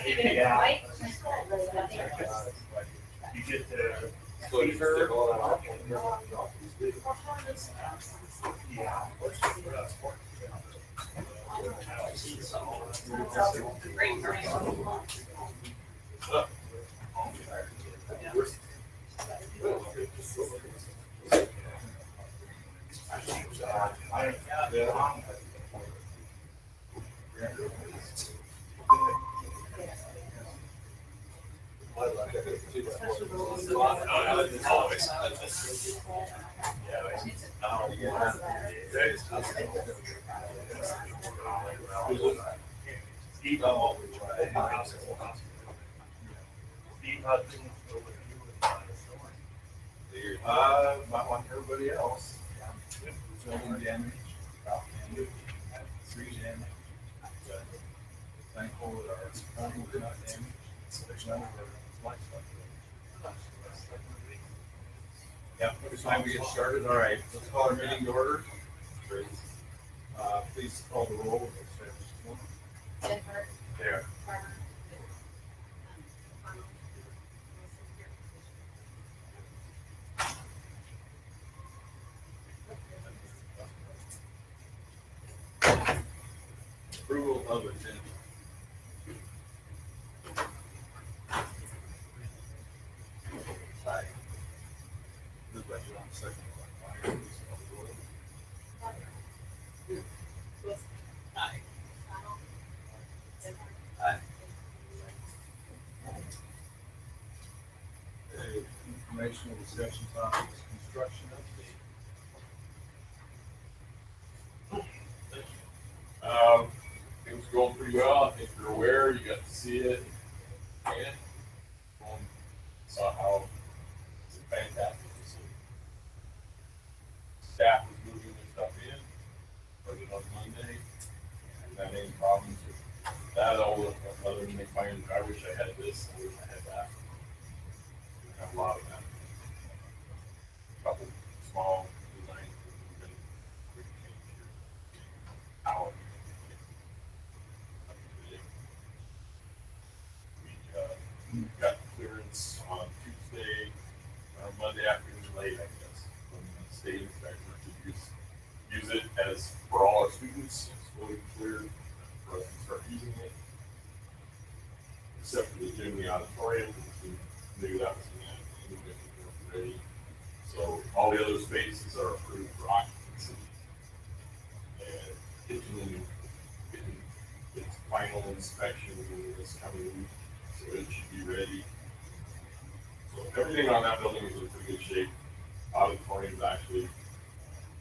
Yeah. You get the fever. Yeah. Not like everybody else. Building damage, crop damage, tree damage. But thankful that our home was not damaged. There's none of our livestock damage. Yeah, it's time to get started. All right, let's call our meeting to order. Please call the roll. Jennifer. There. Farmer. Approval of agenda. Aye. Moved by John, second by Meyer. Please call the roll. Aye. Donald. Jennifer. Aye. Okay, informational discussion topics, construction update. Things are going pretty well. I think you're aware, you got to see it. And saw how it's a fantastic facility. Staff is moving their stuff in, started on Monday. And not any problems with that, other than they find, I wish I had this, I wish I had that. We have a lot of that. A couple small design things we can change here. Power. We got clearance on Tuesday, or Monday afternoon late, I guess, from the state inspector to use it as for all our students. It's fully cleared for us to start using it. Except for the gym, the auditorium, which we knew that was going to ready. So all the other spaces are approved for occupancy. And getting its final inspection this coming week. So it should be ready. So everything on that building is in pretty good shape. Auditorium is actually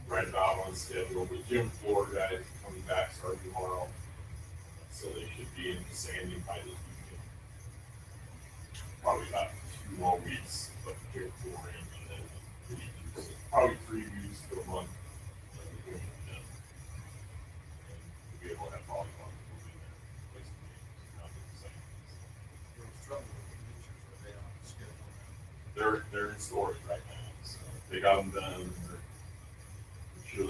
right about on schedule. The gym floor guys are coming back starting tomorrow. So they should be in the sanding by this weekend. Probably about 2 more weeks of gym flooring and then so probably 3 weeks to a month. And we'll be able to have volleyball in there. They're in storage right now, so they got them done. I'm sure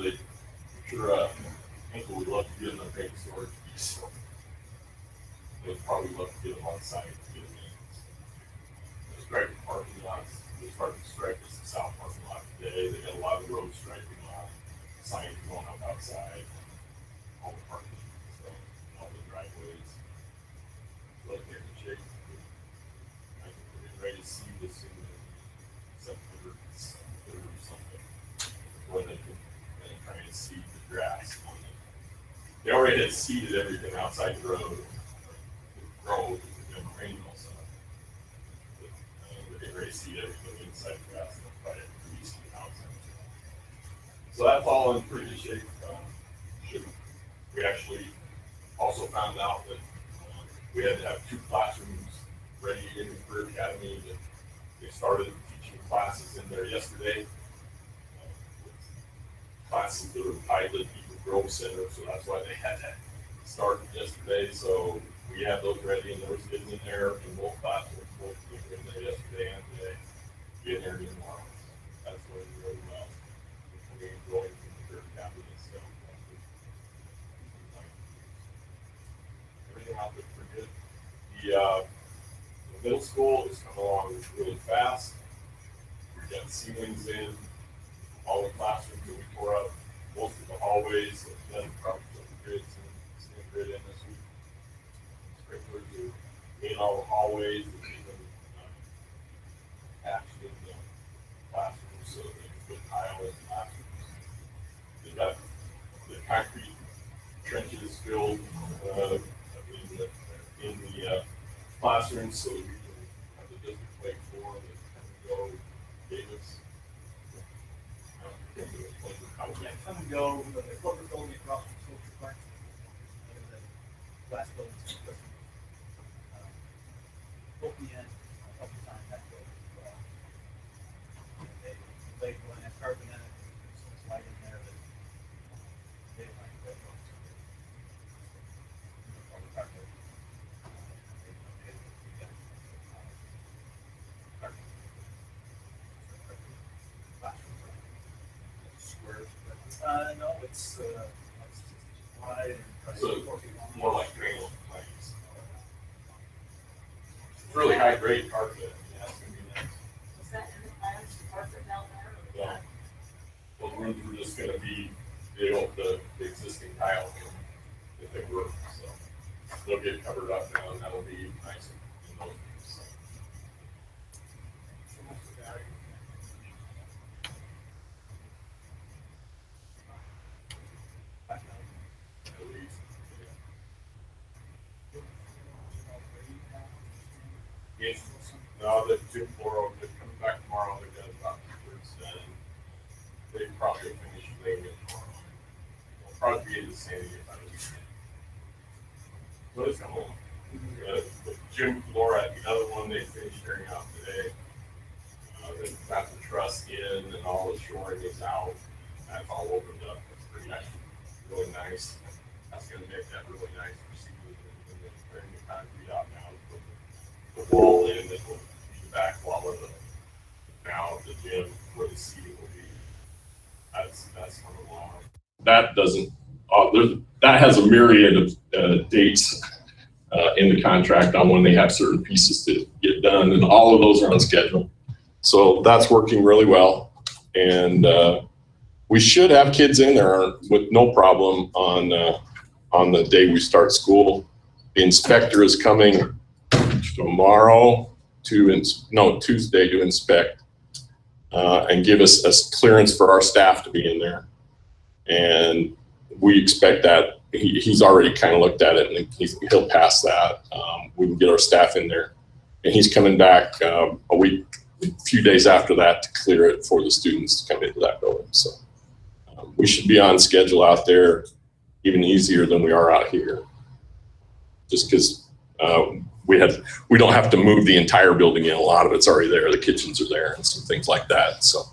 Uncle would love to get them in paper storage piece. They'd probably love to get them on site to get them in. They're striping parking lots. They started to stripe the south parking lot today. They got a lot of road striping on, signs going up outside, all the parking, so all the driveways. Look, they're in shape. I think we're getting ready to see this in September or something, where they can try and seed the grass. They already had seeded everything outside the road, and rain also. But they already seed everything inside the grass, and try to grease the outside. So that's all in pretty good shape. We actually also found out that we had to have 2 classrooms ready in the Career Academy. That they started teaching classes in there yesterday. Classes that are pilot Eagle Grove Center, so that's why they had that start yesterday. So we have those ready, and there was kids in there in both classrooms, both in there yesterday and today. Be in there tomorrow. That's going really well. We're going from the Career Academy and stuff. Everything out there pretty good. the middle school is coming along really fast. We've got ceilings in, all the classrooms that we tore up, most of the hallways, then probably the grids and sand grid in this week. Sprinklers are in all the hallways, and even patched in the classrooms so that they can put tile in the classrooms. We've got the concrete trenches filled in the classrooms so that we can have the district play for that come and go Davis. Yeah, come and go, the corporate building across from social park. The last building. Both the end, a couple times that way. They laid one that carbon in it, so it's light in there that they like that. No, it's wide and So more like granite planks. It's really high grade carpet. Yeah, it's gonna be nice. Is that in the plans, carpet down there? Or Yeah. Those rooms are just gonna be, the existing tile if they work, so they'll get covered up now, and that'll be nice in those rooms. So. At least, yeah. Yes, no, the gym floor, they're coming back tomorrow, they're gonna about 2/3 done. They probably will finish laying it tomorrow. It'll probably be in the same about a week. But it's coming along. The gym floor at the other one, they finished tearing out today. They got the truss in and all the shoring is out. That's all opened up. It's pretty nice, really nice. That's gonna make that really nice for seating and then bring the concrete out now. Put the wall in that will be the back wall of the gym where the seating will be. That's coming along. That doesn't, that has a myriad of dates in the contract on when they have certain pieces to get done, and all of those are on schedule. So that's working really well. And we should have kids in there with no problem on the day we start school. The inspector is coming tomorrow Tuesday to inspect and give us a clearance for our staff to be in there. And we expect that he's already kind of looked at it and he'll pass that. We can get our staff in there, and he's coming back a few days after that to clear it for the students to come into that building. So we should be on schedule out there even easier than we are out here, just because we don't have to move the entire building in. A lot of it's already there. The kitchens are there and some things like that. So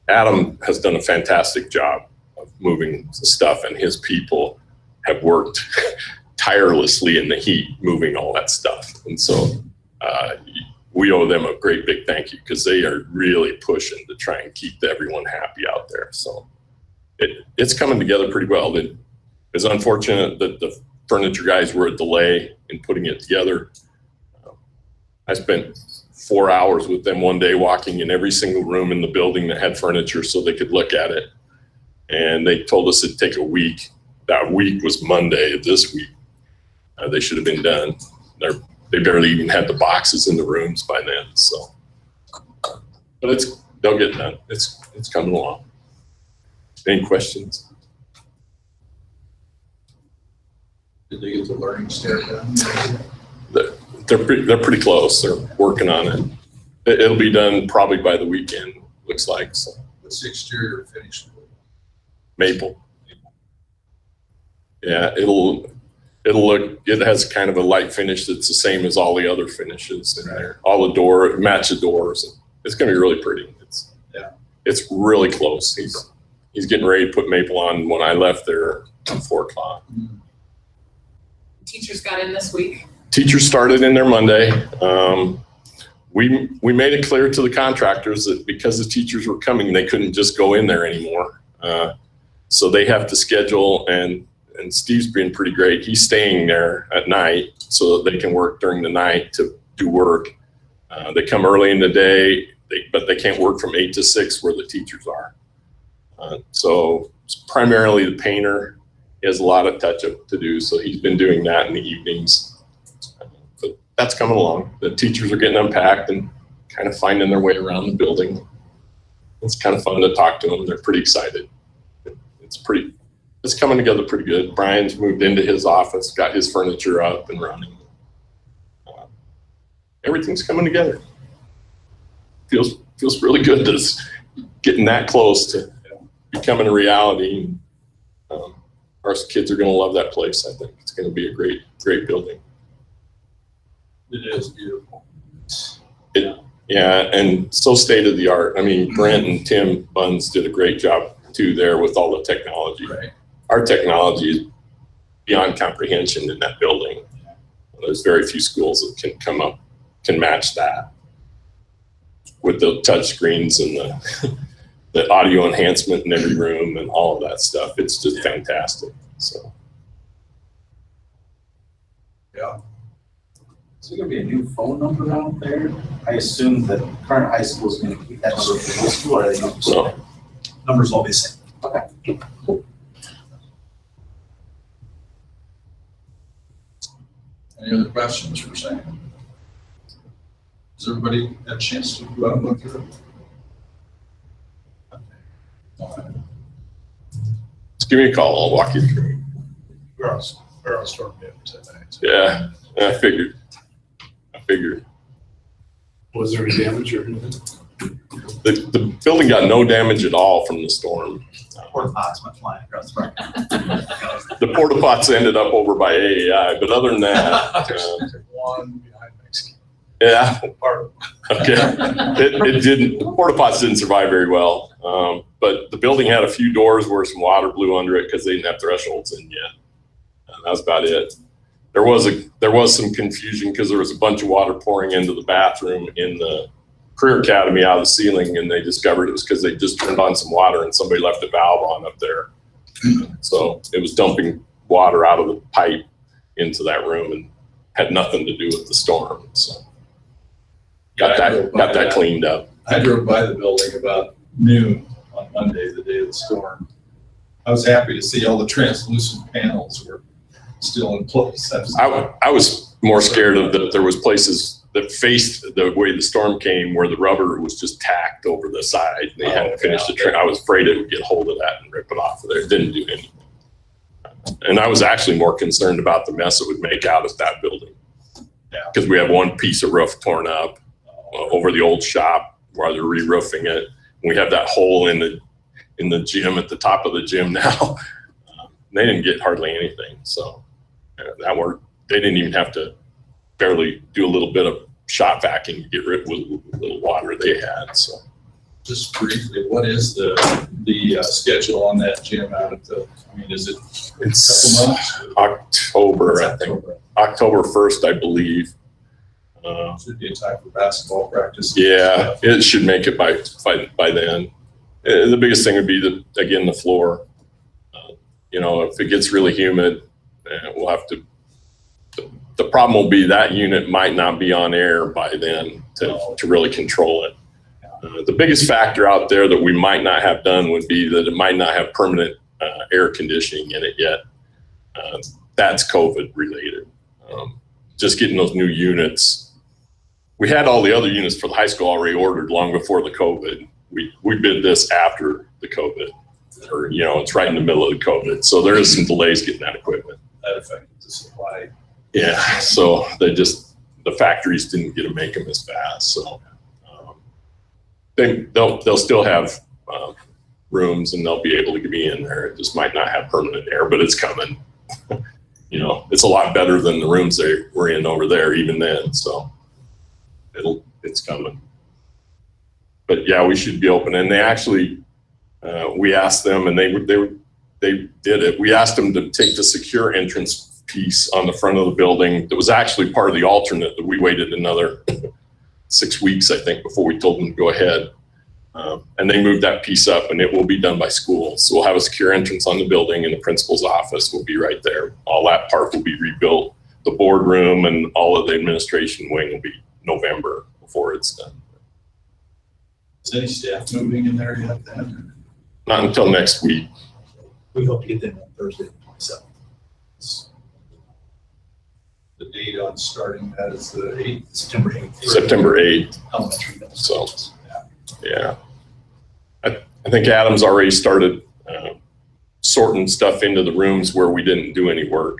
Adam has done a fantastic job of moving the stuff, and his people have worked tirelessly in the heat moving all that stuff. And so we owe them a great big thank you, because they are really pushing to try and keep everyone happy out there. So it's coming together pretty well. It's unfortunate that the furniture guys were a delay in putting it together. I spent 4 hours with them one day, walking in every single room in the building that had furniture so they could look at it. And they told us it'd take a week. That week was Monday of this week. They should have been done. They barely even had the boxes in the rooms by then. So, but they'll get done. It's coming along. Any questions? Did they get the learning stair done? They're pretty close. They're working on it. It'll be done probably by the weekend, looks like. So. What's the exterior finish? Maple. Yeah, it has kind of a light finish that's the same as all the other finishes in there. All the match the doors. It's gonna be really pretty. It's really close. He's getting ready to put maple on when I left there at 4 o'clock. Teachers got in this week. Teachers started in there Monday. We made it clear to the contractors that because the teachers were coming, they couldn't just go in there anymore. So they have to schedule and and Steve's been pretty great. He's staying there at night so that they can work during the night to do work. They come early in the day, but they can't work from 8 to 6 where the teachers are. So it's primarily the painter. He has a lot of touch-up to do, so he's been doing that in the evenings. But that's coming along. The teachers are getting unpacked and kind of finding their way around the building. It's kind of fun to talk to them. They're pretty excited. It's coming together pretty good. Brian's moved into his office, got his furniture up and running. Everything's coming together. Feels really good to getting that close to becoming a reality. Our kids are going to love that place. I think it's going to be a great building. It is beautiful. Yeah, and so state of the art. I mean, Brent and Tim Buns did a great job too there with all the technology. Right. Our technology is beyond comprehension in that building. There's very few schools that can match that with the touch screens and the audio enhancement in every room and all of that stuff. It's just fantastic. So. Yeah. Is there gonna be a new phone number out there? I assume that current high school is gonna keep that number for middle school, or are they gonna? So, Numbers all the same. Okay. Any other questions for Sam? Has everybody had a chance to go out and look through it? All right. just give me a call. I'll walk you through. We're on storm damage tonight. Yeah, I figured. Was there any damage or anything? The building got no damage at all from the storm. Porta pots went flying across the front. The porta pots ended up over by AAI, but other than that, One behind Mexican. yeah, Part of okay. It didn't, the porta pots didn't survive very well. But the building had a few doors where some water blew under it because they didn't have thresholds in yet. And that was about it. There was some confusion because there was a bunch of water pouring into the bathroom in the Career Academy out of the ceiling, and they discovered it was because they just turned on some water and somebody left a valve on up there. So it was dumping water out of the pipe into that room and had nothing to do with the storm. So got that cleaned up. I drove by the building about noon on Monday, the day of the storm. I was happy to see all the translucent panels were still in place. I was more scared of that there was places that faced the way the storm came where the rubber was just tacked over the side. They hadn't finished the I was afraid it would get hold of that and rip it off of there. It didn't do anything. And I was actually more concerned about the mess it would make out of that building. Yeah. Because we have one piece of roof torn up over the old shop while they're re-roofing it. We have that hole in the gym at the top of the gym now. They didn't get hardly anything. So that worked. They didn't even have to barely do a little bit of shop vacuum to get rid of the little water they had. So Just briefly, what is the schedule on that gym out at the, I mean, is it a couple months? October, I think. October 1st, I believe. Should be in time for basketball practice. Yeah, it should make it by then. The biggest thing would be the floor. If it gets really humid, we'll have to. The problem will be that unit might not be on air by then to really control it. The biggest factor out there that we might not have done would be that it might not have permanent air conditioning in it yet. That's COVID related. Just getting those new units. We had all the other units for the high school already ordered long before the COVID. We did this after the COVID, or it's right in the middle of the COVID. So there is some delays getting that equipment. That affected the supply. Yeah, so the factories didn't get to make them as fast. So they'll still have rooms and they'll be able to be in there. It just might not have permanent air, but it's coming. It's a lot better than the rooms they were in over there even then. So it's coming. But yeah, we should be open. And they actually, we asked them, and they did it. We asked them to take the secure entrance piece on the front of the building that was actually part of the alternate that we waited another 6 weeks, I think, before we told them to go ahead. And they moved that piece up, and it will be done by school. So we'll have a secure entrance on the building, and the principal's office will be right there. All that part will be rebuilt. The boardroom and all of the administration wing will be November before it's done. Is any staff moving in there yet then? Not until next week. We hope to get them on Thursday, the 27th. The date on starting that is the 8th. September 8th. September 8th. Elementary. middle So, schools. yeah. I think Adam's already started sorting stuff into the rooms where we didn't do any work.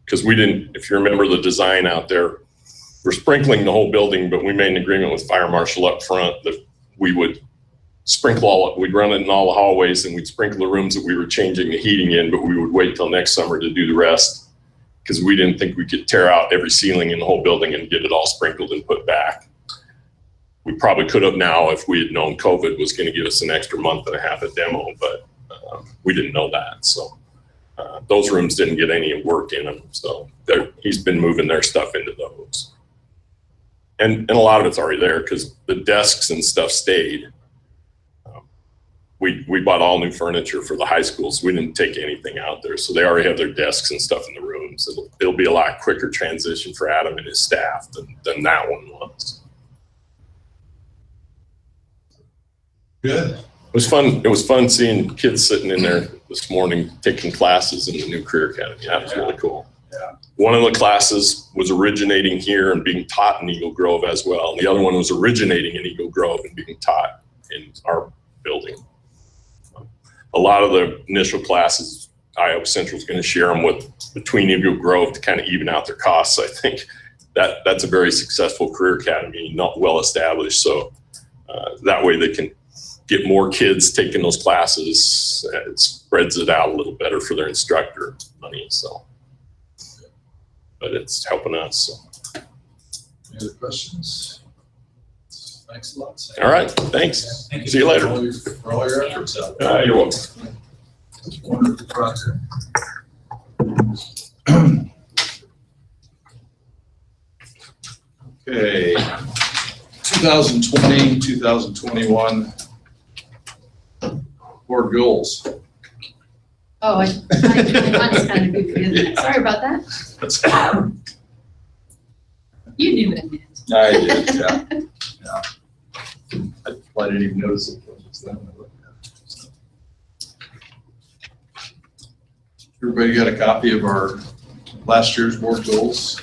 Because we didn't, if you remember the design out there, we're sprinkling the whole building, but we made an agreement with fire marshal up front that we would sprinkle we'd run it in all the hallways, and we'd sprinkle the rooms that we were changing the heating in, but we would wait till next summer to do the rest, because we didn't think we could tear out every ceiling in the whole building and get it all sprinkled and put back. We probably could have now if we had known COVID was going to give us an extra month and a half of demo, but we didn't know that. So those rooms didn't get any work in them. So he's been moving their stuff into those. And a lot of it's already there because the desks and stuff stayed. We bought all new furniture for the high schools. We didn't take anything out there. So they already have their desks and stuff in the rooms. It'll be a lot quicker transition for Adam and his staff than that one was. Good. It was fun. It was fun seeing kids sitting in there this morning taking classes in the new career academy. That was really cool. Yeah. One of the classes was originating here and being taught in Eagle Grove as well. And the other one was originating in Eagle Grove and being taught in our building. A lot of the initial classes, Iowa Central is going to share them between Eagle Grove to kind of even out their costs. I think that's a very successful career academy, not well established. So that way they can get more kids taking those classes. It spreads it out a little better for their instructor money. So, but it's helping us. So. Any other questions? Thanks a lot, Sam. All right, thanks. Thank you. See you later. For all your efforts out there. You're welcome. Wonderful project. Okay, 2020, 2021 board goals. Oh, mine's kind of goofy, isn't it? Sorry about that. That's You knew what I meant. I did, yeah. I didn't even notice it. Everybody got a copy of our last year's board goals?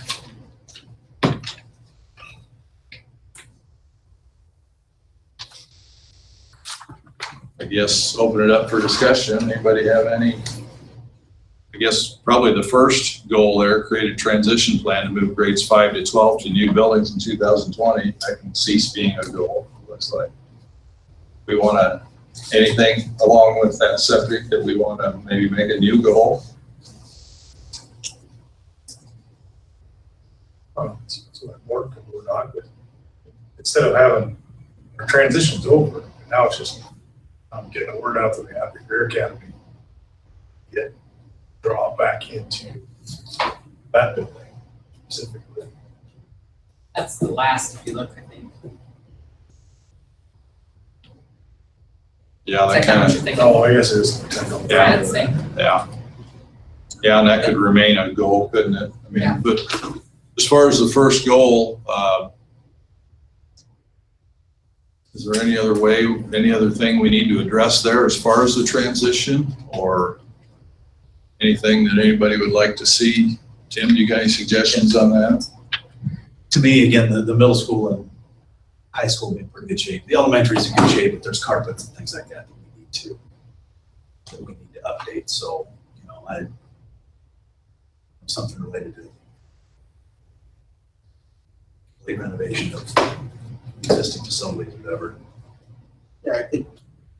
I guess open it up for discussion. Anybody have any? I guess probably the first goal there, create a transition plan to move grades 5 to 12 to new buildings in 2020. I can cease being a goal, looks like. We want to, anything along with that subject that we want to maybe make a new goal? It's work and we're not, but instead of having our transitions over, now it's just getting the word out to the Happy Career Academy, draw back into that building specifically. That's the last, if you look, I think. Yeah, Is that that kind of what kind you're of, thinking? Oh, I guess it is. Technical. Yeah. I'd say. yeah. Yeah, and that could remain a goal, couldn't it? I mean, Yeah. but as far as the first goal, is there any other way, any other thing we need to address there as far as the transition, or anything that anybody would like to see? Tim, do you got any suggestions on that? To me, again, the middle school and high school will be in pretty good shape. The elementary is in good shape, but there's carpets and things like that that we need to update. So, something related to complete renovation of existing facilities, whatever. Yeah, I think,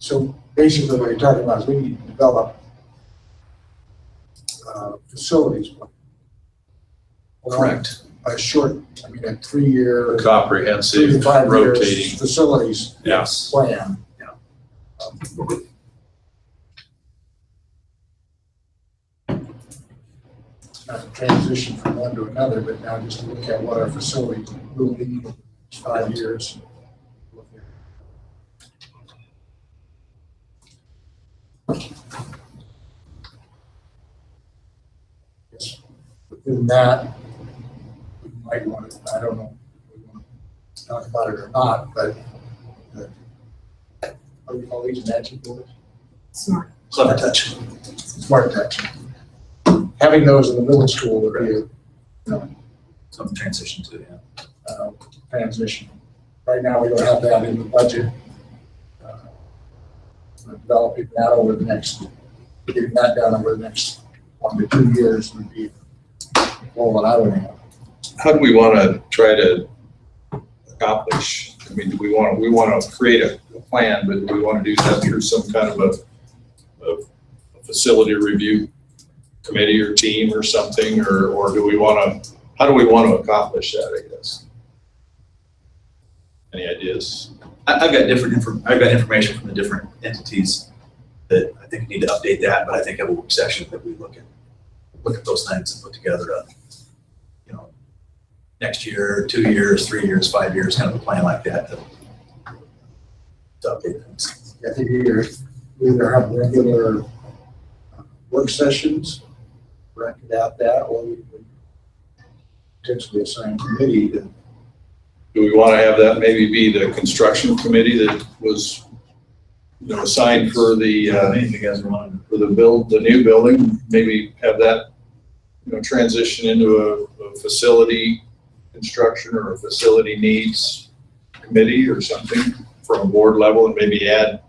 so basically what you're talking about is we need to develop facilities. Correct. A short, I mean, a 3-year, 3 Comprehensive, to 5 rotating. years facilities Yes. plan. Not a transition from one to another, but now just to look at what our facilities will need in 5 years. in that, we might want to, I don't know if we want to talk about it or not, but what do you call these magic boards? Smart. Clever touch. Smart touch. Having those in the middle school would be, you know, Some transition to, yeah. transition. Right now, we don't have that in the budget. Developing that over the next, getting that done over the next 1 to 2 years would be all what I would have. How do we want to try to accomplish? I mean, do we want to create a plan, but do we want to do that through some kind of a facility review committee or team or something, or do we want to, how do we want to accomplish that, I guess? Any ideas? I've got information from the different entities that I think we need to update that, but I think have a work session that we look at those things and put together a, you know, next year, 2 years, 3 years, 5 years, kind of a plan like that to update things. I think we either have regular work sessions, record out that, or we could potentially assign a committee to. Do we want to have that maybe be the construction committee that was, you know, assigned for the, If you guys want for the new building, maybe have that, you know, transition into a facility construction or a facility needs committee or something from a board level, and maybe add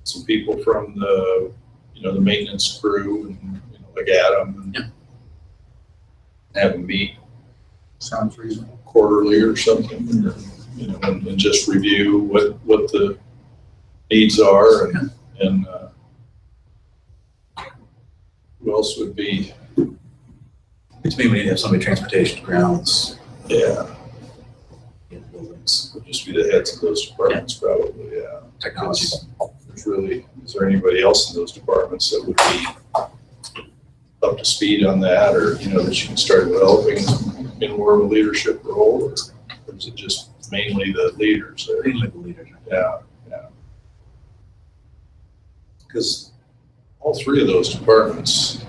some people from the, you know, the maintenance crew and, you know, like Adam, and have them meet Sounds reasonable. quarterly or something, or, you know, and just review what the needs are, and who else would be, to me, we need to have somebody transportation, grounds, yeah, in buildings, would just be the heads of those departments probably, yeah. technology. Is there anybody else in those departments that would be up to speed on that, or, you know, that you can start developing in more of a leadership role, or is it just mainly the leaders there? Mainly the leaders. Yeah, yeah. Because all three of those departments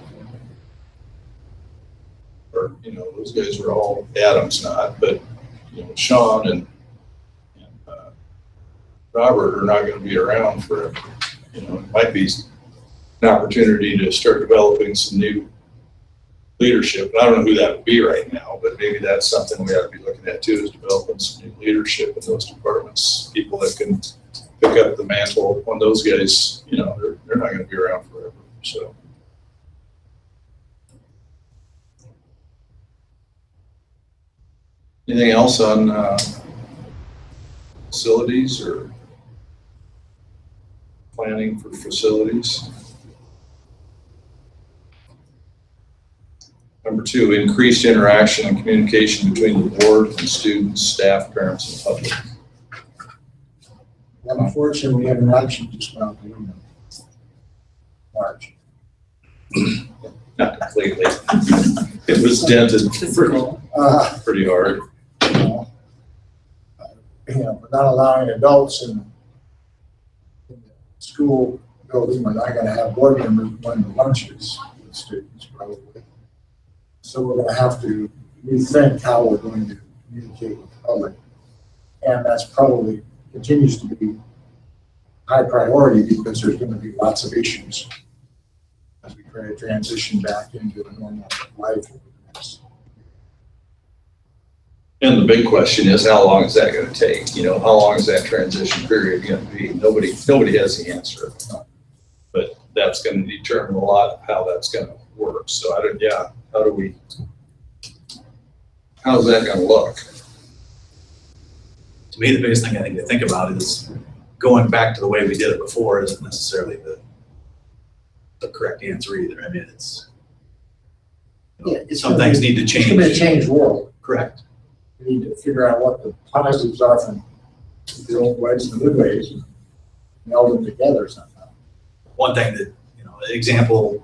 are, you know, those guys are all, Adam's not, but, you know, Sean and Robert are not going to be around forever. You know, it might be an opportunity to start developing some new leadership. And I don't know who that would be right now, but maybe that's something we ought to be looking at too, is developing some new leadership in those departments, people that can pick up the mantle when those guys, you know, they're not going to be around forever. So. Anything else on facilities or planning for facilities? Number 2, increased interaction and communication between the board and students, staff, parents, and public. Well, unfortunately, we have an election just around the window. March. Not completely. It was dented pretty hard. You know, we're not allowing adults in the school building. We're not gonna have board members going to lunches with students probably. So we're gonna have to rethink how we're going to communicate with the public. And that's probably continues to be high priority because there's gonna be lots of issues as we try to transition back into a normal life over the next. And the big question is, how long is that going to take? You know, how long is that transition period going to be? Nobody has the answer. But that's going to determine a lot of how that's going to work. So how's that going to look? To me, the biggest thing I think to think about is going back to the way we did it before isn't necessarily the correct answer either. I mean, it's, Yeah, it's some gonna things be- need to It's gonna be a change. changed world. Correct. We need to figure out what the positives are from the old ways and the new ways and meld them together somehow. One thing that, you know, example,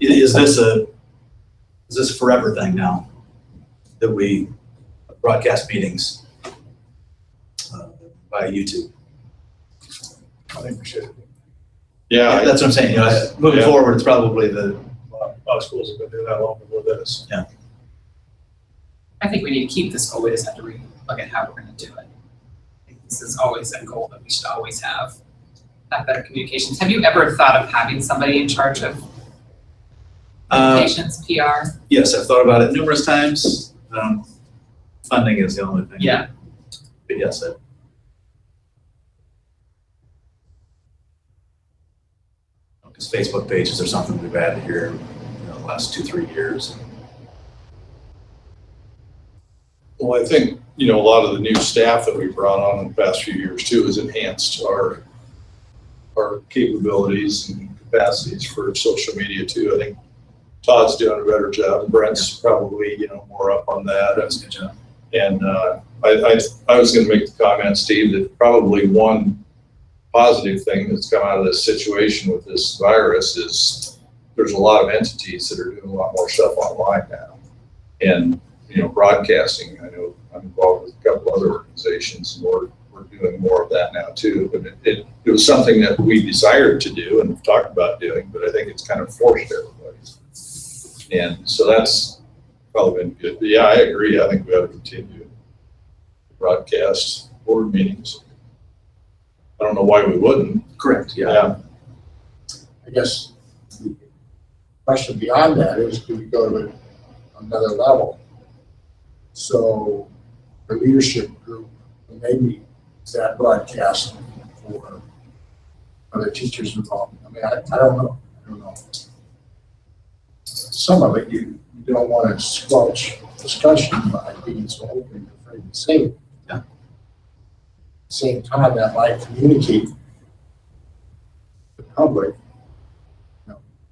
is this a forever thing now? That we broadcast meetings by YouTube? I think we should. Yeah, That's what I'm saying, you know, moving Yeah. forward, it's probably A lot of schools have been doing that long before this. I think we need to keep this goal, we just have to look at how we're gonna do it. I think this is always a goal that we should always have better communications. Have you ever thought of having somebody in charge of communications, PR? Yes, I've thought about it numerous times. Funding is the only thing. Yeah. But yes, because Facebook pages are something we've added here in the last 2-3 years. Well, I think, a lot of the new staff that we brought on in the past few years too has enhanced our capabilities and capacities for social media too. I think Todd's doing a better job. Brent's probably, more up on that. That's a good job. And I was going to make the comment, Steve, that probably one positive thing that's come out of this situation with this virus is there's a lot of entities that are doing a lot more stuff online now. And, broadcasting, I know I'm involved with a couple other organizations, and we're doing more of that now too. But it was something that we desired to do and talked about doing, but I think it's kind of forced everybody. And so that's probably been good. But yeah, I agree. I think we ought to continue to broadcast board meetings. I don't know why we wouldn't. Correct, yeah. I guess the question beyond that is, do we go to another level? So the leadership group, maybe is that broadcast for other teachers involved? I mean, I don't know. Some of it you don't want to squelch discussion by being so open and afraid to say it. Yeah. At the same time, that might communicate to the public,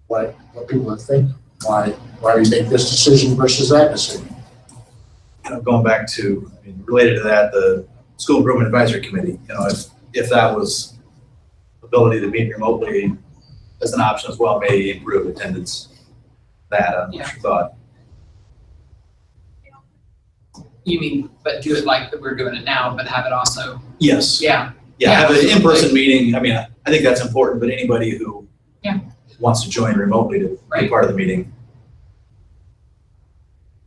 what people are thinking, why we make this decision versus that decision. Going back to, related to that, the School Improvement Advisory Committee, if that was ability to meet remotely as an option as well, may improve attendance. That, I'm not sure thought. You mean, but do it like we're doing it now, but have it also, Yes. yeah. Yeah, have an absolutely. in-person meeting. I think that's important, but anybody who wants to join remotely to be Right. part of the meeting.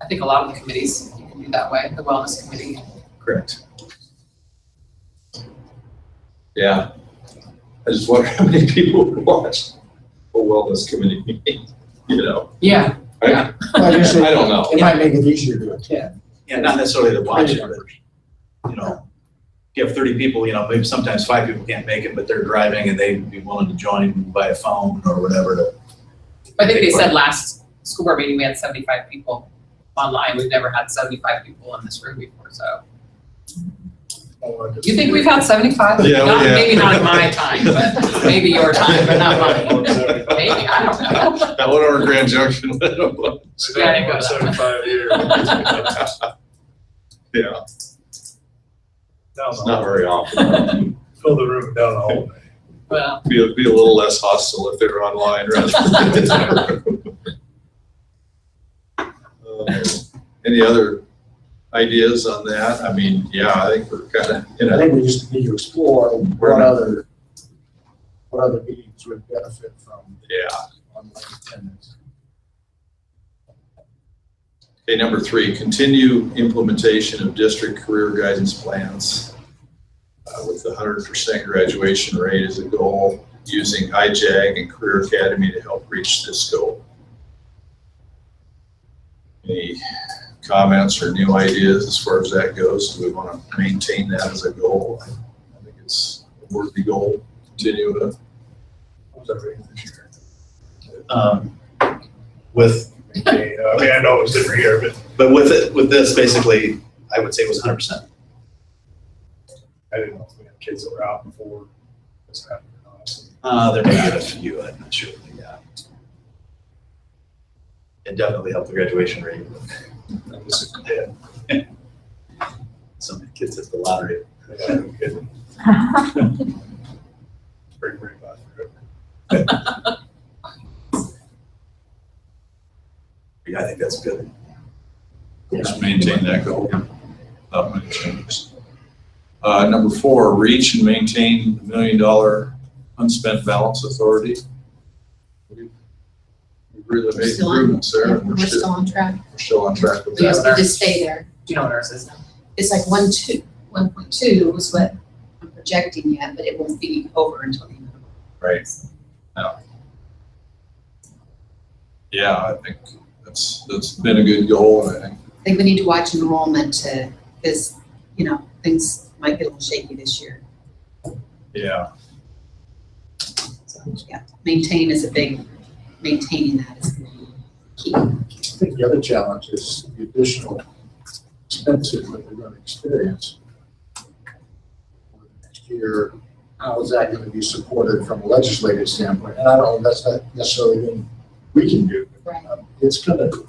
I think a lot of the committees, you can do that way, the wellness committee. Correct. Yeah. I just wonder how many people would watch a wellness committee meeting, Yeah. I I guess I don't know. It might make it easier to attend. Yeah, not necessarily to watch it, but, if you have 30 people, maybe sometimes 5 people can't make it, but they're driving and they'd be willing to join by a phone or whatever. I think they said last school board meeting, we had 75 people online. We've never had 75 people in this room before, so. You think we've had 75? Yeah, Not, yeah. maybe not in my time, but maybe your time, but not mine. Maybe, I don't know. That one over Grand Junction. Yeah, I didn't go to that one. 75 years. Yeah, Down it's the not hall. very often. Fill the room down the hallway. Well, Be a little less hostile if they were online rather than. Any other ideas on that? I think we're kind of, I think we just need to explore what other meetings would benefit from online attendance. Okay, number 3, continue implementation of district career guidance plans with the 100% graduation rate as a goal, using IJAG and Career Academy to help reach this goal. Any comments or new ideas as far as that goes? Do we want to maintain that as a goal? I think it's a worthy goal. Continue with it. What was that rating this year? With, I know it was different here, but with this, basically, I would say it was 100%. I didn't know if we had kids that were out before this happened or not. There may be a few, I'm not sure, but yeah. It definitely helped the graduation rate. That was a kid. Some kids hit the lottery. Spring break last year. Yeah, I think that's good. Just maintain that goal. Not many changes. Number 4, reach and maintain the $1 million unspent balance authority. We've really We're made still on- improvements there. and We're still on track. We're still on track with We just need that. to stay there. you know what ours is now? It's like 1.2 was what I'm projecting yet, but it won't be over until the end of the month. Right. Yeah, I think that's been a good goal, and I think, I think we need to watch enrollment to, because, you know, things might get a little shaky this year. yeah, So, yeah, maintaining that is going to be key. I think the other challenge is the additional expenses that we're going to experience for the next year. How is that going to be supported from a legislative standpoint? And I don't know, that's not necessarily anything we can do. Right. It's going to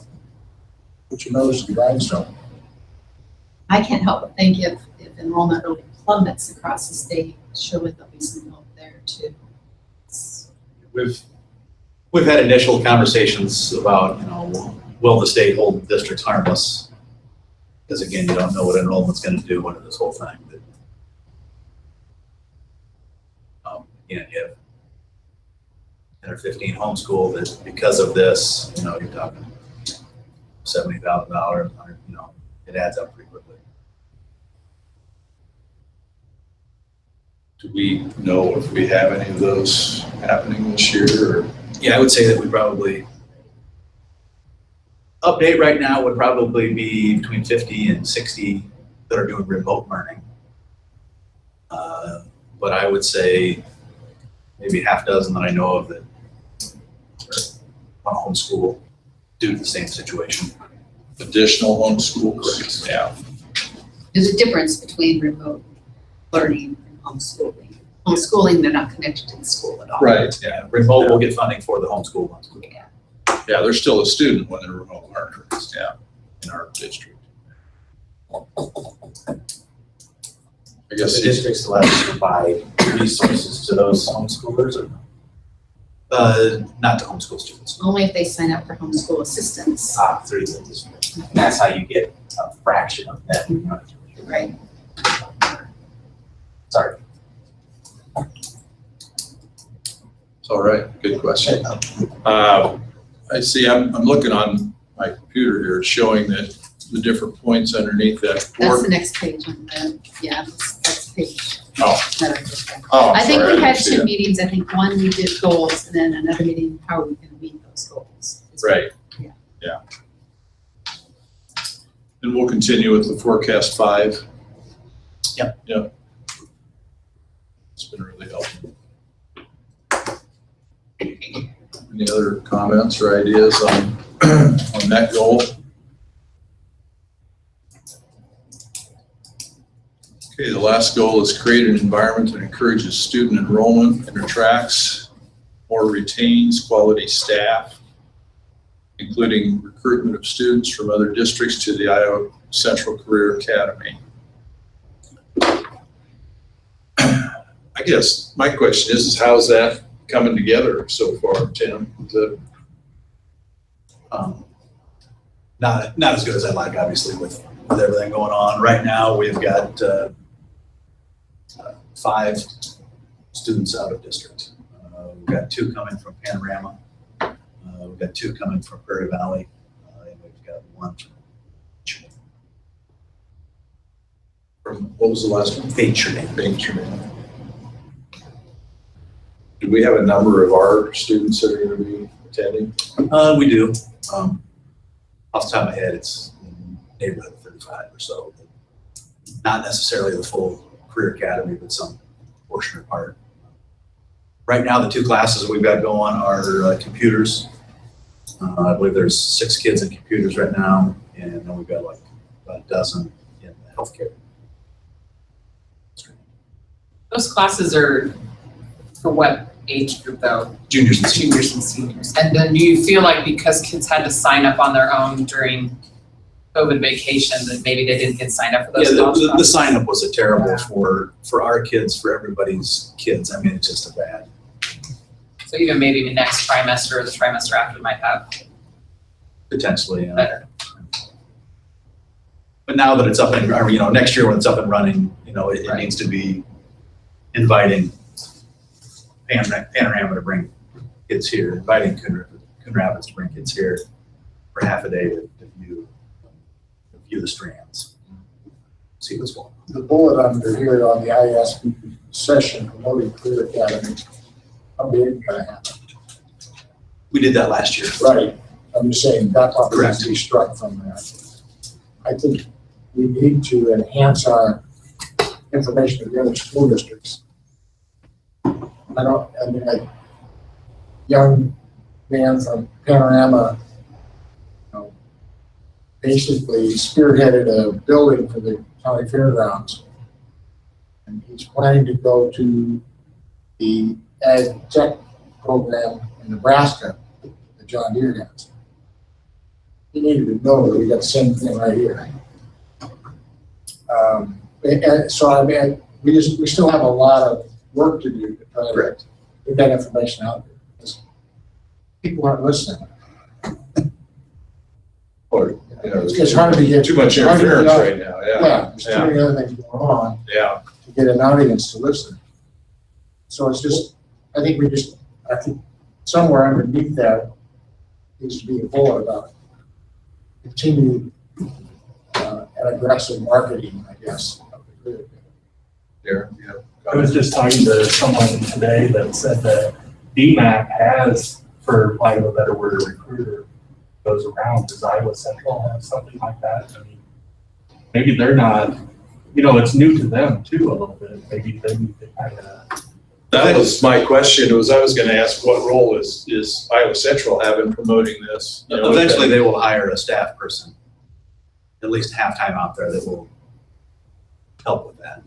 put your nose to the grindstone. I can't help but think if enrollment really plummets across the state, surely there'll be some help there too. We've had initial conversations about, you know, will the state hold districts harmless? Because again, you don't know what enrollment's going to do under this whole thing. You have 10 or 15 homeschool that because of this, you know, you're talking $70,000, you know, it adds up pretty quickly. do we know if we have any of those happening this year, or? Yeah, I would say that we probably, update right now would probably be between 50 and 60 that are doing remote learning. But I would say maybe half dozen that I know of that are on homeschool due to the same situation. Additional homeschools? Yeah. There's a difference between remote learning and homeschooling. Homeschooling, they're not connected to the school at all. Right, Yeah, remote will get funding for the homeschool ones. Yeah. yeah, they're still a student when they're remote learners, yeah, in our district. I guess The district's allowed to provide resources to those homeschoolers or? Not to homeschool students. Only if they sign up for homeschool assistance, Through the district. And that's how you get a fraction of that. right? Sorry. It's all right, good question. I see, I'm looking on my computer here, showing that the different points underneath that That's board. the next page on the, yeah, that's the page. Oh. that I just read. Oh, I think sorry, we had didn't see two that. meetings. I think one we did goals and then another meeting, how are we gonna meet those goals? Right. Yeah. Yeah. And we'll continue with the forecast 5. Yep. Yep. It's been really helpful. Any other comments or ideas on, on that goal? Okay, the last goal is create an environment that encourages student enrollment and attracts or retains quality staff, including recruitment of students from other districts to the Iowa Central Career Academy. I guess my question is how's that coming together so far, Tim? Is it, Not as good as I'd like, obviously, with everything going on. Right now, we've got 5 students out of district. We've got 2 coming from Panorama. We've got 2 coming from Prairie Valley. And we've got 1 from, what was the last one? Featured. Do we have a number of our students that are going to be attending? We do. Off the top of my head, it's in the neighborhood of 35 or so. Not necessarily the full career academy, but some portion or part. Right now, the 2 classes we've got going are computers. I believe there's 6 kids in computers right now, and then we've got like about a dozen in healthcare. Those classes are for what age group though? Juniors and seniors. Juniors and seniors. And then do you feel like because kids had to sign up on their own during COVID vacation, that maybe they didn't get signed up for those? Yeah, the sign up was a terrible for our kids, for everybody's kids. I mean, it's just a bad. So even maybe the next trimester or the trimester after might have Potentially, better. But now that it's up and, or, you know, next year when it's up and running, you know, it Right. needs to be inviting Panorama to bring kids here, inviting Coon Rapids to bring kids here for half a day to view the strands. see what's going on. The bullet under here on the ISB session promoting career academy, how big can I have? We did that last year. Right, I'm just saying that probably has Correct. to be struck from that. I think we need to enhance our information to the other school districts. I mean, a young man from Panorama, you know, basically spearheaded a building for the county fairgrounds. And he's planning to go to the ag tech program in Nebraska that John Deere has. He needed to know that we got the same thing right here. And so I mean, we still have a lot of work to do to try to get that information out there, because people aren't listening. Or, you know, It's hard to get too much it's hard to get interference out- right now, Yeah, yeah. there's too many other things going on Yeah. to get an audience to listen. So it's just, I think somewhere underneath that needs to be a bullet about continued and aggressive marketing, I guess. Of the career. Darren, you have I was just talking to someone today that said that DMAC has, for lack of a better word, a recruiter goes around. Does Iowa Central have something like that? I mean, maybe they're not, you know, it's new to them too a little bit. Maybe they need to kind of. That was my question, was I was gonna ask what role is Iowa Central have in promoting this? You know, Eventually, they will hire a staff person, at least half-time out there, that will help with that.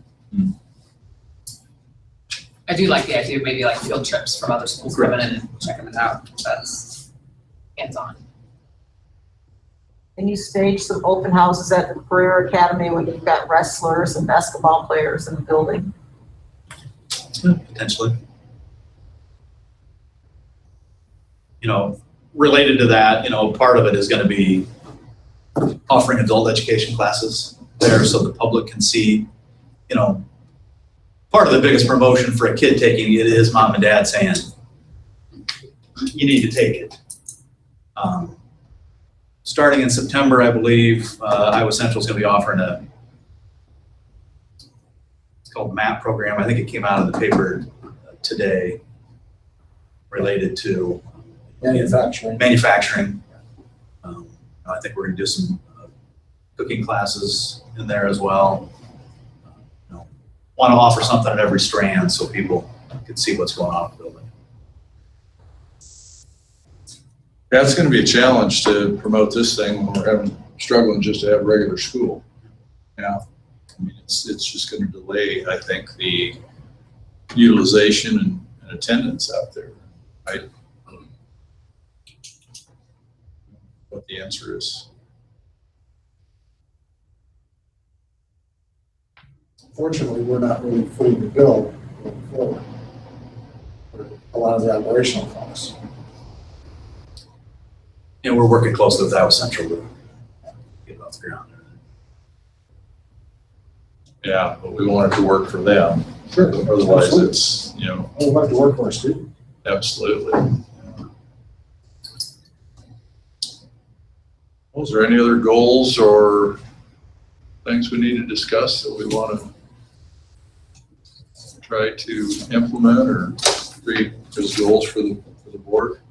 I do like the idea of maybe like field trips from other schools coming in and checking it out. That's hands-on. Can you stage some open houses at the Career Academy when you've got wrestlers and basketball players in the building? Potentially. You know, related to that, you know, part of it is gonna be offering adult education classes there so the public can see, you know, part of the biggest promotion for a kid taking it is mom and dad saying, you need to take it. Starting in September, I believe, Iowa Central is gonna be offering it's called MAP program. I think it came out of the paper today related to manufacturing. I think we're gonna do some cooking classes in there as well. You know, want to offer something at every strand so people can see what's going on in the building. That's gonna be a challenge to promote this thing when we're struggling just to have regular school. Yeah, I mean, it's just gonna delay, I think, the utilization and attendance out there. What the answer is. Fortunately, we're not really footing the bill going forward for a lot of the operational costs. And we're working closely with Iowa Central to get it off the ground. Yeah, but we want it to work for them. Sure. Otherwise, it's, you know, We want to work for our students. absolutely. Was there any other goals or things we need to discuss that we want to try to implement or create as goals for the board?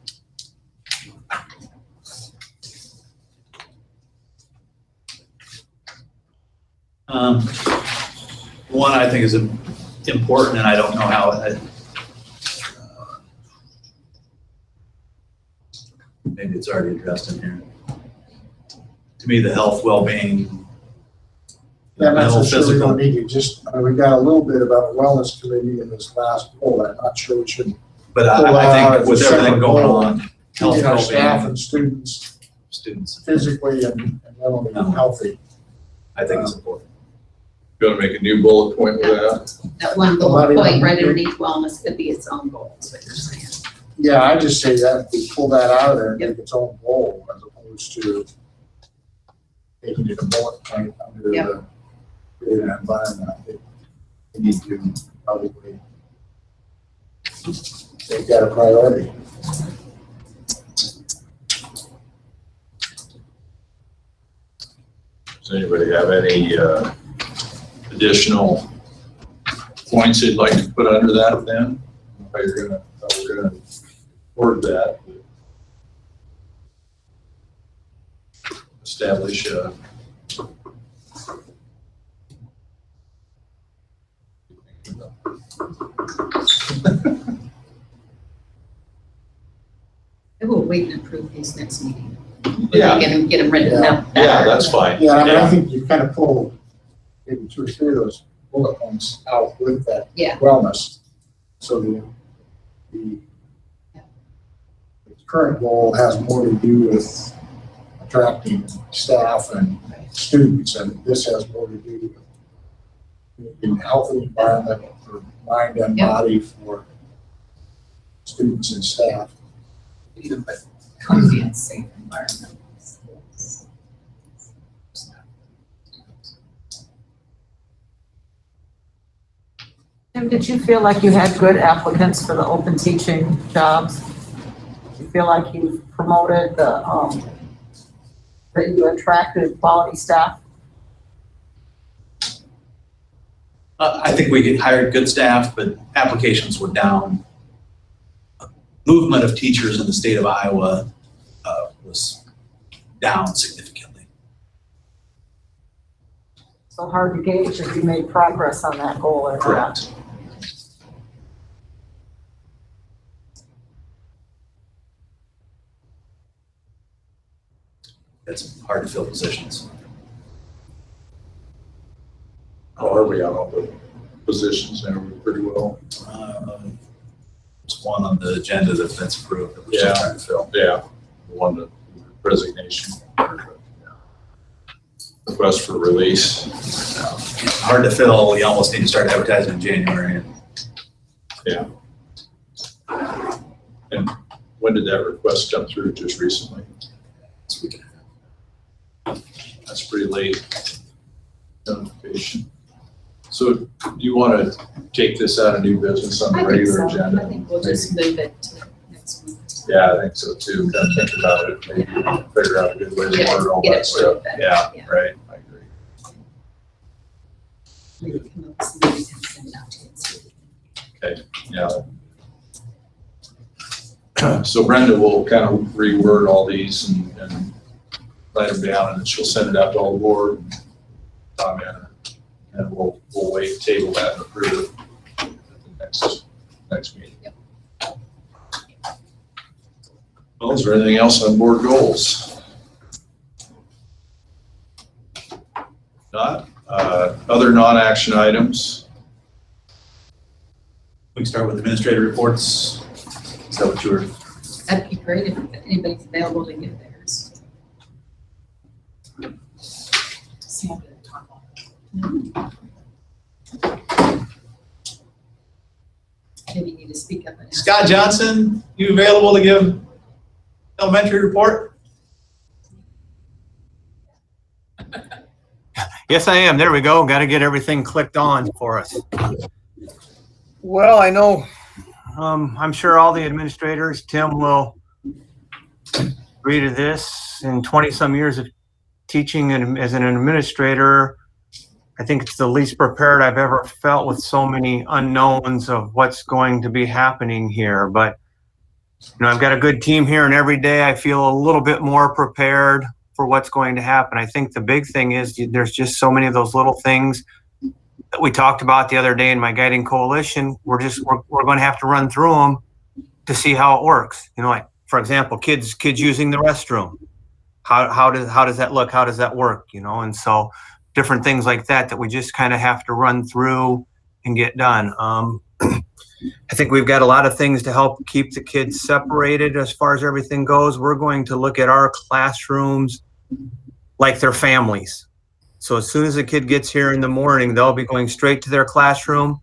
One I think is important, and I don't know how maybe it's already addressed in here. To me, the health, well-being, Yeah, I'm not mental, so sure we physical. don't need to just, we got a little bit about wellness committee in this last poll. I'm not sure we should But pull that I out think as a with everything separate going goal. on, health, Keeping our staff well-being, and students students, physically and mentally healthy. I think is important. Going to make a new bullet point with that? That one Well, bullet I point mean, right underneath wellness could be its own goal, is what you're saying. Yeah, I just say that we pull that out of there and make its own goal as opposed to making it a bullet point under Yep. the creative environment. I think we need to probably make that a priority. Does anybody have any additional points you'd like to put under that then? How we're gonna word that. Establish a I will wait and approve these next meeting. Yeah. Get them written out. Yeah, that's fine. Yeah, I mean, I think you kind of pull maybe 2 or 3 of those bullet points out with that Yeah. wellness. So the current goal has more to do with attracting staff and students, and this has more to do with a healthy environment for mind and Yeah. body for students and staff. Even put comfy and safe environment. Tim, did you feel like you had good applicants for the open teaching jobs? Do you feel like you promoted that you attracted quality staff? I think we hired good staff, but applications were down. Movement of teachers in the state of Iowa was down significantly. So hard to gauge if you made progress on that goal or not. Correct. It's hard to fill positions. How are we on all the positions now? We're pretty well. There's one on the agenda that's approved that we're still Yeah. trying to fill. Yeah, the one that resignation. Request for release. Hard to fill. You almost need to start advertising in January. Yeah. And when did that request come through? Just recently? This week. That's pretty late notification. So do you want to take this out of new business on the I think regular so. agenda? I think we'll just move it to next week. Yeah, I think so too. Kind of think about it, maybe figure out a good way to Yeah, word all get that it stuff. worded better. Yeah, Yeah. right, I agree. Maybe come up with some ways to send it out to you. Yeah. So Brenda will kind of reword all these and write them down, and then she'll send it out to all the board and comment. And we'll wait, table that and approve it at the next meeting. Well, is there anything else on board goals? Not, other non-action items? We can start with administrative reports. Is that what you were? That'd be great if anybody's available to give theirs. See, I'm gonna talk about Maybe you need to speak up and ask. Scott Johnson, you available to give elementary report? Yes, I am. There we go. Got to get everything clicked on for us. Well, I know, I'm sure all the administrators, Tim will agree to this. In 20-some years of teaching and as an administrator, I think it's the least prepared I've ever felt with so many unknowns of what's going to be happening here. But, I've got a good team here, and every day I feel a little bit more prepared for what's going to happen. I think the big thing is there's just so many of those little things that we talked about the other day in my guiding coalition. We're going to have to run through them to see how it works. Like, for example, kids using the restroom. How does that look? How does that work? And so different things like that we just kind of have to run through and get done. I think we've got a lot of things to help keep the kids separated as far as everything goes. We're going to look at our classrooms like their families. So as soon as a kid gets here in the morning, they'll be going straight to their classroom.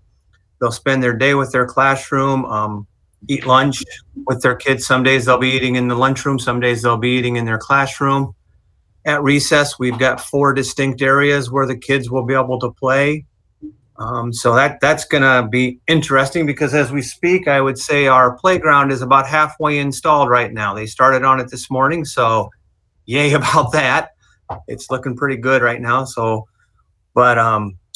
They'll spend their day with their classroom, eat lunch with their kids. Some days they'll be eating in the lunchroom. Some days they'll be eating in their classroom. At recess, we've got 4 distinct areas where the kids will be able to play. So that's going to be interesting because as we speak, I would say our playground is about halfway installed right now. They started on it this morning, so yay about that. It's looking pretty good right now. So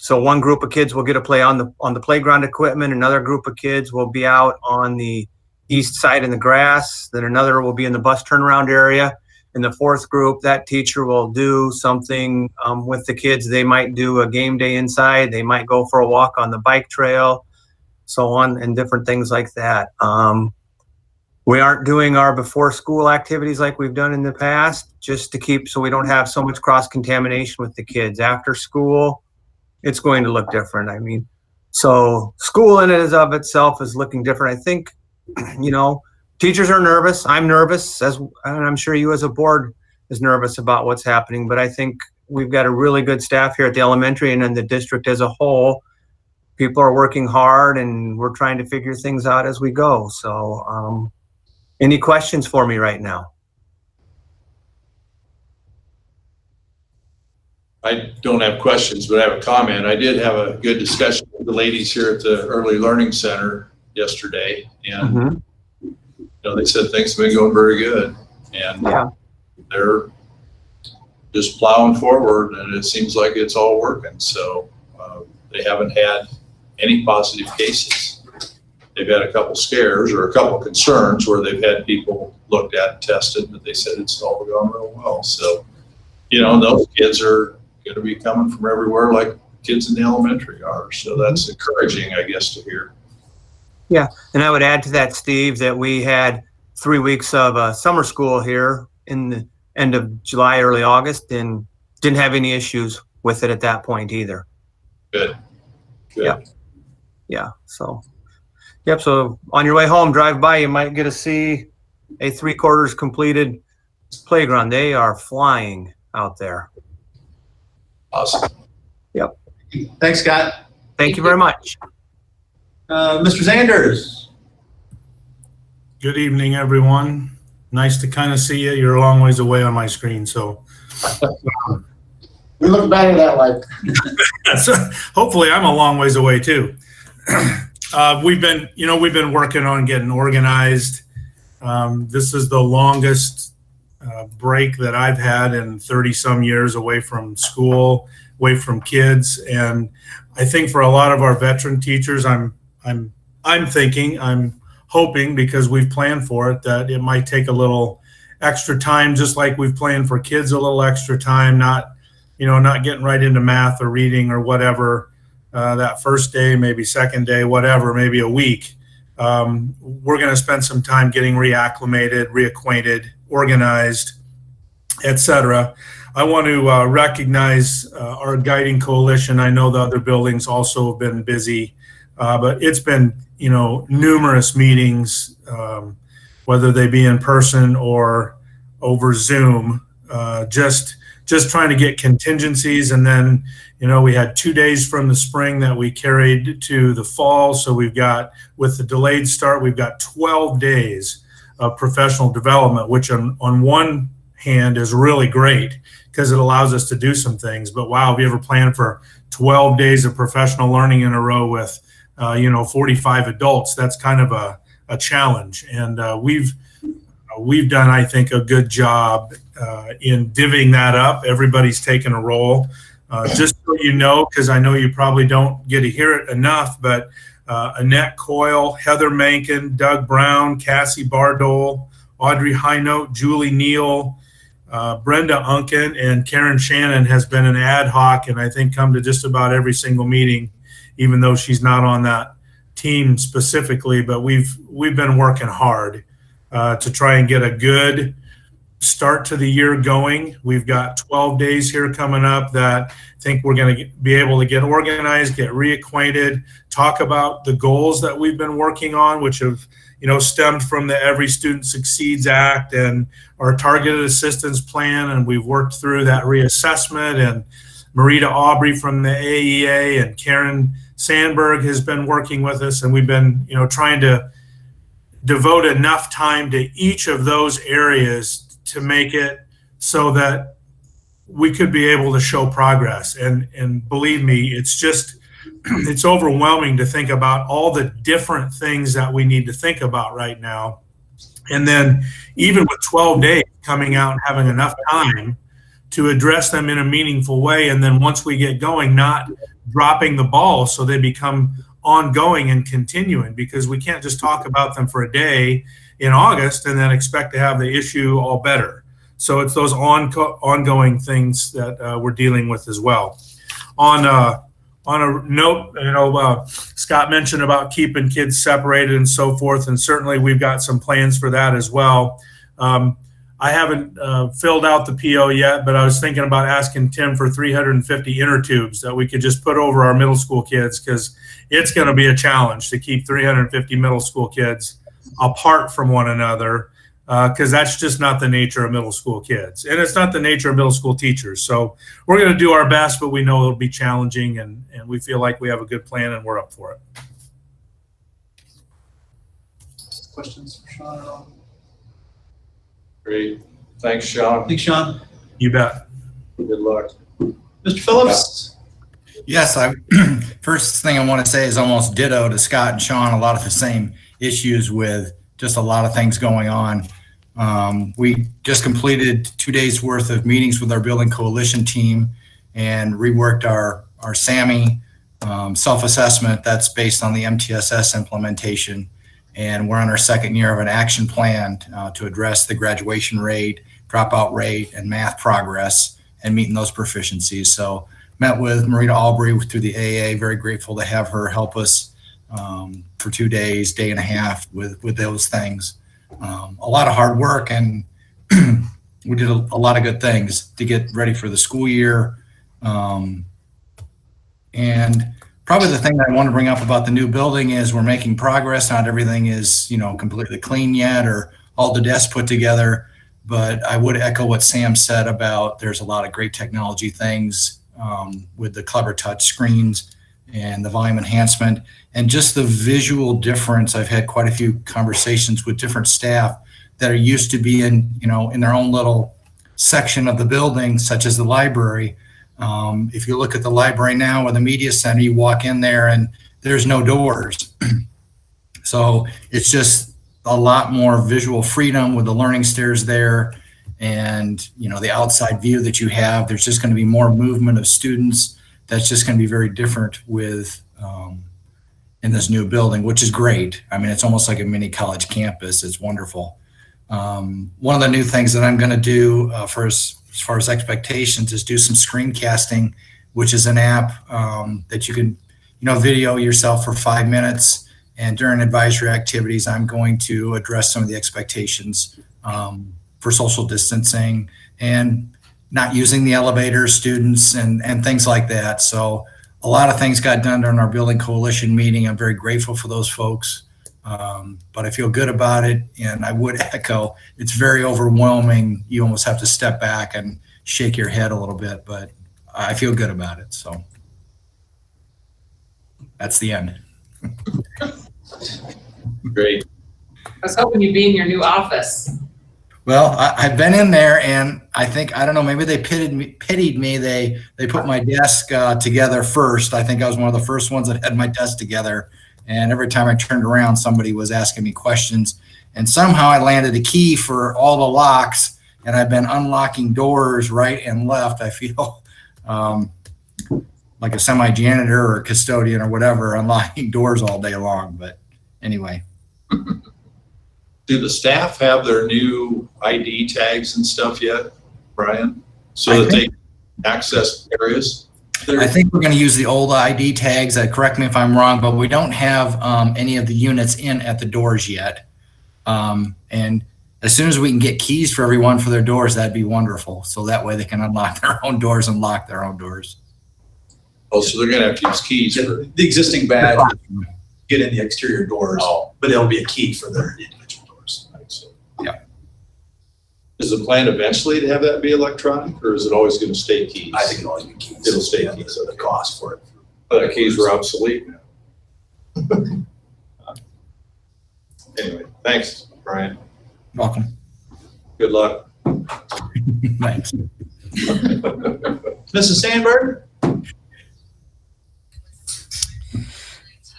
So one group of kids will get to play on the playground equipment. Another group of kids will be out on the east side in the grass. Then another will be in the bus turnaround area. In the fourth group, that teacher will do something with the kids. They might do a game day inside. They might go for a walk on the bike trail, so on, and different things like that. We aren't doing our before school activities like we've done in the past, just to keep, so we don't have so much cross contamination with the kids. After school, it's going to look different. I mean, so school in and of itself is looking different. I think, teachers are nervous. I'm nervous, and I'm sure you as a board is nervous about what's happening, but I think we've got a really good staff here at the elementary and in the district as a whole. People are working hard and we're trying to figure things out as we go. So, any questions for me right now? I don't have questions, but I have a comment. I did have a good discussion with the ladies here at the Early Learning Center yesterday, and they said things have been going very good, and they're just plowing forward, and it seems like it's all working. So they haven't had any positive cases. They've had a couple scares or a couple concerns where they've had people looked at and tested, but they said it's all gone real well. So, those kids are going to be coming from everywhere like kids in the elementary are. So that's encouraging, I guess, to hear. Yeah, and I would add to that, Steve, that we had 3 weeks of summer school here in the end of July, early August, and didn't have any issues with it at that point either. Good. Yeah. So, so on your way home, drive by, you might get to see a 3/4 completed playground. They are flying out there. Awesome. Yep. Thanks, Scott. Thank you very much. Mr. Zanders. Good evening, everyone. Nice to kind of see you. You're a long ways away on my screen, so. We look better that way. So hopefully I'm a long ways away too. We've been working on getting organized. This is the longest break that I've had in 30 some years away from school, away from kids. And I think for a lot of our veteran teachers, I'm hoping, because we've planned for it, that it might take a little extra time, just like we've planned for kids a little extra time, not getting right into math or reading or whatever that first day, maybe second day, whatever, maybe a week. We're going to spend some time getting reacclimated, reacquainted, organized, etc. I want to recognize our guiding coalition. I know the other buildings also have been busy, but it's been, numerous meetings, whether they be in person or over Zoom, just trying to get contingencies. And then, we had 2 days from the spring that we carried to the fall. So we've got, with the delayed start, we've got 12 days of professional development, which on one hand is really great because it allows us to do some things. But wow, have you ever planned for 12 days of professional learning in a row with, 45 adults? That's kind of a challenge. And we've done, I think, a good job in divvying that up. Everybody's taken a role. Just so you know, because I know you probably don't get to hear it enough, but Annette Coyle, Heather Mankin, Doug Brown, Cassie Bardole, Audrey Highnote, Julie Neal, Brenda Unken, and Karen Shannon has been an ad hoc, and I think come to just about every single meeting, even though she's not on that team specifically. But we've been working hard to try and get a good start to the year going. We've got 12 days here coming up that I think we're going to be able to get organized, get reacquainted, talk about the goals that we've been working on, which have, stemmed from the Every Student Succeeds Act and our targeted assistance plan. And we've worked through that reassessment, and Marita Aubrey from the AEA and Karen Sandberg has been working with us. And we've been, trying to devote enough time to each of those areas to make it so that we could be able to show progress. And believe me, it's overwhelming to think about all the different things that we need to think about right now. And then even with 12 days coming out and having enough time to address them in a meaningful way. And then once we get going, not dropping the ball, so they become ongoing and continuing, because we can't just talk about them for a day in August and then expect to have the issue all better. So it's those ongoing things that we're dealing with as well. On a note, Scott mentioned about keeping kids separated and so forth, and certainly we've got some plans for that as well. I haven't filled out the PO yet, but I was thinking about asking Tim for 350 inner tubes that we could just put over our middle school kids, because it's going to be a challenge to keep 350 middle school kids apart from one another, because that's just not the nature of middle school kids, and it's not the nature of middle school teachers. So we're going to do our best, but we know it'll be challenging, and we feel like we have a good plan and we're up for it. Questions for Sean at all? Great. Thanks, Sean. Thanks, Sean. You bet. Good luck. Mr. Phillips? Yes, first thing I want to say is almost ditto to Scott and Sean. A lot of the same issues with just a lot of things going on. We just completed 2 days worth of meetings with our building coalition team and reworked our SAMI self-assessment that's based on the MTSS implementation. And we're on our second year of an action plan to address the graduation rate, dropout rate, and math progress and meeting those proficiencies. So met with Marita Albury through the AA, very grateful to have her help us for 2 days, day and a half with those things. A lot of hard work, and we did a lot of good things to get ready for the school year. And probably the thing that I want to bring up about the new building is we're making progress. Not everything is, completely clean yet or all the desks put together, but I would echo what Sam said about there's a lot of great technology things with the Clever Touch screens and the volume enhancement and just the visual difference. I've had quite a few conversations with different staff that are used to being, in their own little section of the building, such as the library. If you look at the library now or the media center, you walk in there and there's no doors. So it's just a lot more visual freedom with the learning stairs there. And, the outside view that you have, there's just going to be more movement of students. That's just going to be very different with in this new building, which is great. I mean, it's almost like a mini college campus. It's wonderful. One of the new things that I'm going to do as far as expectations is do some screencasting, which is an app that you can, video yourself for 5 minutes. And during advisory activities, I'm going to address some of the expectations for social distancing and not using the elevator, students and things like that. So a lot of things got done during our building coalition meeting. I'm very grateful for those folks. But I feel good about it, and I would echo, it's very overwhelming. You almost have to step back and shake your head a little bit, but I feel good about it. So that's the end. Great. I was hoping you'd be in your new office. Well, I've been in there, and I don't know, maybe they pitied me. They put my desk together first. I think I was one of the first ones that had my desk together. And every time I turned around, somebody was asking me questions. And somehow I landed a key for all the locks, and I've been unlocking doors right and left. I feel like a semi-janitor or custodian or whatever, unlocking doors all day long. But anyway. Do the staff have their new ID tags and stuff yet, Brian? So that they can access areas? I think we're going to use the old ID tags. Correct me if I'm wrong, but we don't have any of the units in at the doors yet. And as soon as we can get keys for everyone for their doors, that'd be wonderful. So that way they can unlock their own doors and lock their own doors. Oh, so they're going to have to use keys for The existing badge, get in the exterior doors, but there'll be a key for their individual doors. So, yeah. Is the plan eventually to have that be electronic, or is it always going to stay keys? I think it'll always be keys. It'll stay keys. So the cost for it. The keys were obsolete now. Anyway, thanks, Brian. Welcome. Good luck. Thanks. Mrs. Sandberg?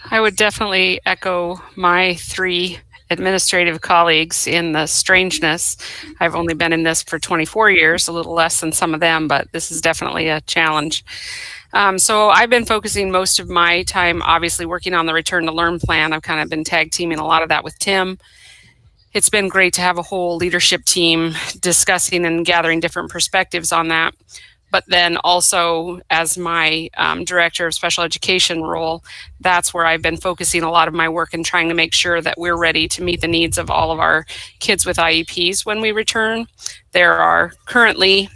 I would definitely echo my three administrative colleagues in the strangeness. I've only been in this for 24 years, a little less than some of them, but this is definitely a challenge. So I've been focusing most of my time, obviously, working on the Return to Learn plan. I've kind of been tag teaming a lot of that with Tim. It's been great to have a whole leadership team discussing and gathering different perspectives on that. But then also as my director of special education role, that's where I've been focusing a lot of my work and trying to make sure that we're ready to meet the needs of all of our kids with IEPs when we return. There are currently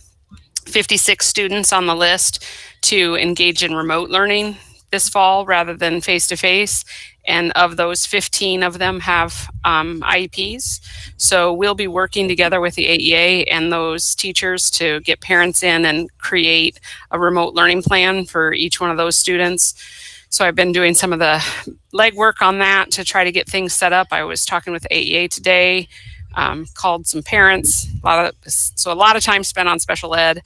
56 students on the list to engage in remote learning this fall rather than face-to-face. And of those, 15 of them have IEPs. So we'll be working together with the AEA and those teachers to get parents in and create a remote learning plan for each one of those students. So I've been doing some of the legwork on that to try to get things set up. I was talking with AEA today, called some parents, a lot of time spent on special ed.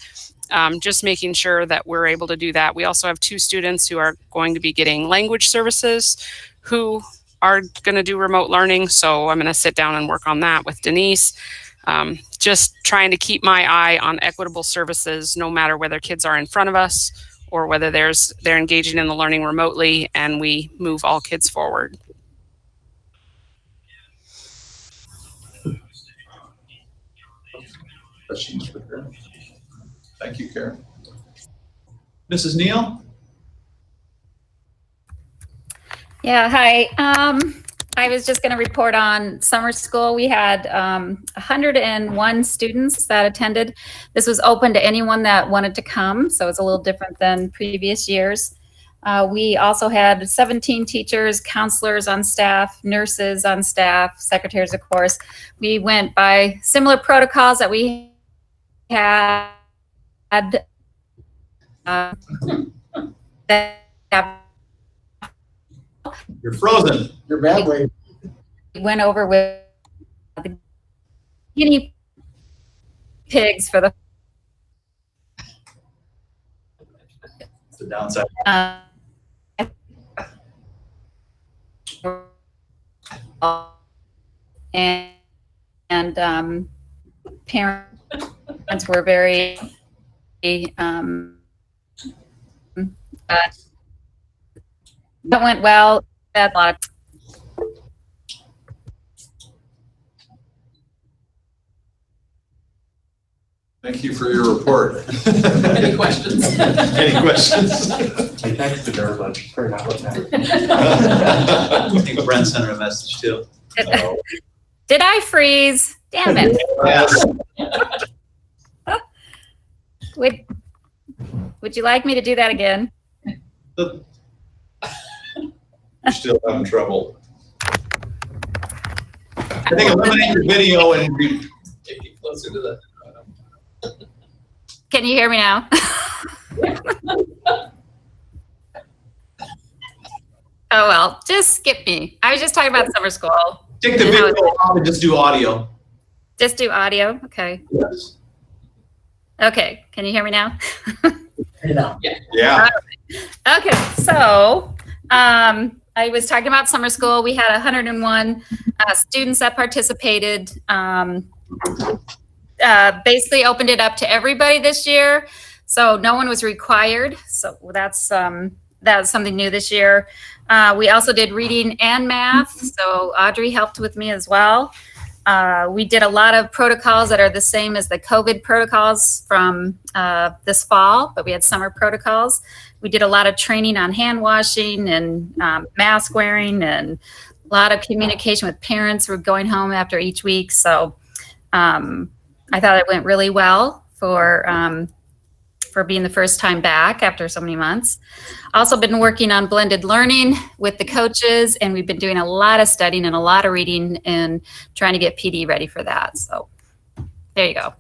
Just making sure that we're able to do that. We also have 2 students who are going to be getting language services who are going to do remote learning. So I'm going to sit down and work on that with Denise. Just trying to keep my eye on equitable services, no matter whether kids are in front of us or whether they're engaging in the learning remotely, and we move all kids forward. Questions for Karen? Thank you, Karen. Mrs. Neal? Yeah, hi. I was just going to report on summer school. We had 101 students that attended. This was open to anyone that wanted to come, so it's a little different than previous years. We also had 17 teachers, counselors on staff, nurses on staff, secretaries, of course. We went by similar protocols that we had that have You're frozen. You're badly. went over with the guinea pigs for the The downside. And parents were very that went well. Had a lot of Thank you for your report. Any questions? Any questions? I texted her, but her not looking at it. I think Brent sent her a message too. Did I freeze? Damn it. Yeah. Would you like me to do that again? You're still having trouble. I think eliminate your video and Get you closer to the. Can you hear me now? Oh, well, just skip me. I was just talking about summer school. take the video off and just do audio. Just do audio? Okay. Yes. Okay, can you hear me now? Yeah. Okay, so I was talking about summer school. We had 101 students that participated. Basically opened it up to everybody this year, so no one was required. So that's something new this year. We also did reading and math, so Audrey helped with me as well. We did a lot of protocols that are the same as the COVID protocols from this fall, but we had summer protocols. We did a lot of training on hand washing and mask wearing, and a lot of communication with parents who were going home after each week. So I thought it went really well for being the first time back after so many months. Also been working on blended learning with the coaches, and we've been doing a lot of studying and a lot of reading and trying to get PD ready for that. So there you go.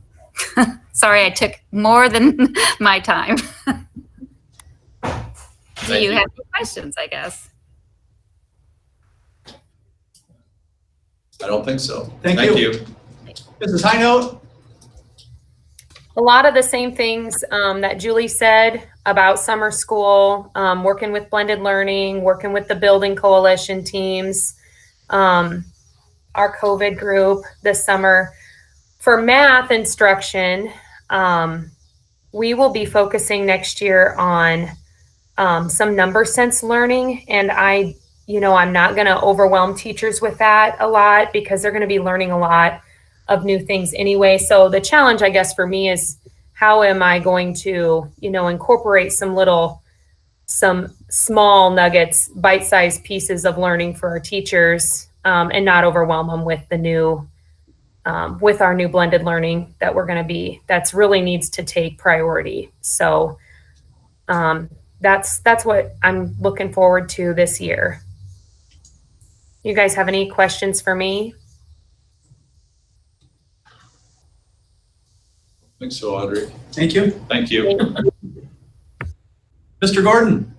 Sorry, I took more than my time. Do you have any questions, I guess? I don't think so. Thank you. Mrs. High Note? A lot of the same things that Julie said about summer school, working with blended learning, working with the building coalition teams, our COVID group this summer. For math instruction, we will be focusing next year on some number sense learning. And I'm not going to overwhelm teachers with that a lot because they're going to be learning a lot of new things anyway. So the challenge, I guess, for me is how am I going to, incorporate some small nuggets, bite-sized pieces of learning for our teachers, and not overwhelm them with with our new blended learning that that's really needs to take priority. So that's what I'm looking forward to this year. You guys have any questions for me? I think so, Audrey. Thank you. Thank you. Mr. Gordon?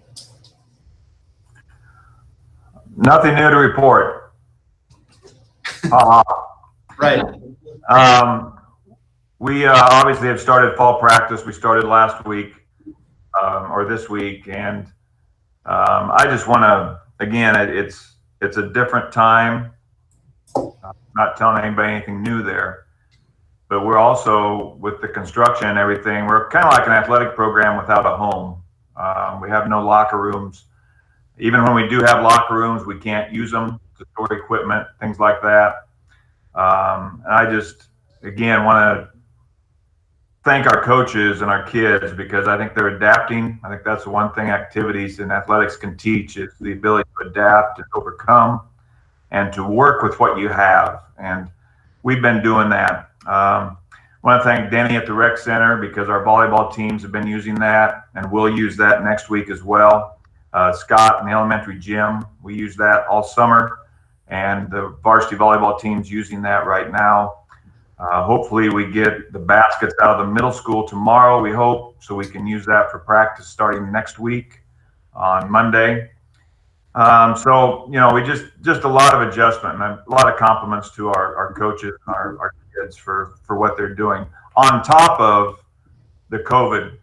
Nothing new to report. Right. We obviously have started fall practice. We started last week or this week, and I just want to, again, it's a different time. Not telling anybody anything new there, but we're also, with the construction and everything, we're kind of like an athletic program without a home. We have no locker rooms. Even when we do have locker rooms, we can't use them to store equipment, things like that. And I just, again, want to thank our coaches and our kids because I think they're adapting. I think that's the one thing activities in athletics can teach is the ability to adapt and overcome and to work with what you have. And we've been doing that. I want to thank Denny at the rec center because our volleyball teams have been using that and we'll use that next week as well. Scott in the elementary gym, we use that all summer, and the varsity volleyball team's using that right now. Hopefully we get the baskets out of the middle school tomorrow, we hope, so we can use that for practice starting next week on Monday. So, we just a lot of adjustment and a lot of compliments to our coaches and our kids for what they're doing on top of the COVID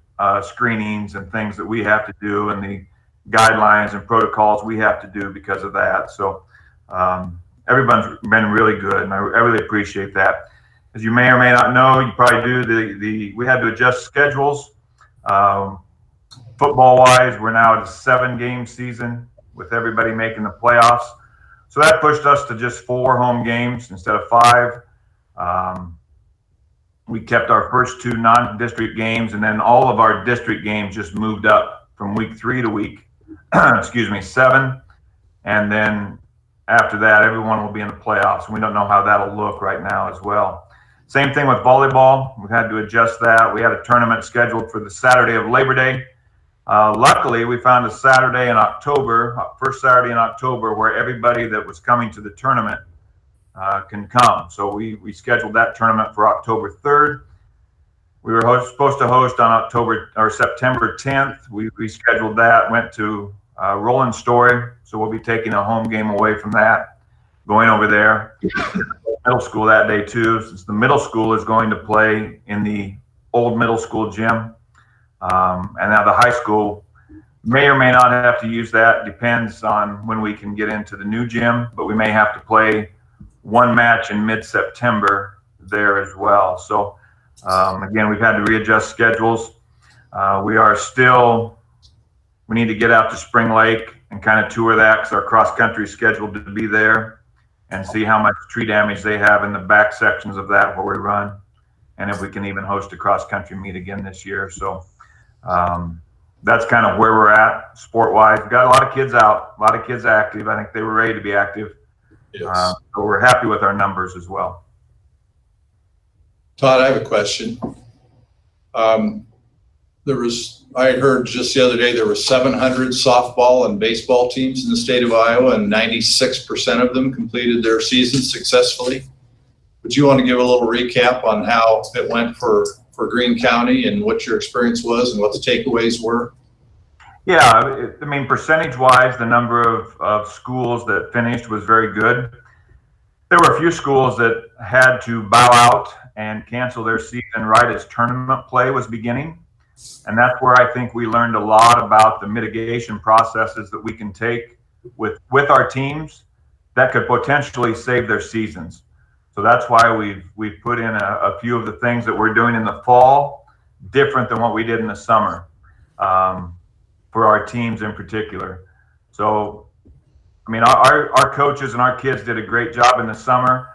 screenings and things that we have to do and the guidelines and protocols we have to do because of that. So everyone's been really good, and I really appreciate that. As you may or may not know, you probably do, we had to adjust schedules. Football-wise, we're now at a 7-game season with everybody making the playoffs. So that pushed us to just 4 home games instead of 5. We kept our first 2 non-district games, and then all of our district games just moved up from week 3 to week 7. And then after that, everyone will be in the playoffs. We don't know how that'll look right now as well. Same thing with volleyball. We've had to adjust that. We had a tournament scheduled for the Saturday of Labor Day. Luckily, we found a Saturday in October, first Saturday in October, where everybody that was coming to the tournament can come. So we scheduled that tournament for October 3rd. We were supposed to host on September 10th. We rescheduled that, went to Roland Story. So we'll be taking a home game away from that, going over there. Middle school that day too, since the middle school is going to play in the old middle school gym. And now the high school may or may not have to use that. Depends on when we can get into the new gym, but we may have to play one match in mid-September there as well. So again, we've had to readjust schedules. We need to get out to Spring Lake and kind of tour that because our cross country is scheduled to be there and see how much tree damage they have in the back sections of that where we run. And if we can even host a cross country meet again this year. So that's kind of where we're at sport-wise. We've got a lot of kids out, a lot of kids active. I think they were ready to be active. Yes. So we're happy with our numbers as well. Todd, I have a question. I heard just the other day there were 700 softball and baseball teams in the state of Iowa, and 96% of them completed their season successfully. Would you want to give a little recap on how it went for Greene County and what your experience was and what the takeaways were? Yeah, I mean, percentage-wise, the number of schools that finished was very good. There were a few schools that had to bow out and cancel their season right as tournament play was beginning. And that's where I think we learned a lot about the mitigation processes that we can take with our teams that could potentially save their seasons. So that's why we've put in a few of the things that we're doing in the fall, different than what we did in the summer. for our teams in particular. So, I mean, our coaches and our kids did a great job in the summer.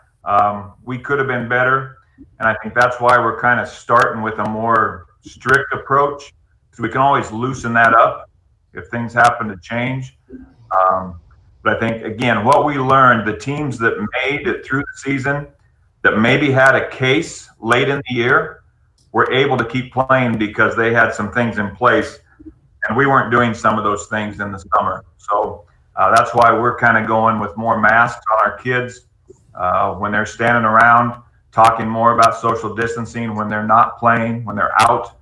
We could have been better, and I think that's why we're kind of starting with a more strict approach, because we can always loosen that up if things happen to change. But I think, again, what we learned, the teams that made it through the season, that maybe had a case late in the year, were able to keep playing because they had some things in place, and we weren't doing some of those things in the summer. So that's why we're kind of going with more masks on our kids when they're standing around, talking more about social distancing when they're not playing, when they're out.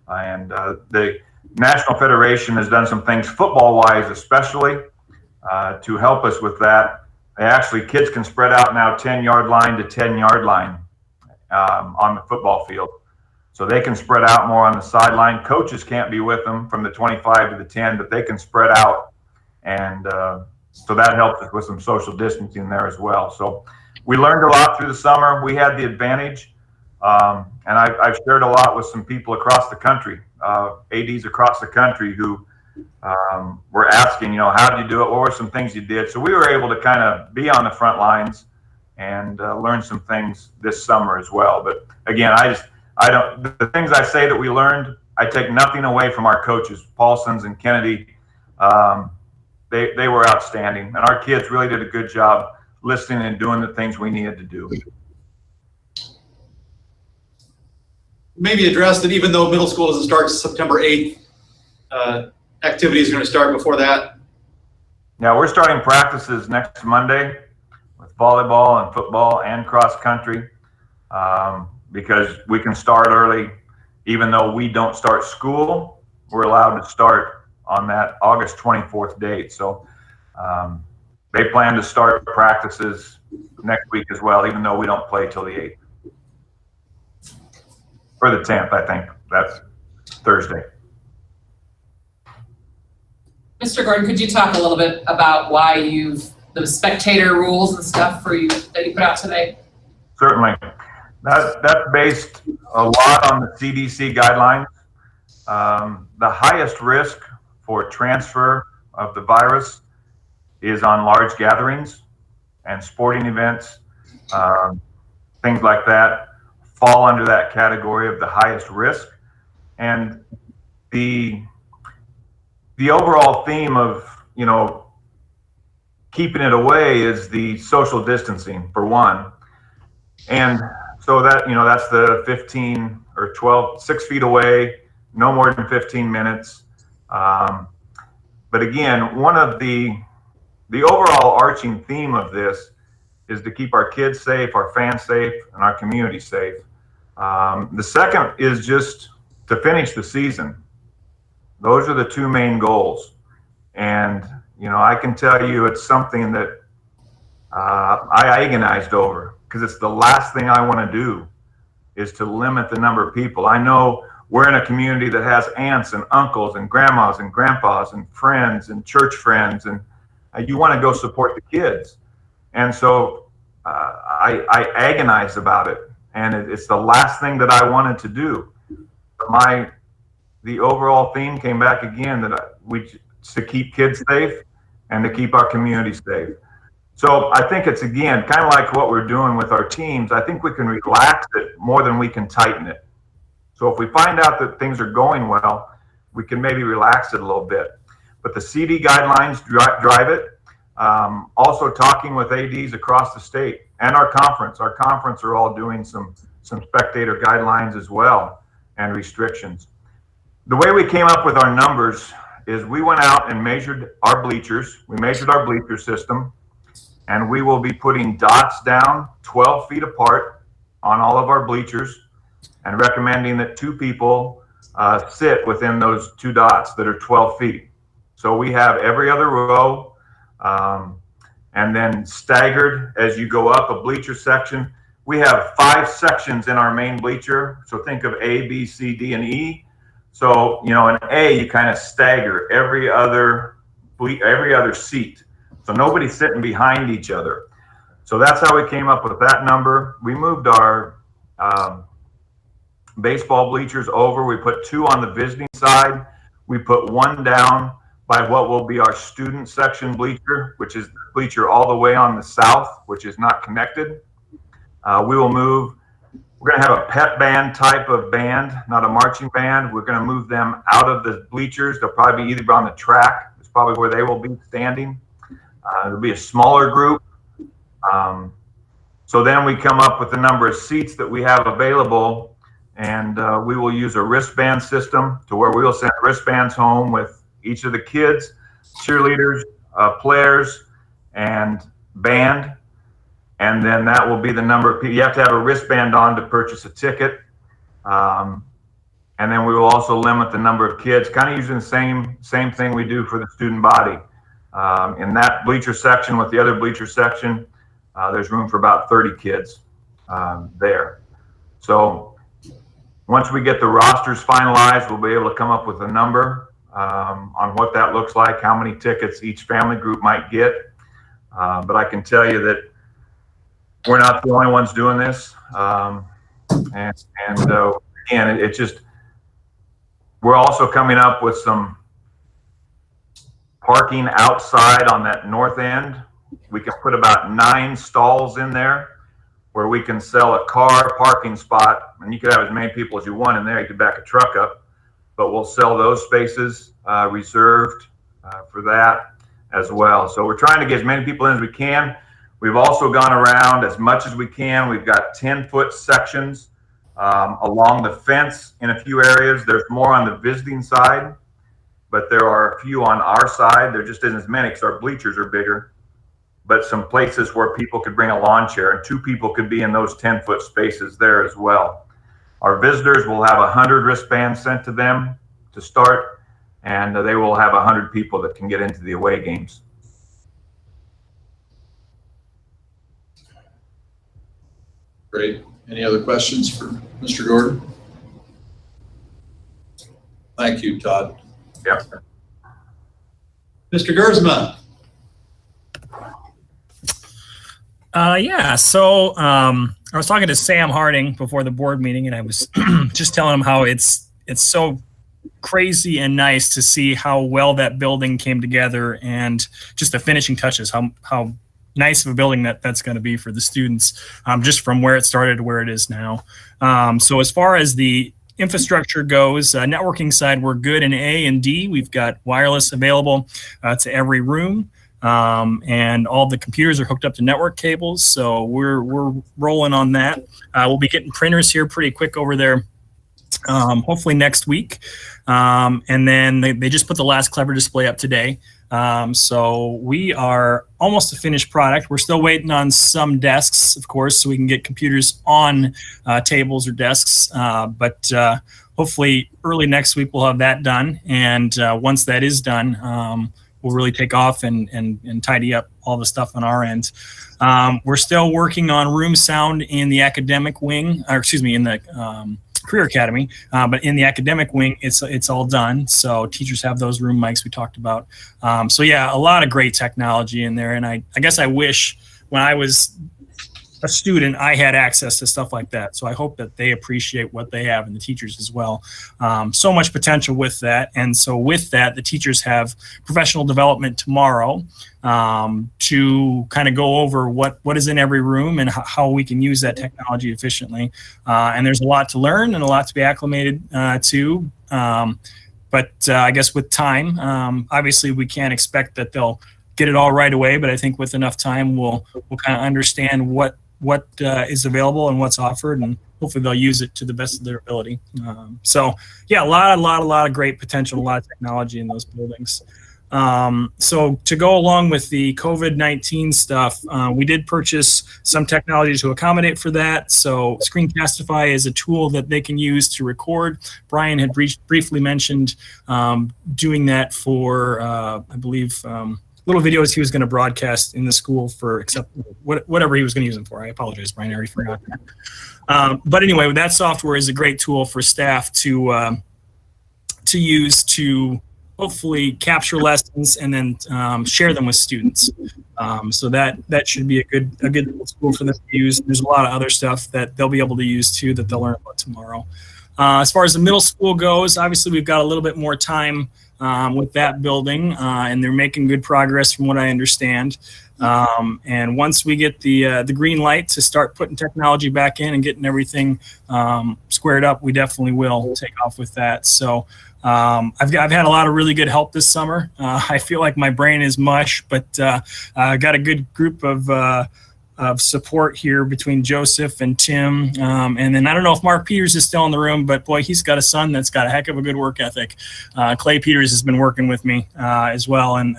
And the National Federation has done some things football-wise, especially to help us with that. Kids can spread out now 10-yard line to 10-yard line on the football field. So they can spread out more on the sideline. Coaches can't be with them from the 25 to the 10, but they can spread out. And so that helps us with some social distancing there as well. So we learned a lot through the summer. We had the advantage. And I've shared a lot with some people across the country, ADs across the country who were asking, how did you do it? What were some things you did? So we were able to kind of be on the front lines and learn some things this summer as well. But again, the things I say that we learned, I take nothing away from our coaches, Paulsons and Kennedy. They were outstanding, and our kids really did a good job listening and doing the things we needed to do. Maybe address that even though middle school doesn't start September 8th, activities are going to start before that. Yeah, we're starting practices next Monday with volleyball and football and cross country because we can start early. Even though we don't start school, we're allowed to start on that August 24th date. So they plan to start practices next week as well, even though we don't play till the 8th. Or the 10th, I think. That's Thursday. Mr. Gordon, could you talk a little bit about why the spectator rules and stuff that you put out today? Certainly. That's based a lot on the CDC guidelines. The highest risk for transfer of the virus is on large gatherings and sporting events. Things like that fall under that category of the highest risk. And the overall theme of, keeping it away is the social distancing, for one. And so that, that's the 15 or 12, 6 feet away, no more than 15 minutes. But again, one of the overall arching theme of this is to keep our kids safe, our fans safe, and our community safe. The second is just to finish the season. Those are the two main goals. And, I can tell you it's something that I agonized over, because it's the last thing I want to do is to limit the number of people. I know we're in a community that has aunts and uncles and grandmas and grandpas and friends and church friends, and you want to go support the kids. And so I agonize about it. And it's the last thing that I wanted to do. The overall theme came back again to keep kids safe and to keep our community safe. So I think it's, again, kind of like what we're doing with our teams. I think we can relax it more than we can tighten it. So if we find out that things are going well, we can maybe relax it a little bit. But the CD guidelines drive it. Also talking with ADs across the state and our conference. Our conference are all doing some spectator guidelines as well and restrictions. The way we came up with our numbers is we went out and measured our bleachers. We measured our bleacher system, and we will be putting dots down 12 feet apart on all of our bleachers and recommending that 2 people sit within those 2 dots that are 12 feet. So we have every other row, and then staggered as you go up a bleacher section. We have 5 sections in our main bleacher. So think of A, B, C, D, and E. So, in A, you kind of stagger every other seat. So nobody's sitting behind each other. So that's how we came up with that number. We moved our baseball bleachers over. We put 2 on the visiting side. We put one down by what will be our student section bleacher, which is the bleacher all the way on the south, which is not connected. We will move. We're going to have a pep band type of band, not a marching band. We're going to move them out of the bleachers. They'll probably be either on the track. It's probably where they will be standing. It'll be a smaller group. So then we come up with the number of seats that we have available, and we will use a wristband system to where we will send wristbands home with each of the kids, cheerleaders, players, and band. And then that will be the number of people. You have to have a wristband on to purchase a ticket. And then we will also limit the number of kids, kind of using the same thing we do for the student body. In that bleacher section with the other bleacher section, there's room for about 30 kids there. So once we get the rosters finalized, we'll be able to come up with a number on what that looks like, how many tickets each family group might get. But I can tell you that we're not the only ones doing this. Again, it just, we're also coming up with some parking outside on that north end. We can put about 9 stalls in there where we can sell a car parking spot, and you could have as many people as you want in there. You could back a truck up, but we'll sell those spaces reserved for that as well. So we're trying to get as many people in as we can. We've also gone around as much as we can. We've got 10-foot sections along the fence in a few areas. There's more on the visiting side, but there are a few on our side. There just isn't as many because our bleachers are bigger. But some places where people could bring a lawn chair, and 2 people could be in those 10-foot spaces there as well. Our visitors will have 100 wristbands sent to them to start, and they will have 100 people that can get into the away games. Great. Any other questions for Mr. Gordon? Thank you, Todd. Yeah. Mr. Gersma. So I was talking to Sam Harding before the board meeting, and I was just telling him how it's so crazy and nice to see how well that building came together, and just the finishing touches, how nice of a building that's going to be for the students, just from where it started to where it is now. So as far as the infrastructure goes, networking side, we're good in A and D. We've got wireless available to every room. And all the computers are hooked up to network cables, so we're rolling on that. We'll be getting printers here pretty quick over there, hopefully next week. And then they just put the last Clever display up today. So we are almost a finished product. We're still waiting on some desks, of course, so we can get computers on tables or desks. But hopefully early next week we'll have that done. And once that is done, we'll really take off and tidy up all the stuff on our end. We're still working on room sound in the academic wing, or excuse me, in the Career Academy, but in the academic wing, it's all done. So teachers have those room mics we talked about. So yeah, a lot of great technology in there. And I guess I wish when I was a student, I had access to stuff like that. So I hope that they appreciate what they have, and the teachers as well. So much potential with that. And so with that, the teachers have professional development tomorrow to kind of go over what is in every room and how we can use that technology efficiently. And there's a lot to learn and a lot to be acclimated to. But I guess with time, obviously we can't expect that they'll get it all right away, but I think with enough time, we'll kind of understand what is available and what's offered, and hopefully they'll use it to the best of their ability. So yeah, a lot of great potential, a lot of technology in those buildings. So to go along with the COVID-19 stuff, we did purchase some technology to accommodate for that. So Screencastify is a tool that they can use to record. Brian had briefly mentioned doing that for, I believe, little videos he was going to broadcast in the school for whatever he was going to use them for. I apologize, Brian, I already forgot that. But anyway, that software is a great tool for staff to use to hopefully capture lessons and then share them with students. So that should be a good tool for them to use. There's a lot of other stuff that they'll be able to use too that they'll learn about tomorrow. As far as the middle school goes, obviously we've got a little bit more time with that building, and they're making good progress from what I understand. And once we get the green light to start putting technology back in and getting everything squared up, we definitely will take off with that. So I've had a lot of really good help this summer. I feel like my brain is mush, but I got a good group of support here between Joseph and Tim. And then I don't know if Mark Peters is still in the room, but boy, he's got a son that's got a heck of a good work ethic. Clay Peters has been working with me as well. And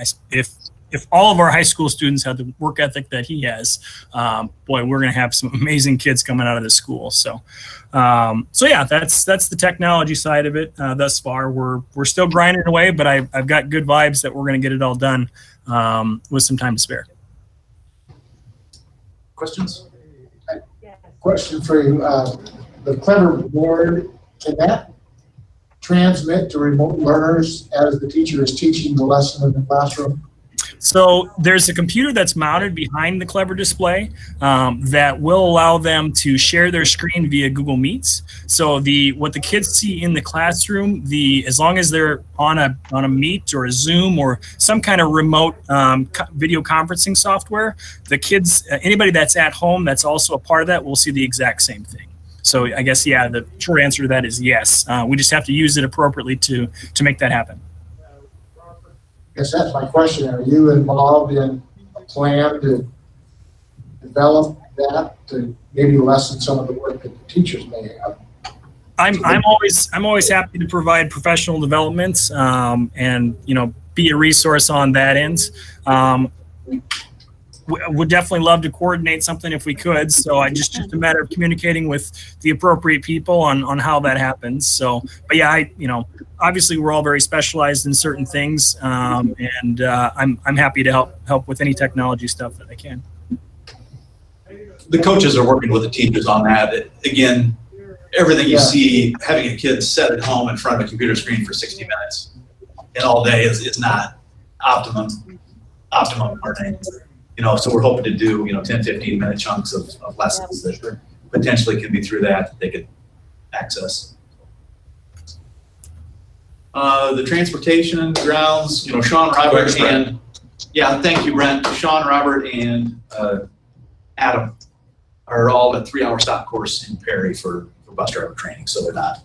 if all of our high school students had the work ethic that he has, boy, we're going to have some amazing kids coming out of the school. So yeah, that's the technology side of it. Thus far, we're still grinding away, but I've got good vibes that we're going to get it all done with some time to spare. Questions? Question for you. The Clever board, can that transmit to remote learners as the teacher is teaching the lesson in the classroom? So there's a computer that's mounted behind the Clever display that will allow them to share their screen via Google Meets. So what the kids see in the classroom, as long as they're on a Meet or a Zoom or some kind of remote video conferencing software, the kids, anybody that's at home that's also a part of that will see the exact same thing. So I guess, yeah, the short answer to that is yes. We just have to use it appropriately to make that happen. I guess that's my question. Are you involved in a plan to develop that to maybe lessen some of the work that the teachers may have? I'm always happy to provide professional development and be a resource on that end. Would definitely love to coordinate something if we could. So just a matter of communicating with the appropriate people on how that happens. So, but yeah, obviously we're all very specialized in certain things, and I'm happy to help with any technology stuff that I can. The coaches are working with the teachers on that. Again, everything you see, having a kid sit at home in front of a computer screen for 60 minutes and all day is not optimum learning. So we're hoping to do 10, 15-minute chunks of lessons that potentially can be through that they could access. The transportation grounds, Sean, Robert, and thank you, Brent. Sean, Robert, and Adam are all at 3-hour stop course in Perry for bus driver training, so they're not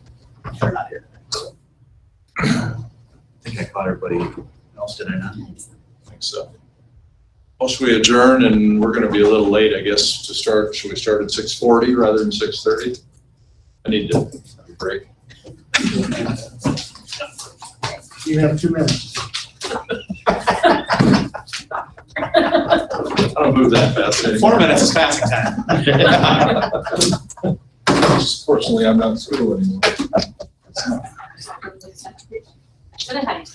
here. So, I think I caught everybody else, did I not? I think so. Well, should we adjourn? And we're going to be a little late, I guess, to start. Should we start at 6:40 rather than 6:30? I need to have a break. You have 2 minutes. I don't move that fast anymore. 4 minutes is passing time. Fortunately, I'm not in school anymore. Should have had you time.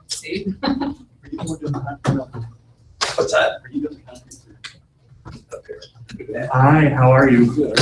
See? What's that? Are you doing the Hi, how are you? Good.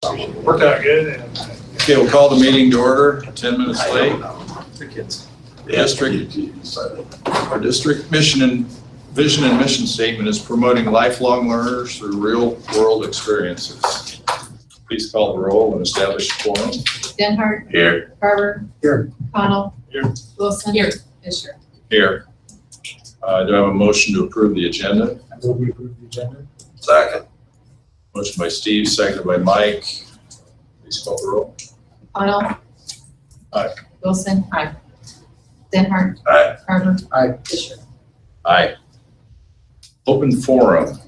Worked out good. And Okay, we'll call the meeting to order, 10 minutes late. The kids. Our district vision and mission statement is promoting lifelong learners through real world experiences. Please call the roll and establish a quorum. Denhart. Here. Carver. Here. Connell. Here. Wilson. Here. Fisher. Here. Do I have a motion to approve the agenda? I move we approve the agenda. Second. Motion by Steve, seconded by Mike. Please call the roll. Connell. Aye. Wilson. Aye. Denhart. Aye. Carver. Aye. Fisher. Aye. Open forum.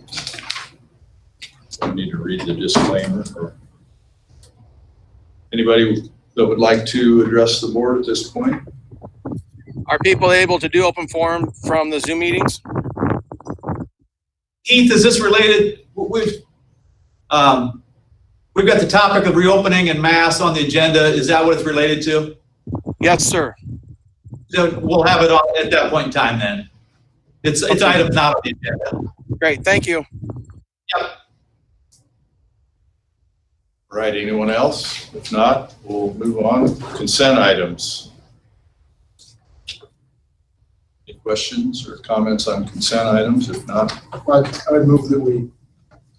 I need to read the disclaimer. Anybody that would like to address the board at this point? Are people able to do open forum from the Zoom meetings? Heath, is this related? We've got the topic of reopening and mass on the agenda. Is that what it's related to? Yes, sir. So we'll have it on at that point in time then. It's items not on the agenda. Great, thank you. Yep. Right, anyone else? If not, we'll move on. Consent items. Any questions or comments on consent items? If not, I would move that we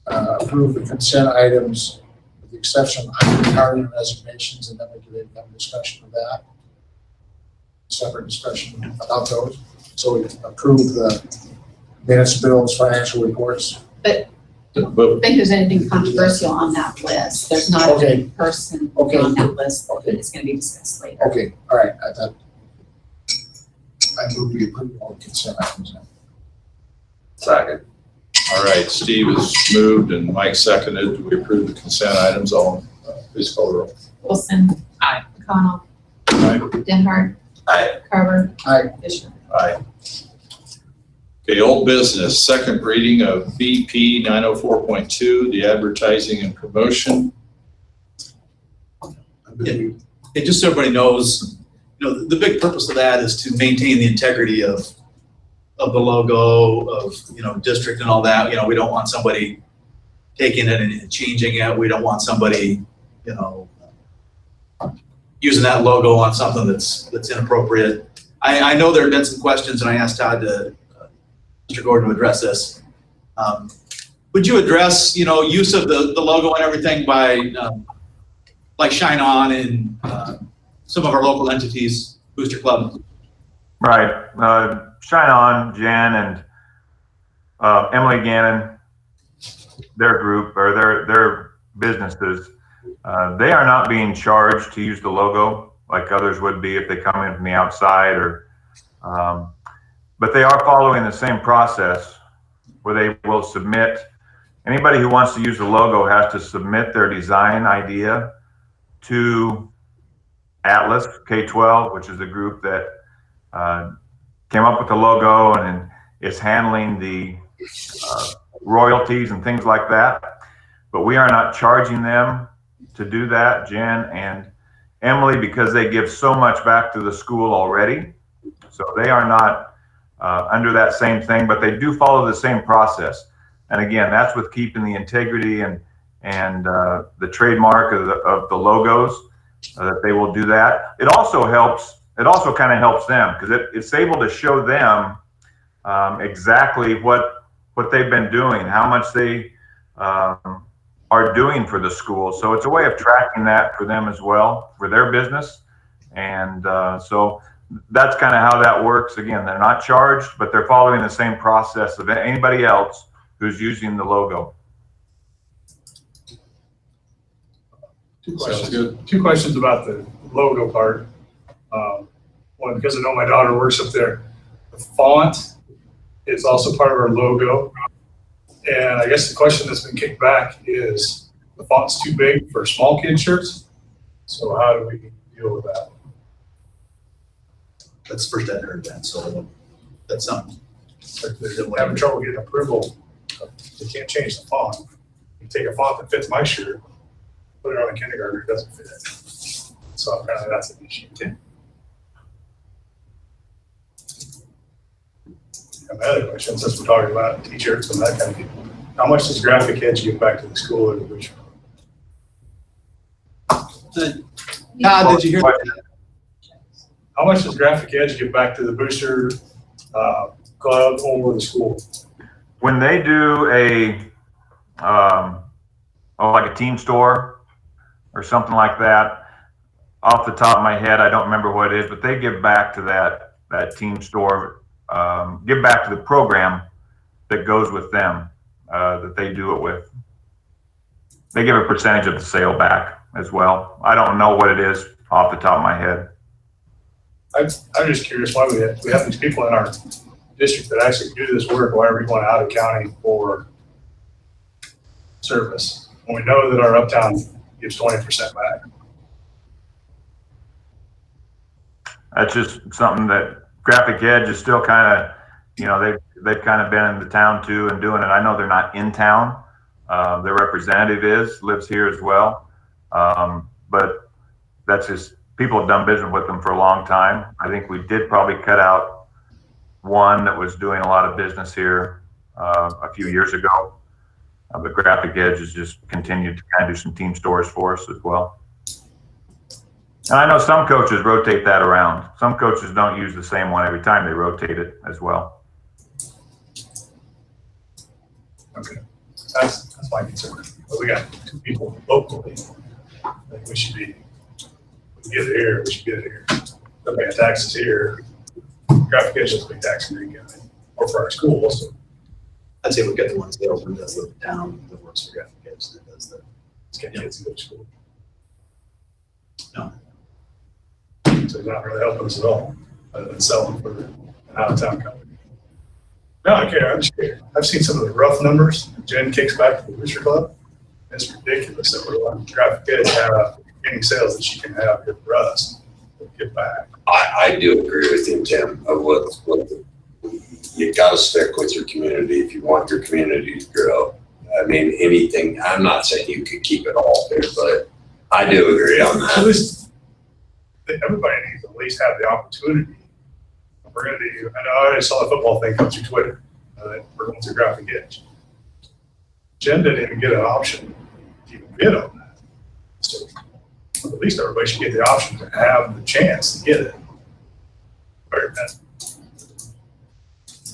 approve the consent items with the exception of hiring and resignations, and then we can have a discussion of that. Separate discussion about those. So we approve the minutes, bills, financial reports. But I don't think there's anything controversial on that list. There's not Okay. a person Okay. on that list Okay. that is going to be discussed later. Okay, all right. I move we approve all the consent items. second. All right, Steve has moved and Mike seconded. We approve the consent items. All, please call the roll. Wilson. Aye. Connell. Aye. Denhart. Aye. Carver. Aye. Fisher. Aye. Okay, old business, second reading of BP 904.2, the advertising and promotion. Yeah, just so everybody knows, the big purpose of that is to maintain the integrity of the logo, of, district and all that. We don't want somebody taking it and changing it. We don't want somebody, using that logo on something that's inappropriate. I know there have been some questions, and I asked Todd Mr. Gordon to address this. Would you address, use of the logo and everything by, like Shine On and some of our local entities, Booster Club? Right. Shine On, Jen, and Emily Gannon, their group or their businesses, they are not being charged to use the logo like others would be if they come in from the outside, or but they are following the same process where they will submit. Anybody who wants to use the logo has to submit their design idea to Atlas K-12, which is the group that came up with the logo and is handling the royalties and things like that. But we are not charging them to do that, Jen and Emily, because they give so much back to the school already. So they are not under that same thing, but they do follow the same process. And again, that's with keeping the integrity and the trademark of the logos, that they will do that. It also helps. It also kind of helps them because it's able to show them exactly what they've been doing, how much they are doing for the school. So it's a way of tracking that for them as well, for their business. And so that's kind of how that works. Again, they're not charged, but they're following the same process of anybody else who's using the logo. Two questions about the logo part. One, because I know my daughter works up there. The font is also part of our logo. And I guess the question that's been kicked back is the font's too big for small kid shirts. So how do we deal with that? That's the first I've heard that, so that's something. They're having trouble getting approval. They can't change the font. You take a font that fits my shirt, put it on a kindergarten, it doesn't fit it. So apparently that's an issue too. And my other question, since we're talking about t-shirts and that kind of thing, how much does Graphic Edge give back to the school or the Booster? Todd, did you hear? How much does Graphic Edge give back to the booster club or the school? When they do like a team store or something like that, off the top of my head, I don't remember what it is, but they give back to that team store, give back to the program that goes with them, that they do it with. They give a percentage of the sale back as well. I don't know what it is off the top of my head. I'm just curious why we have these people in our district that actually do this work, why are we going out of county for service? When we know that our uptown gives 20% back. That's just something that Graphic Edge is still kind of, they've kind of been in the town too and doing it. I know they're not in town. Their representative lives here as well. But that's just, people have done business with them for a long time. I think we did probably cut out one that was doing a lot of business here a few years ago. But Graphic Edge has just continued to kind of do some team stores for us as well. And I know some coaches rotate that around. Some coaches don't use the same one every time, they rotate it as well. Okay, that's my concern. But we got 2 people locally. I think we should get it here, we should get it here. They'll pay taxes here. Graphic Edge doesn't pay taxes in Green County, or for our schools. So. I'd say we've got the ones that open, that's the town that works for Graphic Edge, that does the. It's getting kids to go to school. No. So it's not really helping us at all, other than selling for an out-of-town company. No, I care. I'm just kidding. I've seen some of the rough numbers Jen kicks back to the Booster Club. It's ridiculous that we're letting Graphic Edge have any sales that she can have here for us to get back. I do agree with you, Tim, of what you gotta stick with your community if you want your community to grow. I mean, anything, I'm not saying you could keep it all there, but I do agree on At that. least everybody needs to at least have the opportunity. We're gonna do, I know I already saw the football thing come through Twitter, that we're going through Graphic Edge. Jen didn't even get an option to even bid on that. So at least everybody should get the option to have the chance to get it. Or that's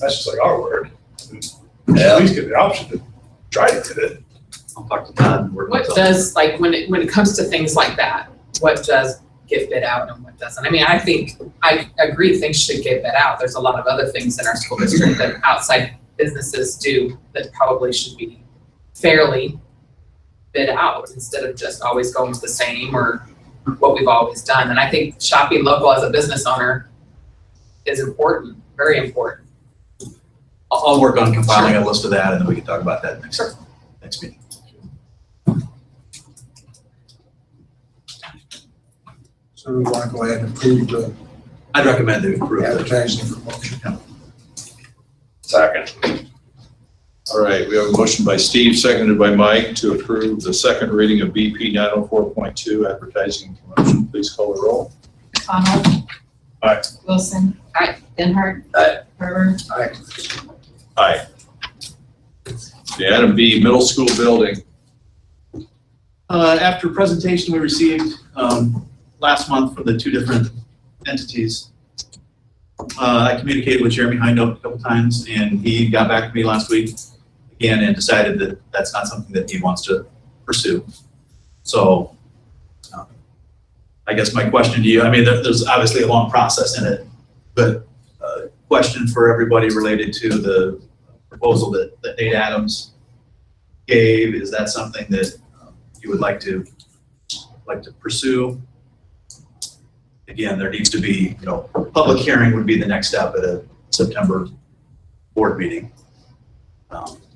just like our work. We should at least get the option to try to get it. I'll talk to Todd and work with What them. does, like, when it comes to things like that, what does get bid out and what doesn't? I mean, I think, I agree things should get bid out. There's a lot of other things in our school district that outside businesses do that probably should be fairly bid out instead of just always going with the same or what we've always done. And I think shopping local as a business owner is important, very important. I'll work on compiling a list of that and then we can talk about that next meeting. So we want to go ahead and approve the I'd recommend they approve it. advertising for motion. Second. All right, we have a motion by Steve, seconded by Mike, to approve the second reading of BP 904.2, advertising and promotion. Please call the roll. Connell. Aye. Wilson. Aye. Denhart. Aye. Herber. Aye. Aye. Okay, item B, middle school building. After a presentation we received last month from the 2 different entities, I communicated with Jeremy Hindo a couple times, and he got back to me last week again and decided that that's not something that he wants to pursue. So I guess my question to you, I mean, there's obviously a long process in it, but question for everybody related to the proposal that Nate Adams gave, is that something that you would like to pursue? Again, there needs to be, public hearing would be the next step at a September board meeting.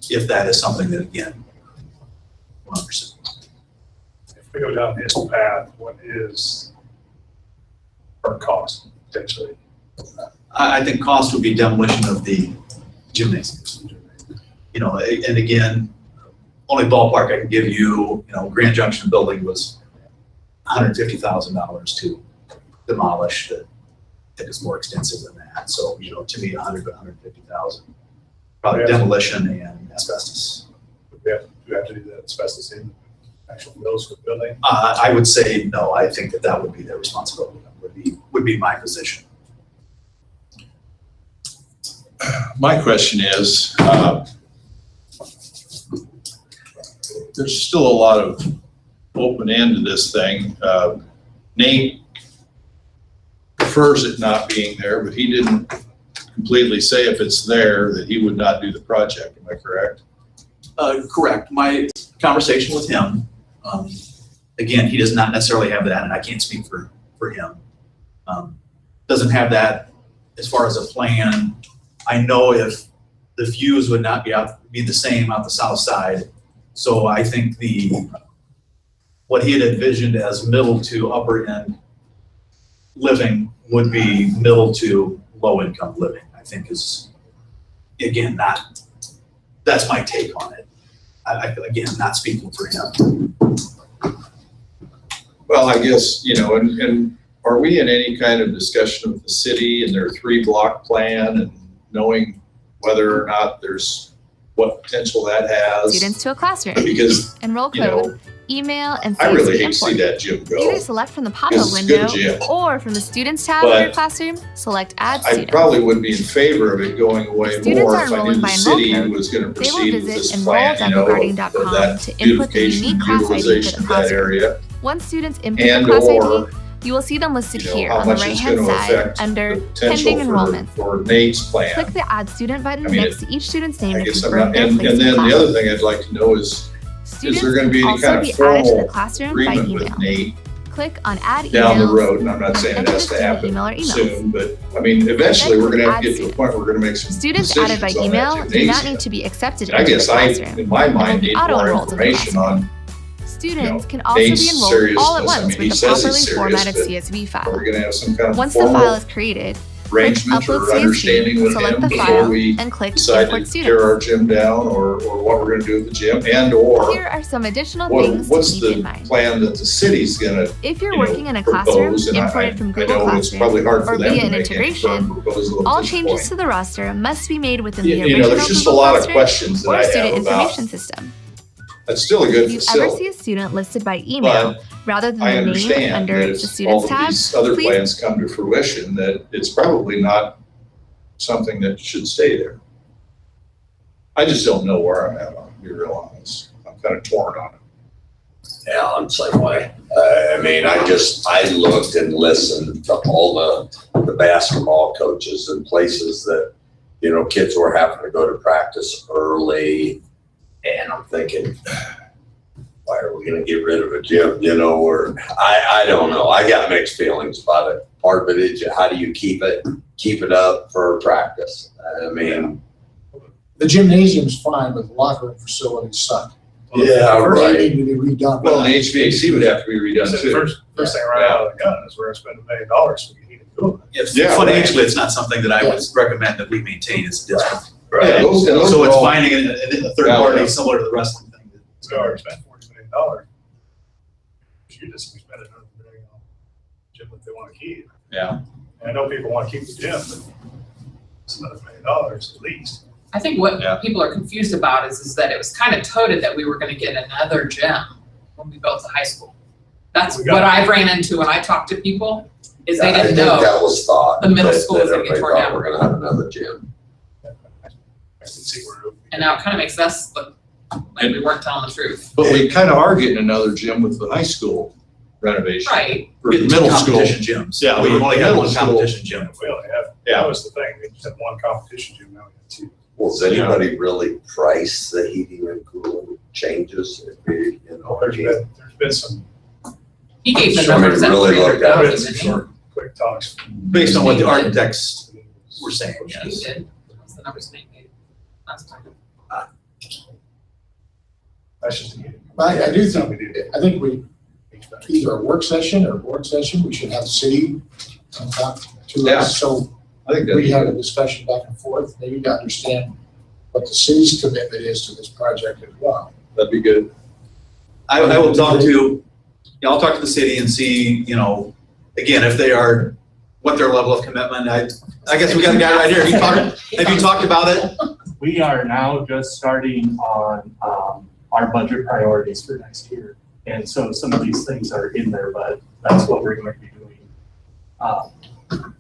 If that is something that, again, we want to pursue. If we go down this path, what is our cost potentially? I think cost would be demolition of the gymnasiums. And again, only ballpark I can give you, Grand Junction building was $150,000 to demolish. It is more extensive than that. So, to me, 100 to 150,000, probably demolition and asbestos. We have to do that asbestos in. actual middle school building? I would say no. I think that would be their responsibility. Would be my position. My question is, there's still a lot of open end to this thing. Nate prefers it not being there, but he didn't completely say if it's there that he would not do the project. Am I correct? Correct. My conversation with him, again, he does not necessarily have that, and I can't speak for him. Doesn't have that as far as a plan. I know if the views would not be the same out the south side. So I think what he had envisioned as middle to upper end living would be middle to low income living, I think is, again, that's my take on it. Again, not speaking for him. Well, I guess, and are we in any kind of discussion with the city and their 3-block plan and knowing whether or not there's what potential that has? Students to a classroom. Because, enroll code, email, and I really CSV hate to see import. that gym go. Either select from the pop-up It's a good window gym. or from the Students tab in But your classroom, select Add I Student. probably would be in favor of it going away Students more are if I knew enrolling the by city enroll code. was going to They will proceed with visit this plan, of enroll.guardian.com that to input the beautification, unique class ID for utilization the of that classroom. area. Once students input And the class or, ID, you will see them listed here how on the much it's right-hand going to side affect under the potential Pending Enrollment. for Nate's plan. Click the Add Student button I mean, next to each student's name I to guess I'm confirm not, their and place in then class. the other thing I'd like to know is Students there going to be can any kind also of be added to the formal classroom by agreement email. with Nate Click on Add down the Emails road? And I'm not and saying it enter has the to student happen email or emails. soon, but I mean, eventually we're going to have to get to a point where we're going to make some Students added by decisions on email that do not gymnasium. need to be accepted I into the guess I, classroom. in my and will mind, be need more auto-enrolled in the information classroom. on Students can also Nate's be enrolled all at seriousness. I once mean, he with a says properly he's serious, formatted but CSV are file. we going to have some kind of Once the file formal is created, click arrangement Upload or understanding CSV, with select him the before file, we and click decide Import to tear Students. our gym down or what we're going to do with the gym, and or Here are some additional things to what's keep the in mind. plan that the city's going to If you're working in a classroom, propose? And import I it from I Google know it's probably Classroom, hard for or them via to an make any firm integration, proposal all at this changes point. to the roster must be made within You the know, original there's just a Google lot of Classroom questions that or I have Student about Information System. That's still a good If you ever facility. see a student listed by email But rather than I the name understand under that the if all Students of tab, these other please plans come to fruition, that it's probably not something that should stay there. I just don't know where I'm at on it, to be real honest. I'm kind of torn on it. Yeah, I'm the same way. I mean, I looked and listened to all the basketball coaches and places that, kids were having to go to practice early. And I'm thinking, why are we going to get rid of a gym, or I don't know. I got mixed feelings about it. Part of it is how do you keep it up for practice? I mean, The gymnasium's fine, but the locker room facilities suck. yeah, They right. need to be redone. Well, the HVAC would have to be redone So too. first thing right out of the gun is we're going to spend $1 million so we need to do it. Yeah, Financially, it's not something that I would recommend that we maintain as a district. Yeah, those So are it's all- finding a third party similar to the wrestling thing. We already spent $40 million. You just spend another $1 million on the gym that they want to keep. Yeah. And I know people want to keep the gym, but it's another $1 million at least. I think what people are confused about is that it was kind of touted that we were gonna get another gym when we built the high school. That's what I've ran into when I talk to people, is they I didn't think know that was thought. the middle that- school was that gonna get everybody torn thought down. We're going to have another gym. I can see where it would be. And now it kind of makes us look like we weren't telling the truth. But we kind of are getting another gym with the high school renovation. Right. For We had two middle school. competition gyms. Yeah, We've only got middle one school. competition gym. We only have, Yeah. that was the thing, we just had one competition gym, now we have two. Well, does anybody really price the heating and cooling changes? There's been some He gave the Somebody numbers at really looked at it. 300,000, didn't quick talks. Based on what the architects were saying, he? He yes. did. That's the numbers Nate gave last time. That's just. I do think we, either a work session or a board session, we should have the city come back to Yeah. us. So I think that'd we be have a good. discussion back and forth, maybe to understand what the city's commitment is to this project as well. That'd be good. I will talk to, I'll talk to the city and see, again, if they are, what their level of commitment. I guess we got a guy right here. Have you talked about it? We are now just starting on our budget priorities for next year. And so some of these things are in there, but that's what we're going to be doing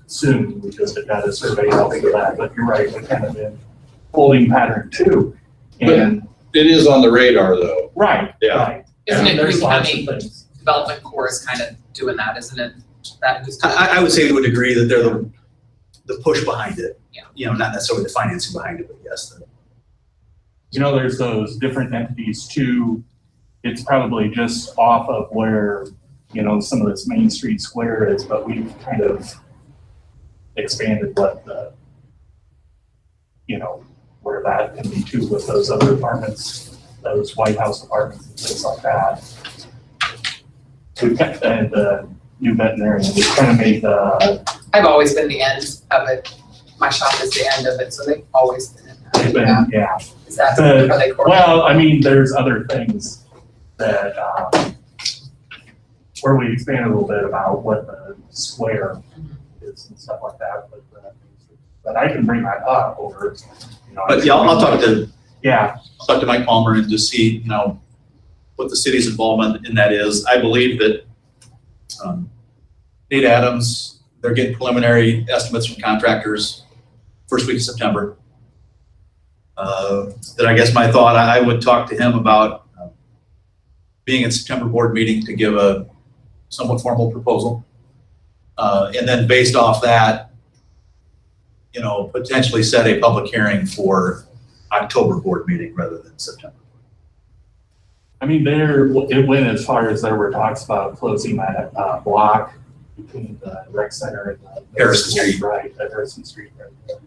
soon. We just got a survey out for that, but you're right, we're kind of in holding pattern too. And it is on the radar though. Right, Yeah. right. Isn't it There's Green lots of County things. Development Corps is kind of doing that, isn't it? That who's I would say we would agree that they're the push behind it. Yeah. You know, not necessarily the financing behind it, but yes. You know, there's those different entities too. It's probably just off of where, you know, some of this Main Street Square is, but we've kind of expanded what the, you know, where that can be too with those other apartments, those White House apartments and things like that. We've got the new veterinarian, we've kind of made the. I've always been the end of it. My shop is the end of it, so they've always been in They've that. been, yeah. Is that, are they corporate? Well, I mean, there's other things that, where we expand a little bit about what the square is and stuff like that, but I can bring that up over, you know. But yeah, I'll talk to, Yeah, I'll talk to Mike Palmer and just see, you know, what the city's involvement in that is. I believe that Nate Adams, they're getting preliminary estimates from contractors first week of September. Then I guess my thought, I would talk to him about being in September board meeting to give a somewhat formal proposal. And then based off that, you know, potentially set a public hearing for October board meeting rather than September. I mean, it went as far as there were talks about closing that block between the rec center and the Harrison Street. Right, at Harrison Street right there.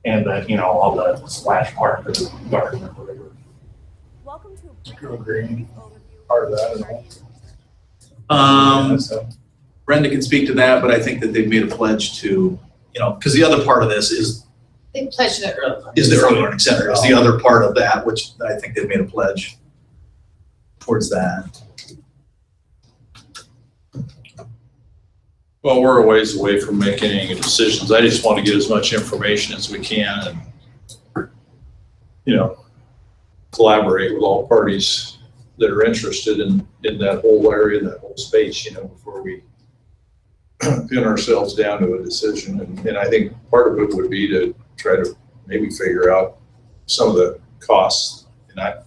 And the, you know, all the splash park, the garden or whatever. Welcome to green, part of that. So. Brenda can speak to that, but I think that they've made a pledge to, you know, because the other part of this is They pledged it earlier. the early learning center is the other part of that, which I think they've made a pledge towards that. Well, we're a ways away from making any decisions. I just want to get as much information as we can and, you know, collaborate with all parties that are interested in that whole area, that whole space, you know, before we pin ourselves down to a decision. And I think part of it would be to try to maybe figure out some of the costs. And I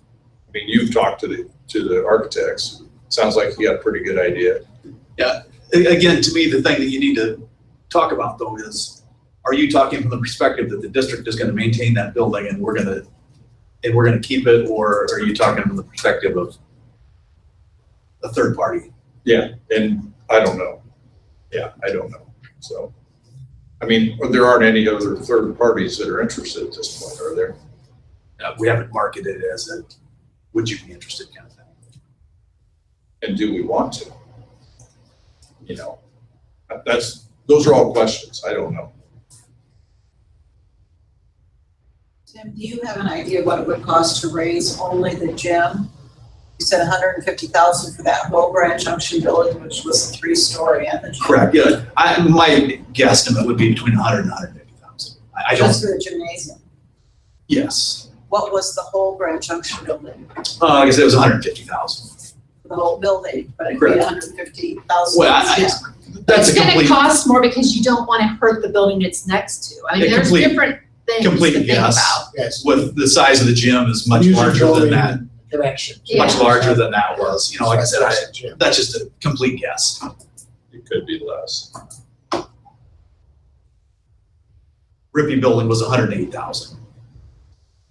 mean, you've talked to the architects. Sounds like you got a pretty good idea. Yeah. Again, to me, the thing that you need to talk about though is, are you talking from the perspective that the district is going to maintain that building and we're going to keep it, or are you talking from the perspective of a third party? Yeah, and I don't know. Yeah, I don't know. So, I mean, there aren't any other third parties that are interested at this point, are there? We haven't marketed it as a, would you be interested kind of thing. And do we want to? You know, those are all questions. I don't know. Tim, do you have an idea what it would cost to raise only the gym? You said $150,000 for that whole Grand Junction building, which was a 3-story and the gym. Correct, yeah. My guesstimate would be between 100 and 150,000. I don't. Just for the gymnasium. Yes. What was the whole Grand Junction building? I guess it was 150,000. For the whole building, but it'd be Correct. 150,000. Well, that's It's a gonna complete, cost more because you don't wanna hurt the building it's next to. I mean, Yeah, there's complete- different things to complete think guess. about. Yes. With the size of the gym is much Music larger than building, that. Connection. Much Yeah. larger than that was. You know, like I said, Gym. that's just a complete guess. It could be less. Rippey building was 108,000.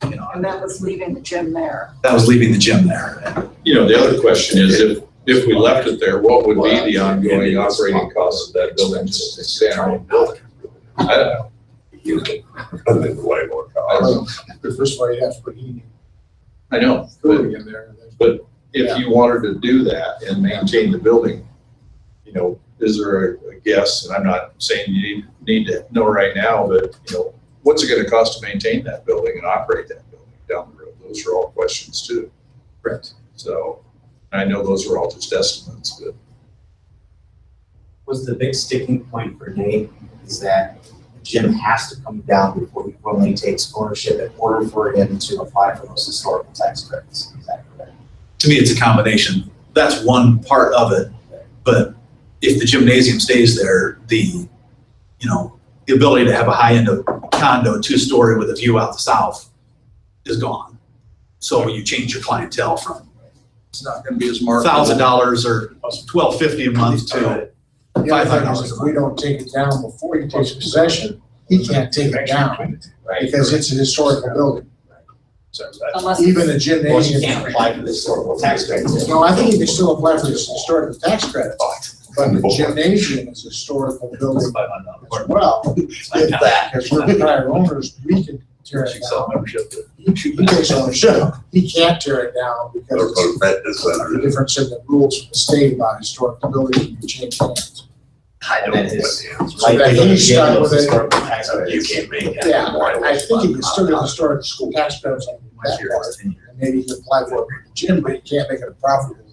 You know, And that was leaving the gym there. that was leaving the gym there. You know, the other question is if we left it there, what would be the ongoing operating costs of that building just to stand? I don't know. You can put in way more cost. Because this way you have to put heating, I know, cooling in there. but if you wanted to do that and maintain the building, you know, is there a guess? And I'm not saying you need to know right now, but you know, what's it going to cost to maintain that building and operate that building down the road? Those are all questions too. Correct. So I know those are all just estimates, but Was the big sticking point for Nate is that the gym has to come down before he formally takes ownership in order for him to apply for those historical tax credits. Is that correct? To me, it's a combination. that's one part of it. But if the gymnasium stays there, the ability to have a high-end condo, 2-story with a view out the south is gone. So you change your clientele from It's not gonna be as marketable. $1,000 or $1,250 a month to The other thing $500 is a if we month. don't take it down before he takes possession, he can't take it down because it's a historical building. Unless Even the Well, you gymnasium. can't apply for the historical tax credit. No, I think you can still apply for this historical tax credit, but the gymnasium is a historical building as well. If that, because we're prior owners, we can tear it down. He takes ownership. He can't tear it down because it's the difference in the rules from the state about historical buildings when you change hands. And then his So that he's stuck with it. historical tax credit. You can't make it. Yeah, I think he can still get historic school tax credits on that part, and maybe he can apply for it with the gym, but he can't make it a profitable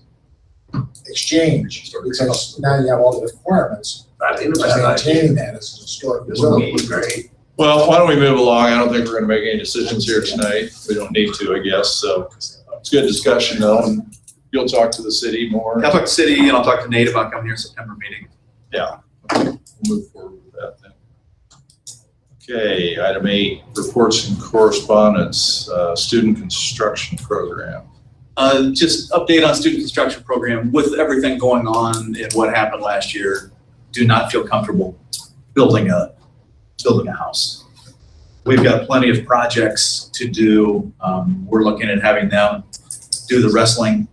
exchange, because now you have all the requirements I think to about maintain that as a historic This would building. be great. Well, why don't we move along? I don't think we're gonna make any decisions here tonight. We don't need to, I guess, so it's good discussion though, and you'll talk to the city more. I'll talk to city and I'll talk to Nate about coming here in September meeting. Yeah, okay, we'll move forward with that then. Okay, item 8, reports and correspondence, student construction program. Just update on student construction program. With everything going on and what happened last year, do not feel comfortable building a house. We've got plenty of projects to do. We're looking at having them do the wrestling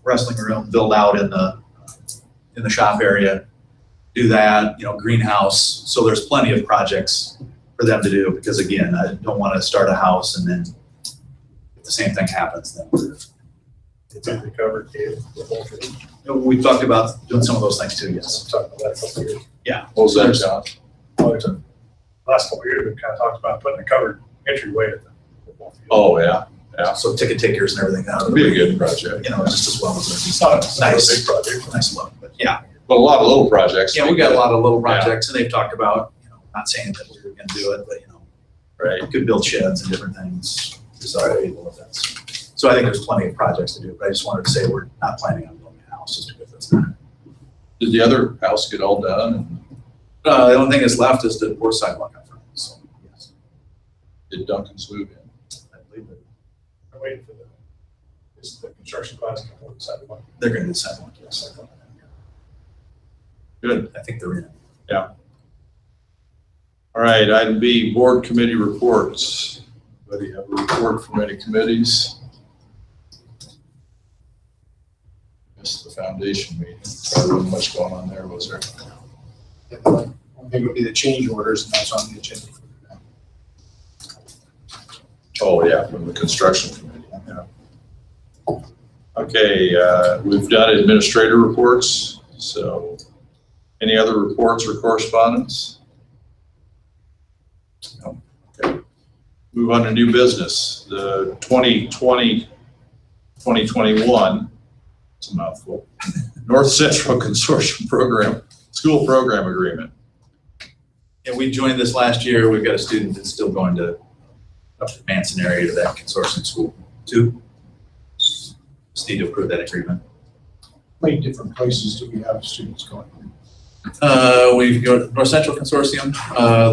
room, build out in the shop area, do that, greenhouse. So there's plenty of projects for them to do, because again, I don't want to start a house and then if the same thing happens, then It's in the cover, Dave. we talked about doing some of those things too, yes. Talked about that a couple years. Yeah. What was that, John? Last couple years, we kind of talked about putting a covered entryway at the football field. Oh, yeah, So ticket takers and everything out of that'd the be a way, good project. just as well as It's not a nice, big project. nice look, but yeah. But a lot of little projects. Yeah, we got a lot of little projects and they've talked about, not saying that we were gonna do it, but Right. could build sheds and different things. So I think there's plenty of projects to do, but I just wanted to say we're not planning on building a house just because that's not. Did the other house get all done? The only thing that's left is the north sidewalk out front, so, yes. Did Duncan's move in? I believe that I'm waiting for the construction class to come inside the one. they're gonna do the sidewalk, yes. Good. I think they're in. All right, item B, board committee reports. Anybody have a report from any committees? Missed the foundation meeting. Probably wasn't much going on there, was there? One thing would be the change orders, and that's on the agenda for today. Oh, yeah, from the construction committee, yeah. Okay, we've done administrator reports, so any other reports or correspondence? No. Okay. Move on to new business, the 2020-2021, it's a mouthful, North Central Consortium Program, School Program Agreement. And we joined this last year. We've got a student that's still going to up to Manson area to that consortium school too. Just need to approve that agreement. How many different places do we have students going? We've got North Central Consortium.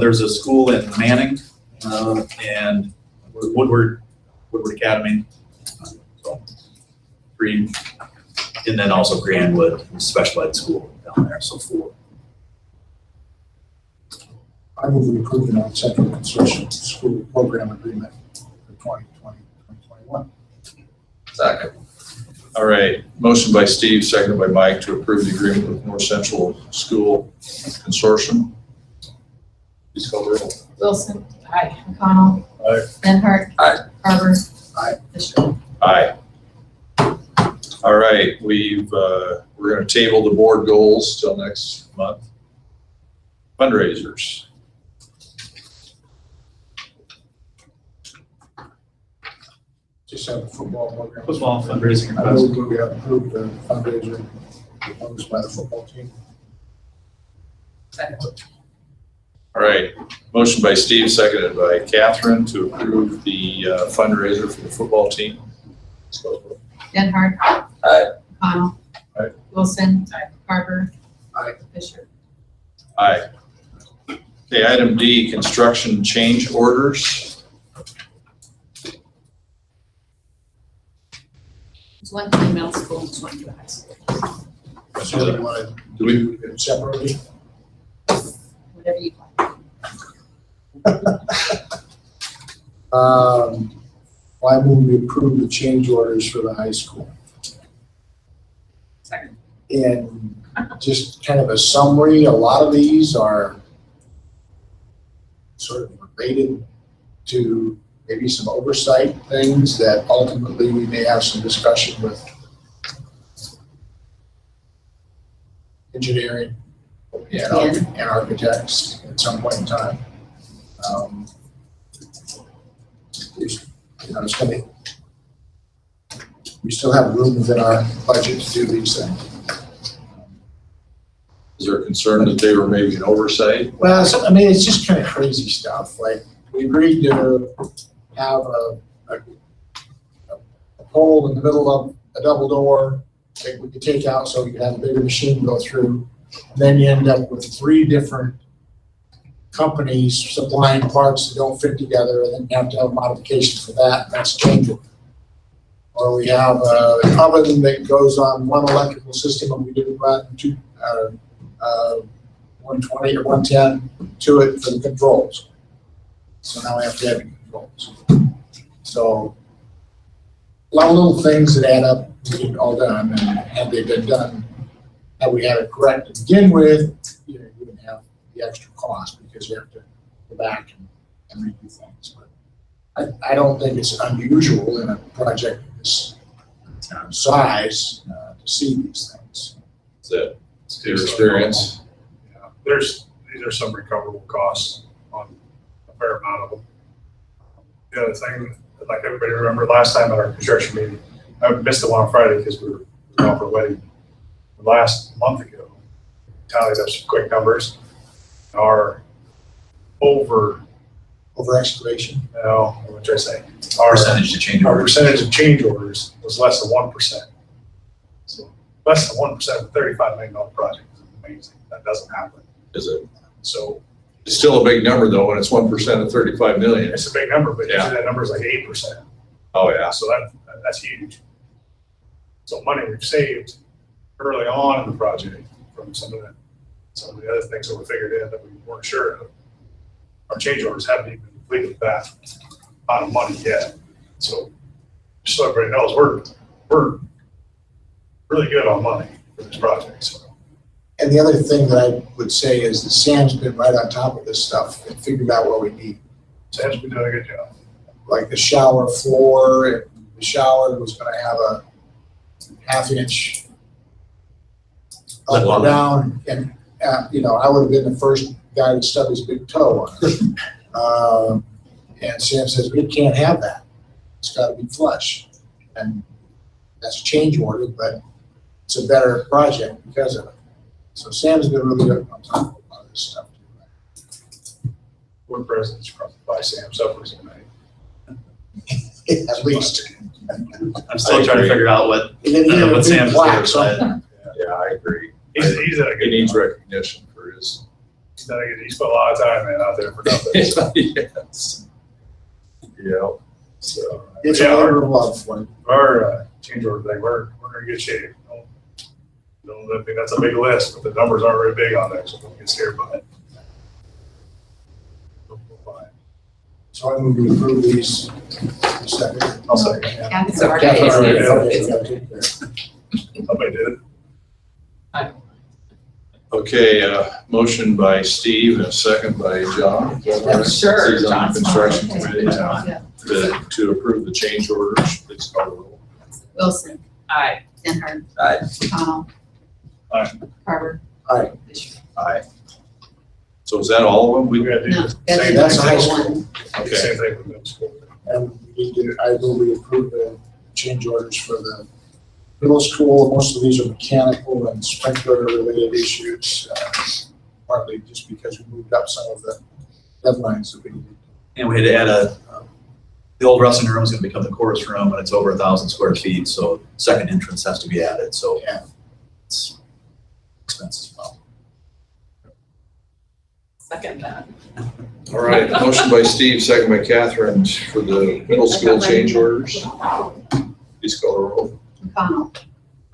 There's a school in Manning and Woodward Academy. So 3, and then also Grandwood Special Ed School down there. So 4. I move we approve the North Central Consortium School Program Agreement for 2020-2021. Second. All right, motion by Steve, seconded by Mike to approve the agreement with North Central School Consortium. Please call the roll. Wilson. Aye. McConnell. Aye. Benhart. Aye. Carver. Aye. Fisher. Aye. All right, we're going to table the board goals till next month. Fundraisers. Just have a football program. Football fundraising. I move we have approved the fundraiser proposed by the football team. All right, motion by Steve, seconded by Catherine to approve the fundraiser for the football team. Benhart. Aye. Connell. Aye. Wilson. Carver. Aye. Fisher. Aye. Okay, item D, construction change orders. There's one for the middle school, and there's one for the high school. So you want to Do we, do it separately? Whatever you like. Well, I move we approve the change orders for the high school. Second. And just kind of a summary, a lot of these are sort of related to maybe some oversight things that ultimately we may have some discussion with engineering and architects at some point in time. It's gonna, we still have room within our budget to do these things. is there a concern that they were maybe an oversight? Well, so, I mean, it's just kind of crazy stuff. Like, we agreed to have a pole in the middle of a double door that we could take out so we could have a bigger machine go through. And then you end up with 3 different companies supplying parts that don't fit together, and then you have to have modifications for that, and that's changeable. Or we have an oven that goes on one electrical system and we didn't run 120 or 110 to it for the controls. So now we have to have controls. So a lot of little things that add up to get it all done, and had they been done, had we had it correct to begin with, you wouldn't have the extra cost because you have to go back and redo things. But I don't think it's unusual in a project of this size to see these things. Is that your experience? Yeah, these are some recoverable costs on a fair amount of them. The other thing, like everybody remembered last time at our construction meeting, I missed the one on Friday because we were going for a wedding last month ago. Tallied up some quick numbers. Our over excavation. No, what did I say? Our Percentage of change our orders. percentage of change orders was less than 1%. So less than 1% of a $35 million project is amazing. That doesn't happen. Is it? So It's still a big number though, when it's 1% of 35 million. it's a big number, but Yeah. usually that number is like 8%. Oh, yeah. So that's huge. So money we've saved early on in the project from some of the other things that were figured in that we weren't sure of. Our change orders haven't even completed with that amount of money yet. So just so everybody knows, we're really good on money for this project. So And the other thing that I would say is that Sam's been right on top of this stuff and figured out what we need. Sam's been doing a good job. Like the shower floor, and the shower was gonna have a 1/2 inch up or down, and, I would have been the first guy to stub his big toe on it. And Sam says, we can't have that. It's gotta be flush. And that's a change order, but it's a better project because of it. So Sam's been really good on top of a lot of this stuff. We're presidents by Sam Suppers tonight. At least. I'm still trying to figure out what Sam's doing. Yeah, I agree. He's done a He good needs job. recognition for his. He's done a good, he spent a lot of time, man, out there for nothing. So, Yes. Yeah. So. It's Yeah, a labor of love for him. Our change order thing, we're in good shape. I think that's a big list, but the numbers aren't very big on there, so don't get scared by it. So I'm going to approve these. Second. I'll second. Kathy's already. Kathy already It's- did. Somebody did it. Okay, motion by Steve and a second by John. Is that right? Sure, He's on the John's construction fine. committee now. Yeah. To approve the change orders, please call the roll. Wilson. Aye. Denhart. Aye. Connell. Aye. Carver. Aye. Fisher. Aye. So is that all of them? We gotta do No, the that's- same That's thing. high school. Okay. Same thing with middle school. And we need to, I will we approve the change orders for the middle school. Most of these are mechanical and sprinkler related issues, partly just because we moved up some of the deadlines that we needed. And we had to add The old wrestling room is gonna become the chorus room, and it's over 1,000 square feet, so second entrance has to be added, so. Yeah. It's expensive as well. Second that. All right, motion by Steve, second by Catherine for the middle school change orders. Please call the roll. McConnell.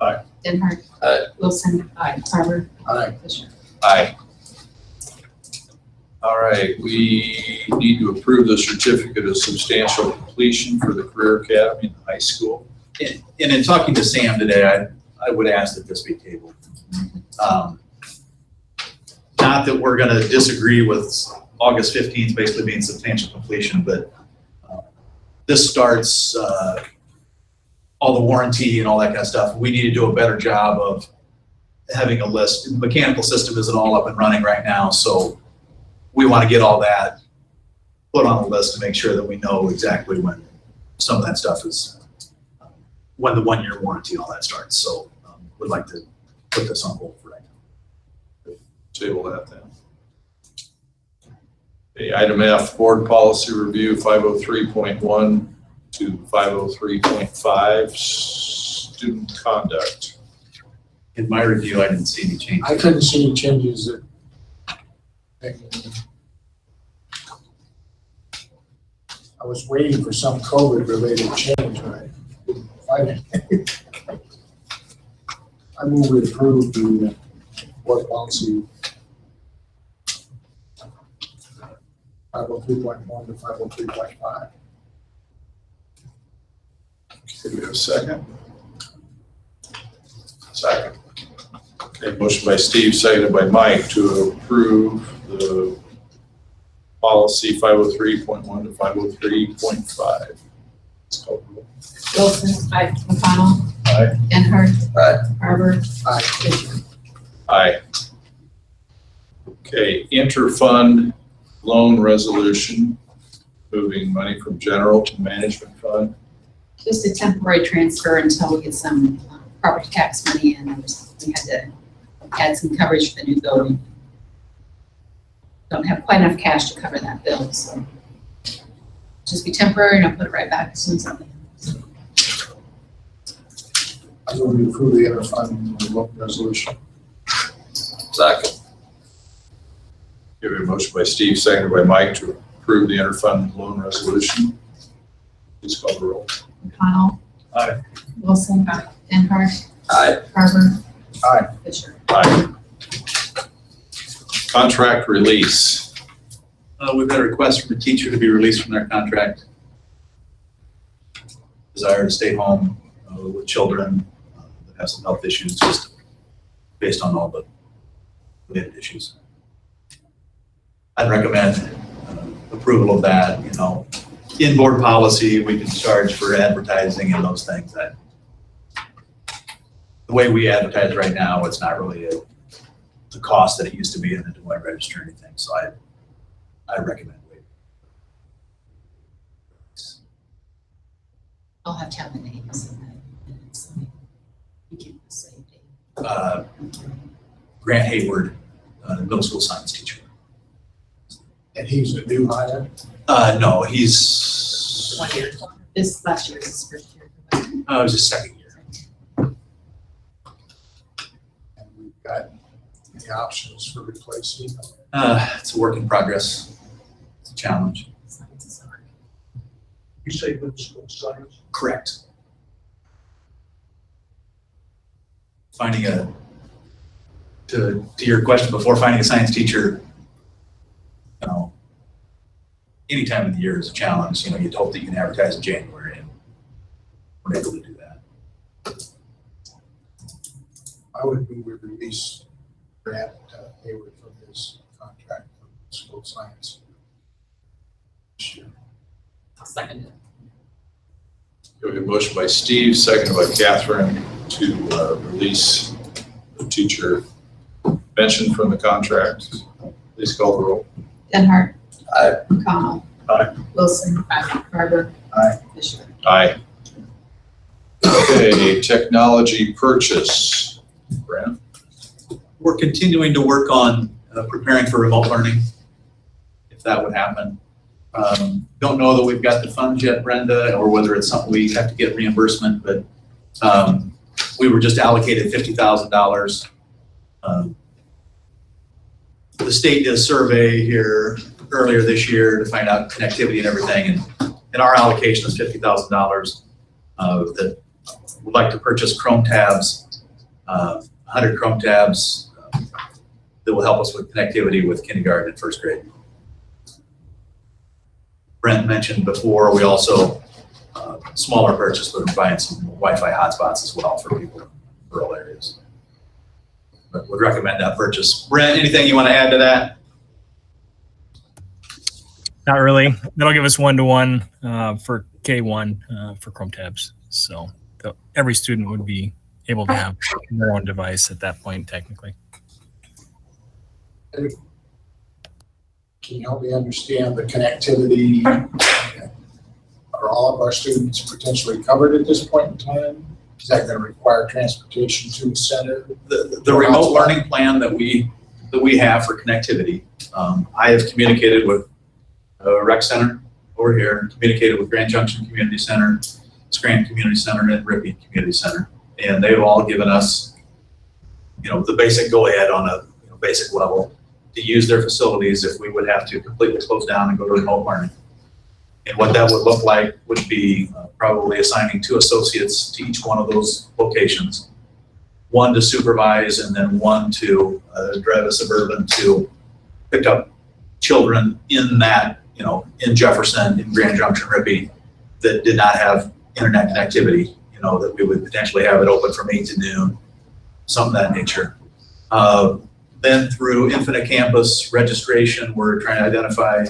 Aye. Denhart. Aye. Wilson. Aye. Carver. Aye. Fisher. Aye. All right, we need to approve the certificate of substantial completion for the Career Academy in the high school. And in talking to Sam today, I would ask that this be tabled. Not that we're gonna disagree with August 15th basically being substantial completion, but this starts all the warranty and all that kind of stuff. We need to do a better job of having a list. The mechanical system isn't all up and running right now, so we want to get all that put on the list to make sure that we know exactly when some of that stuff is, when the 1-year warranty and all that starts. So we'd like to put this on hold for right now. Table that then. Okay, item F, board policy review 503.1 to 503.5, student conduct. In my review, I didn't see any changes. I couldn't see any changes that. I was waiting for some COVID-related change, but I couldn't find it. I move we approve the board policy 503.1 to 503.5. Okay, we have a second? Second. Okay, motion by Steve, seconded by Mike to approve the policy 503.1 to 503.5. Let's call the roll. Wilson. Aye. McConnell. Aye. Denhart. Aye. Carver. Aye. Fisher. Aye. Okay, interfund loan resolution, moving money from general to management fund. Just a temporary transfer until we get some property tax money in. We had to add some coverage for the new building. Don't have quite enough cash to cover that bill, so just be temporary and I'll put it right back as soon as I'm. I move we approve the interfund loan resolution. Second. Give a motion by Steve, seconded by Mike to approve the interfund loan resolution. Please call the roll. McConnell. Aye. Wilson. Aye. Denhart. Aye. Carver. Aye. Fisher. Aye. Contract release. We've got a request from a teacher to be released from their contract. Desire to stay home with children that have some health issues, just based on all the related issues. I'd recommend approval of that. You know, in board policy, we can charge for advertising and those things. That the way we advertise right now, it's not really the cost that it used to be, and it didn't register anything. So I recommend waiting. I'll have to have the names in that. So you can say name. Grant Hayward, middle school science teacher. And he's a new hire. No, he's 1 year. This last year is his first year. it was his second year. And we've got the options for replacing. It's a work in progress. It's a challenge. You say middle school science? Correct. Finding to your question before, finding a science teacher, you know, any time of the year is a challenge. You know, you'd hope that you can advertise in January, and we're able to do that. I would move we release Grant Hayward from his contract for school science. This year. I'll second it. We have a motion by Steve, seconded by Catherine to release the teacher mentioned from the contract. Please call the roll. Denhart. Aye. McConnell. Aye. Wilson. Aye. Carver. Aye. Fisher. Aye. Okay, technology purchase. Brent? We're continuing to work on preparing for remote learning, if that would happen. Don't know that we've got the funds yet, Brenda, or whether it's something we have to get reimbursement, but we were just allocated $50,000. The state did a survey here earlier this year to find out connectivity and everything, and our allocation is $50,000 that would like to purchase Chrome tabs, 100 Chrome tabs that will help us with connectivity with kindergarten and first grade. Brent mentioned before, we also, smaller purchase, but we're buying some Wi-Fi hotspots as well for people in rural areas. But would recommend that purchase. Brent, anything you want to add to that? Not really. That'll give us 1-to-1 for K1 for Chrome tabs. So every student would be able to have their own device at that point, technically. Can you help me understand the connectivity? Are all of our students potentially covered at this point in time? Is that going to require transportation to the center? The remote learning plan that we have for connectivity, I have communicated with Rec Center over here, communicated with Grand Junction Community Center, Scranton Community Center, and Ripon Community Center, and they've all given us, the basic go-ahead on a basic level to use their facilities if we would have to completely close down and go to remote learning. And what that would look like would be probably assigning 2 associates to each one of those locations, 1 to supervise and then 1 to drive a Suburban to pick up children in that, in Jefferson, in Grand Junction, Ripon, that did not have internet connectivity, that we would potentially have it open from 8 to noon, something of that nature. Then through Infinite Campus registration, we're trying to identify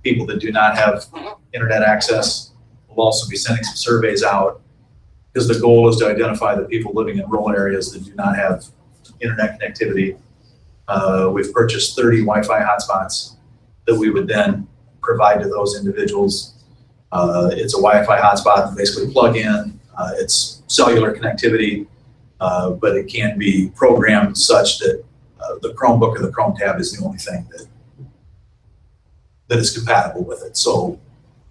people that do not have internet access. We'll also be sending some surveys out because the goal is to identify the people living in rural areas that do not have internet connectivity. We've purchased 30 Wi-Fi hotspots that we would then provide to those individuals. It's a Wi-Fi hotspot that basically plug in. It's cellular connectivity, but it can be programmed such that the Chromebook or the Chrome tab is the only thing that is compatible with it. So,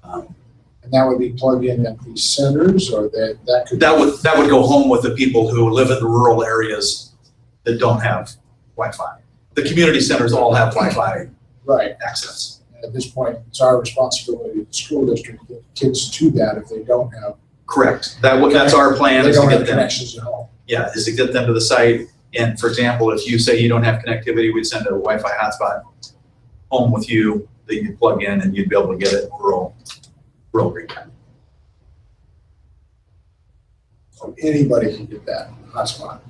and that would be plugged in at these centers, or that would go home with the people who live in the rural areas that don't have Wi-Fi. The community centers all have Wi-Fi access. At this point, it's our responsibility, the school district, to get kids to that if they don't have. Correct. That's our plan. They is to don't get have them. connections at home. Yeah, is to get them to the site. And for example, if you say you don't have connectivity, we'd send a Wi-Fi hotspot home with you that you'd plug in and you'd be able to get it in rural Green County. So anybody can get that hotspot.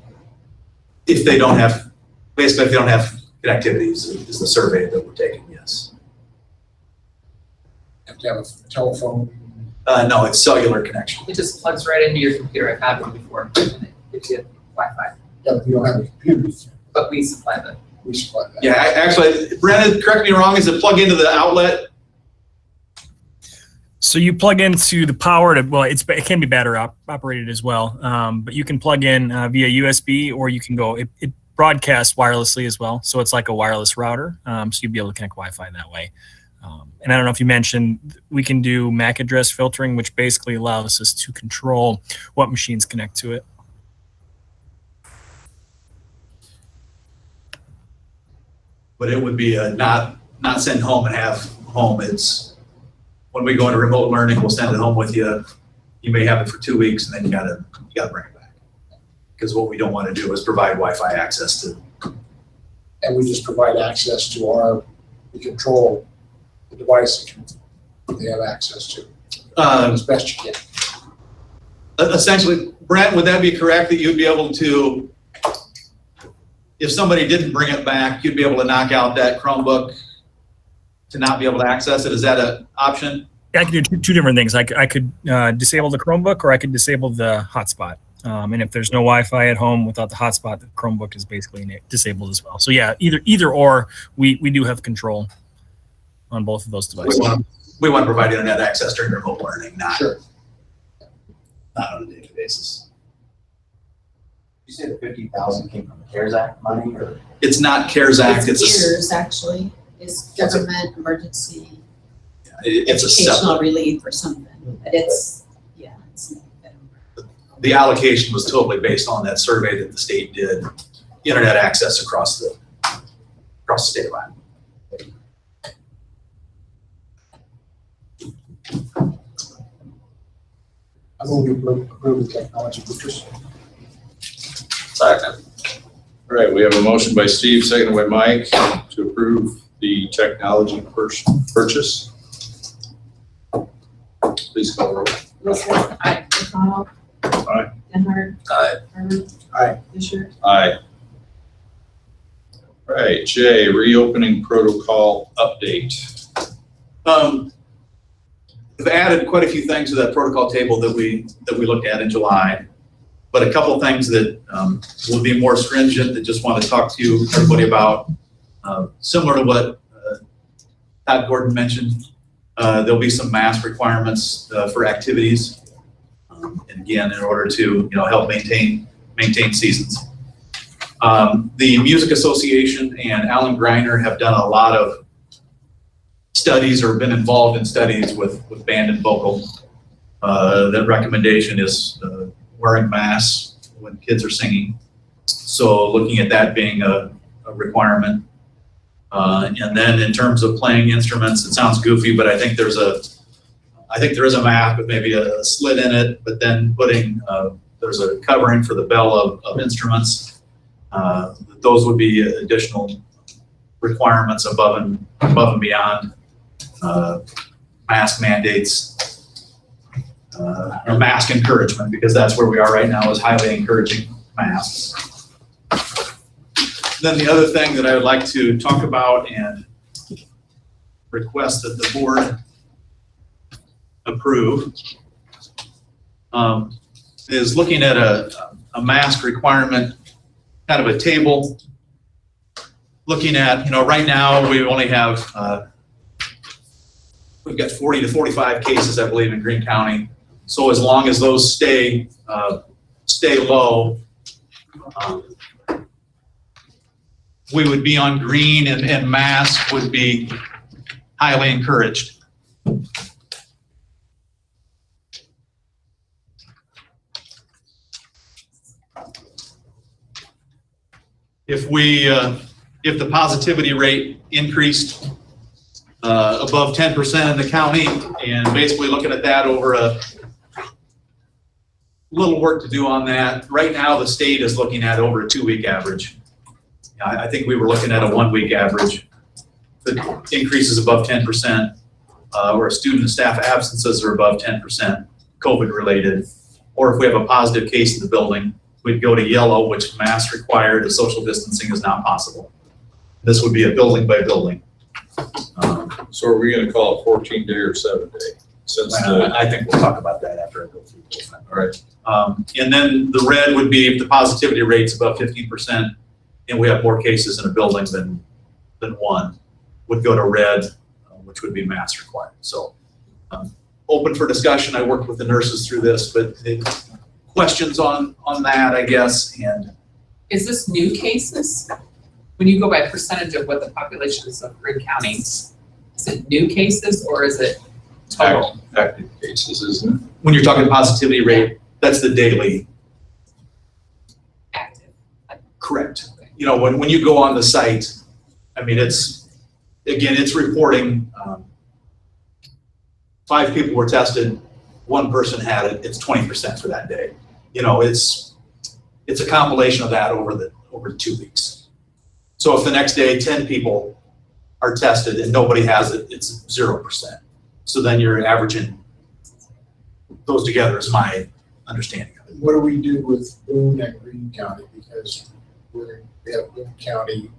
If they don't have connectivity is the survey that we're taking, yes. Have to have a telephone. No, it's cellular connection. It just plugs right into your computer. I've had one before, and it gives you Wi-Fi. Yeah, but you don't have a computer. But we supply them. We supply that. Yeah, actually, Brandon, correct me wrong, is it plug into the outlet? So you plug into the power to, well, it can be battery operated as well, but you can plug in via USB, or you can go, it broadcasts wirelessly as well. So it's like a wireless router. So you'd be able to connect Wi-Fi that way. And I don't know if you mentioned, we can do MAC address filtering, which basically allows us to control what machines connect to it. But it would be not send home and have home. It's when we go into remote learning, we'll send it home with you. You may have it for 2 weeks, and then you gotta bring it back. Because what we don't want to do is provide Wi-Fi access to. And we just provide access to we control the device that they have access to as best you can. Essentially, Brent, would that be correct that you'd be able to, if somebody didn't bring it back, you'd be able to knock out that Chromebook to not be able to access it? Is that an option? Yeah, I could do two different things. I could disable the Chromebook, or I could disable the hotspot. And if there's no Wi-Fi at home without the hotspot, the Chromebook is basically disabled as well. So yeah, either or, we do have control on both of those devices. We want to provide internet access during remote learning, not on a daily basis. You say the 50,000 came from the CARES Act money, or? It's not CARES Act. It's CARES, actually. It's government emergency. It's a occasional separate, relief or something, but it's, yeah, it's. the allocation was totally based on that survey that the state did, internet access across the state line. I move we approve the technology purchase. Second. All right, we have a motion by Steve, seconded by Mike to approve the technology purchase. Please call the roll. Wilson. Aye. McConnell. Aye. Denhart. Aye. Herman. Aye. Fisher. Aye. All right, Jay, reopening protocol update. We've added quite a few things to that protocol table that we looked at in July, but a couple things that will be more stringent that just want to talk to you, everybody about. Similar to what Todd Gordon mentioned, there'll be some mask requirements for activities, and again, in order to help maintain seasons. The Music Association and Alan Greiner have done a lot of studies or been involved in studies with band and vocal. That recommendation is wearing masks when kids are singing. So looking at that being a requirement. And then in terms of playing instruments, it sounds goofy, but I think there is a mask with maybe a slit in it, but then there's a covering for the bell of instruments. Those would be additional requirements above and beyond mask mandates or mask encouragement, because that's where we are right now, is highly encouraging masks. Then the other thing that I would like to talk about and request that the board approve is looking at a mask requirement, kind of a table, looking at, right now we only have, we've got 40 to 45 cases, I believe, in Greene County. So as long as those stay low, we would be on green, and masks would be highly encouraged. If the positivity rate increased above 10% in the county, and basically looking at that over a little work to do on that. Right now, the state is looking at over a 2-week average. I think we were looking at a 1-week average. The increases above 10%, or student and staff absences are above 10%, COVID related. Or if we have a positive case in the building, we'd go to yellow, which mask required, and social distancing is not possible. This would be a building by building. So are we gonna call it 14-day or 7-day? I think we'll talk about that after I go through this. All right. And then the red would be if the positivity rate's above 15%, and we have more cases in a building than one, would go to red, which would be mask required. So open for discussion. I worked with the nurses through this, but questions on that, I guess. And is this new cases? When you go by percentage of what the population is of Greene County, is it new cases or is it total? Active cases, isn't it? When you're talking positivity rate, that's the daily. Active. Correct. When you go on the site, I mean, it's reporting 5 people were tested, 1 person had it, it's 20% for that day. It's a compilation of that over 2 weeks. So if the next day 10 people are tested and nobody has it, it's 0%. So then you're averaging those together, is my understanding of it. What do we do with Boone and Greene County? Because we have Boone County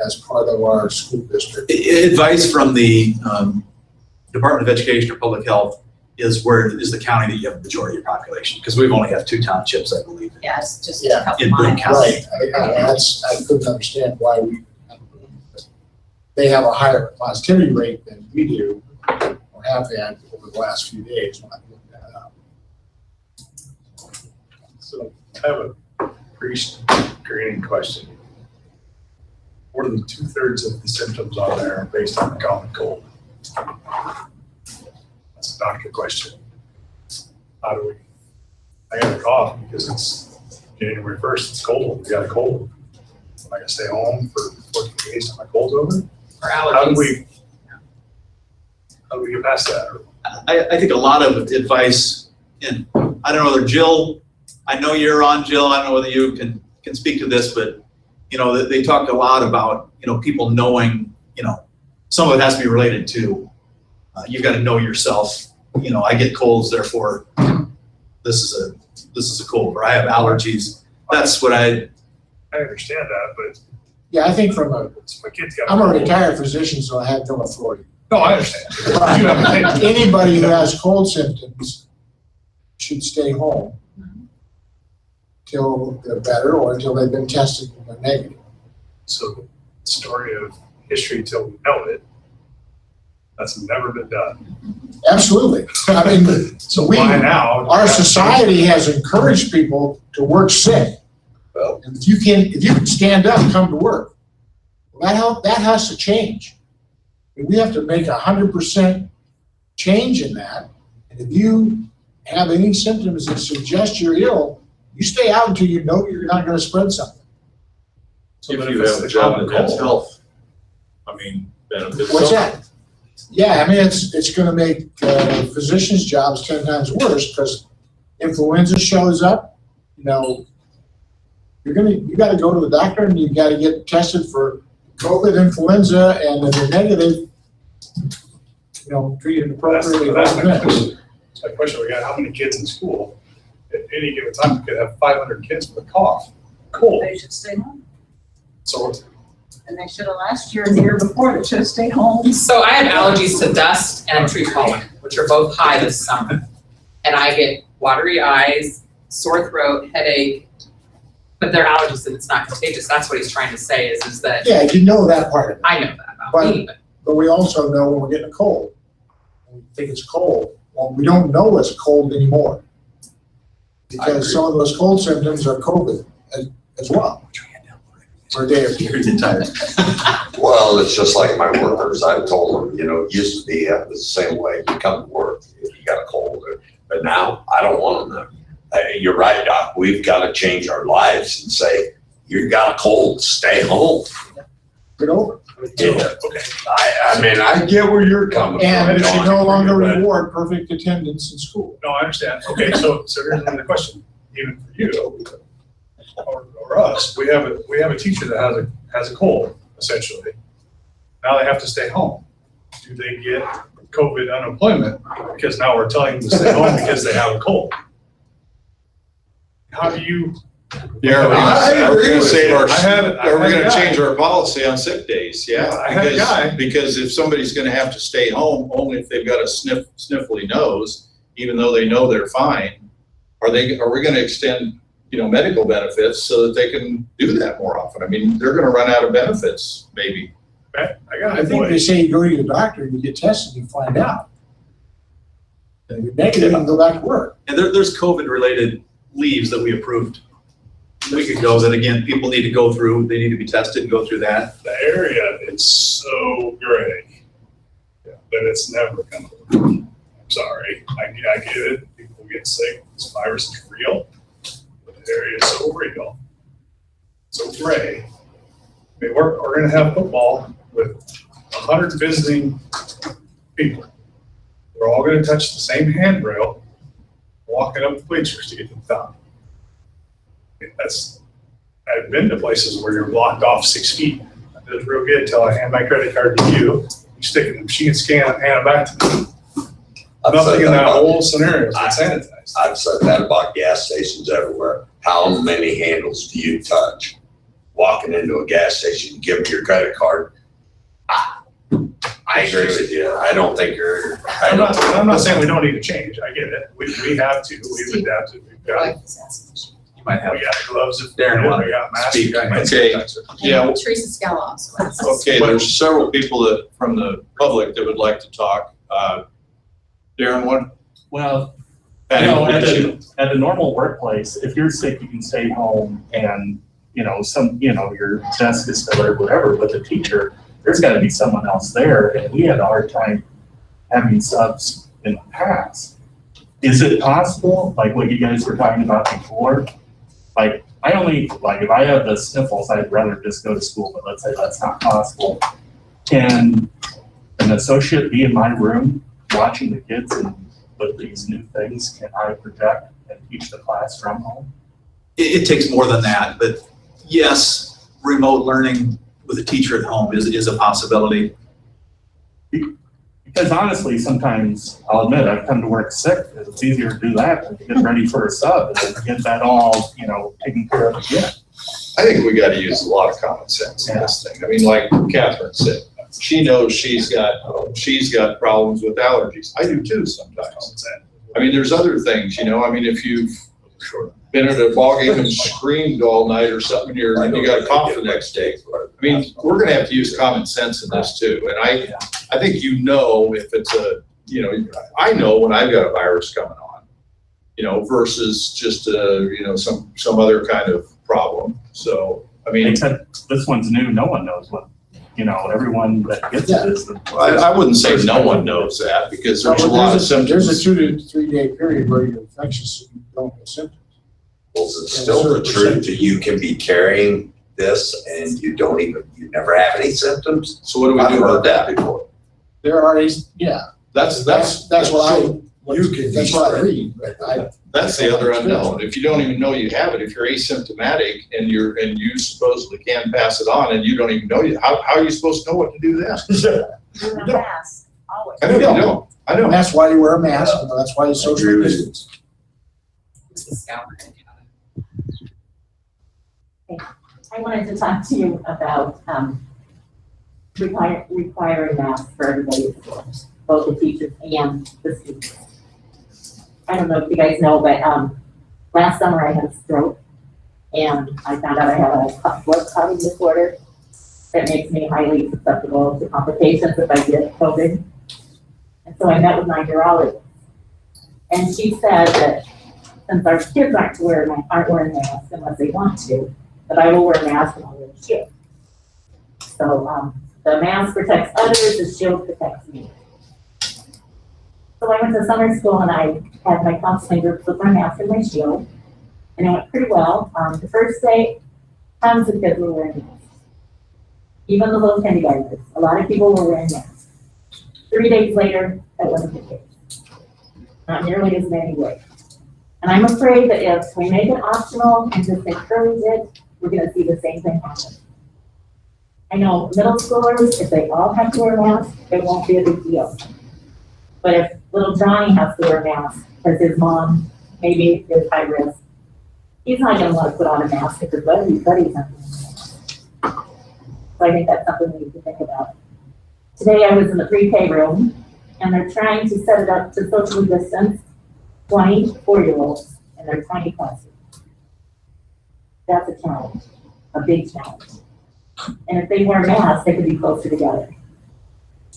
as part of our school district. Advice from the Department of Education or Public Health is the county that you have the majority of your population, because we've only have 2 townships, I believe. Yeah, it's just a couple in Boone miles. County. Right. I couldn't understand why they have a higher positivity rate than we do, or have had over the last few days when I looked that up. So I have a pre-screening question. More than 2/3 of the symptoms on there are based on the common cold. a doctor question. How do we, I got a cough because it's January 1st, it's cold, we got a cold. Am I gonna stay home for 14 days till my cold's over? Or How do allergies. we get past that? I think a lot of advice, and I don't know whether Jill, I know you're on, Jill, I don't know whether you can speak to this, but, they talk a lot about, people knowing, some of it has to be related to, you've got to know yourself. I get colds, therefore this is a cold, or I have allergies. That's what I understand that, but Yeah, I think my kids got. I'm a retired physician, so I have no authority. No, I understand. But anybody who has cold symptoms should stay home till they're better or until they've been tested and they're negative. So the story of history till we know it, that's never been done. Absolutely. I mean, So why now? our society has encouraged people to work sick. Well, And if you can stand up and come to work, well, that has to change. And we have to make 100% change in that. And if you have any symptoms that suggest you're ill, you stay out until you know you're not going to spread something. If you have a job that has health, benefits. What's that? Yeah, I mean, it's going to make physicians' jobs 10 times worse because influenza shows up. You got to go to the doctor and you got to get tested for COVID, influenza, and if you're negative, treated appropriately. That's my question. That's my question. We got how many kids in school? At any given time, we could have 500 kids with a cough, cold. They should stay home. So And they should have last year and the year before, they should have stayed home. So I have allergies to dust and tree pollen, which are both high this summer. And I get watery eyes, sore throat, headache, but they're allergies and it's not contagious. That's what he's trying to say is that. Yeah, you know that part of it. I know that about me, But we also know when we're getting a cold. When we think it's cold. Well, we don't know it's cold anymore. Because some of those cold symptoms are COVID as well. For a day or two. Well, it's just like my workers. I told them, it used to be the same way. You come to work if you got a cold, but now I don't want them to. You're right, Doc. We've got to change our lives and say, you got a cold, stay home. Get over it. Yeah. Okay. I get where you're coming from. And it should no longer reward perfect attendance in school. No, I understand. Okay, so here's another question, even for you or us. We have a teacher that has a cold, essentially. Now they have to stay home. Do they get COVID unemployment because now we're telling them to stay home because they have a cold? How do you? Yeah, are we gonna say, are we a gonna guy. change our policy on sick days? Yeah, I had a guy. because if somebody's gonna have to stay home only if they've got a sniffly nose, even though they know they're fine, are we gonna extend, medical benefits so that they can do that more often? I mean, they're gonna run out of benefits, maybe. I think they say you go to your doctor and you get tested and you find out. If you're negative, you can go back to work. And there's COVID-related leaves that we approved a week ago that, again, people need to go through. They need to be tested and go through that. The area, it's so gray, but it's never gonna work. I'm sorry, I get it. People get sick. This virus is real. But the area is so real, so gray. I mean, we're gonna have football with 100 visiting people. We're all gonna touch the same handrail, walking up the bleachers to get to the top. I've been to places where you're blocked off 6 feet. That feels real good until I hand my credit card to you. You stick it in the machine, scan it, hand it back to me. Nothing in that whole scenario is sanitized. I've said that about gas stations everywhere. How many handles do you touch? Walking into a gas station, you give them your credit card. I agree with you. I don't think you're. I'm not saying we don't need to change. I get it. We have to. We've adapted. We've got. You might have. We got gloves. If Darren we wanted got masks. speak. We got hand Okay. sanitizer. Yeah. Teresa Scala also has. Okay, there's several people from the public that would like to talk. Darren, what? Well, Patty, what at did you- a normal workplace, if you're sick, you can stay home and, your desk is still there, whatever, but the teacher, there's gotta be someone else there. And we had a hard time having subs in the past. Is it possible, like what you guys were talking about before? Like, if I have the sniffles, I'd rather just go to school, but let's say that's not possible. Can an associate be in my room watching the kids and with these new things? Can I project and teach the class from home? It takes more than that, but yes, remote learning with a teacher at home is a possibility. Because honestly, sometimes I'll admit I've come to work sick. It's easier to do that than to get ready for a sub and get that all, taken care of again. I think we got to use a lot of common sense in this thing. I mean, like Catherine said, she knows she's got problems with allergies. I do too sometimes. I mean, there's other things, if you've been at a ball game and screamed all night or something, you got a cough the next day. I mean, we're going to have to use common sense in this too. And I think if it's I know when I've got a virus coming on, versus just some other kind of problem. So, I mean. Except this one's new, no one knows what, everyone that gets it is. I wouldn't say no one knows that because there's a lot of symptoms. There's a 2 to 3 day period where you're infectious and you don't have symptoms. Well, it's still the truth that you can be carrying this and you never have any symptoms. So what do we do about that before? There are these, yeah. That's what I read, but that's the other unknown. If you don't even know you have it, if you're asymptomatic and you supposedly can pass it on and you don't even know how are you supposed to know what to do then? Wear a mask, always. I know you don't. I know. That's why you wear a mask, that's why you social distance. I wanted to talk to you about requiring masks for everybody at school, both the teachers and the students. I don't know if you guys know, but last summer I had a stroke and I found out I have a blood clotting disorder that makes me highly susceptible to complications if I get COVID. And so I met with my urologist and she said that since our kids aren't wearing masks unless they want to, that I will wear a mask and I'll wear a shield. So the mask protects others, the shield protects me. So I went to summer school and I had my counseling group with my mask and my shield, and it went pretty well. The first day, tons of kids were wearing masks. Even the little kindergartners, a lot of people were wearing masks. 3 days later, that wasn't the case. Not nearly as many were. And I'm afraid that if we make it optional and just encourage it, we're gonna see the same thing happen. I know middle schoolers, if they all have to wear masks, it won't be a big deal. But if little Johnny has to wear a mask because his mom maybe is high risk, he's not gonna wanna put on a mask if his buddy's not wearing a mask. So I think that's something we need to think about. Today I was in the pre-K room and they're trying to set it up to socially distance 24-year-olds in their tiny classes. That's a challenge, a big challenge. And if they wear masks, they could be closer together.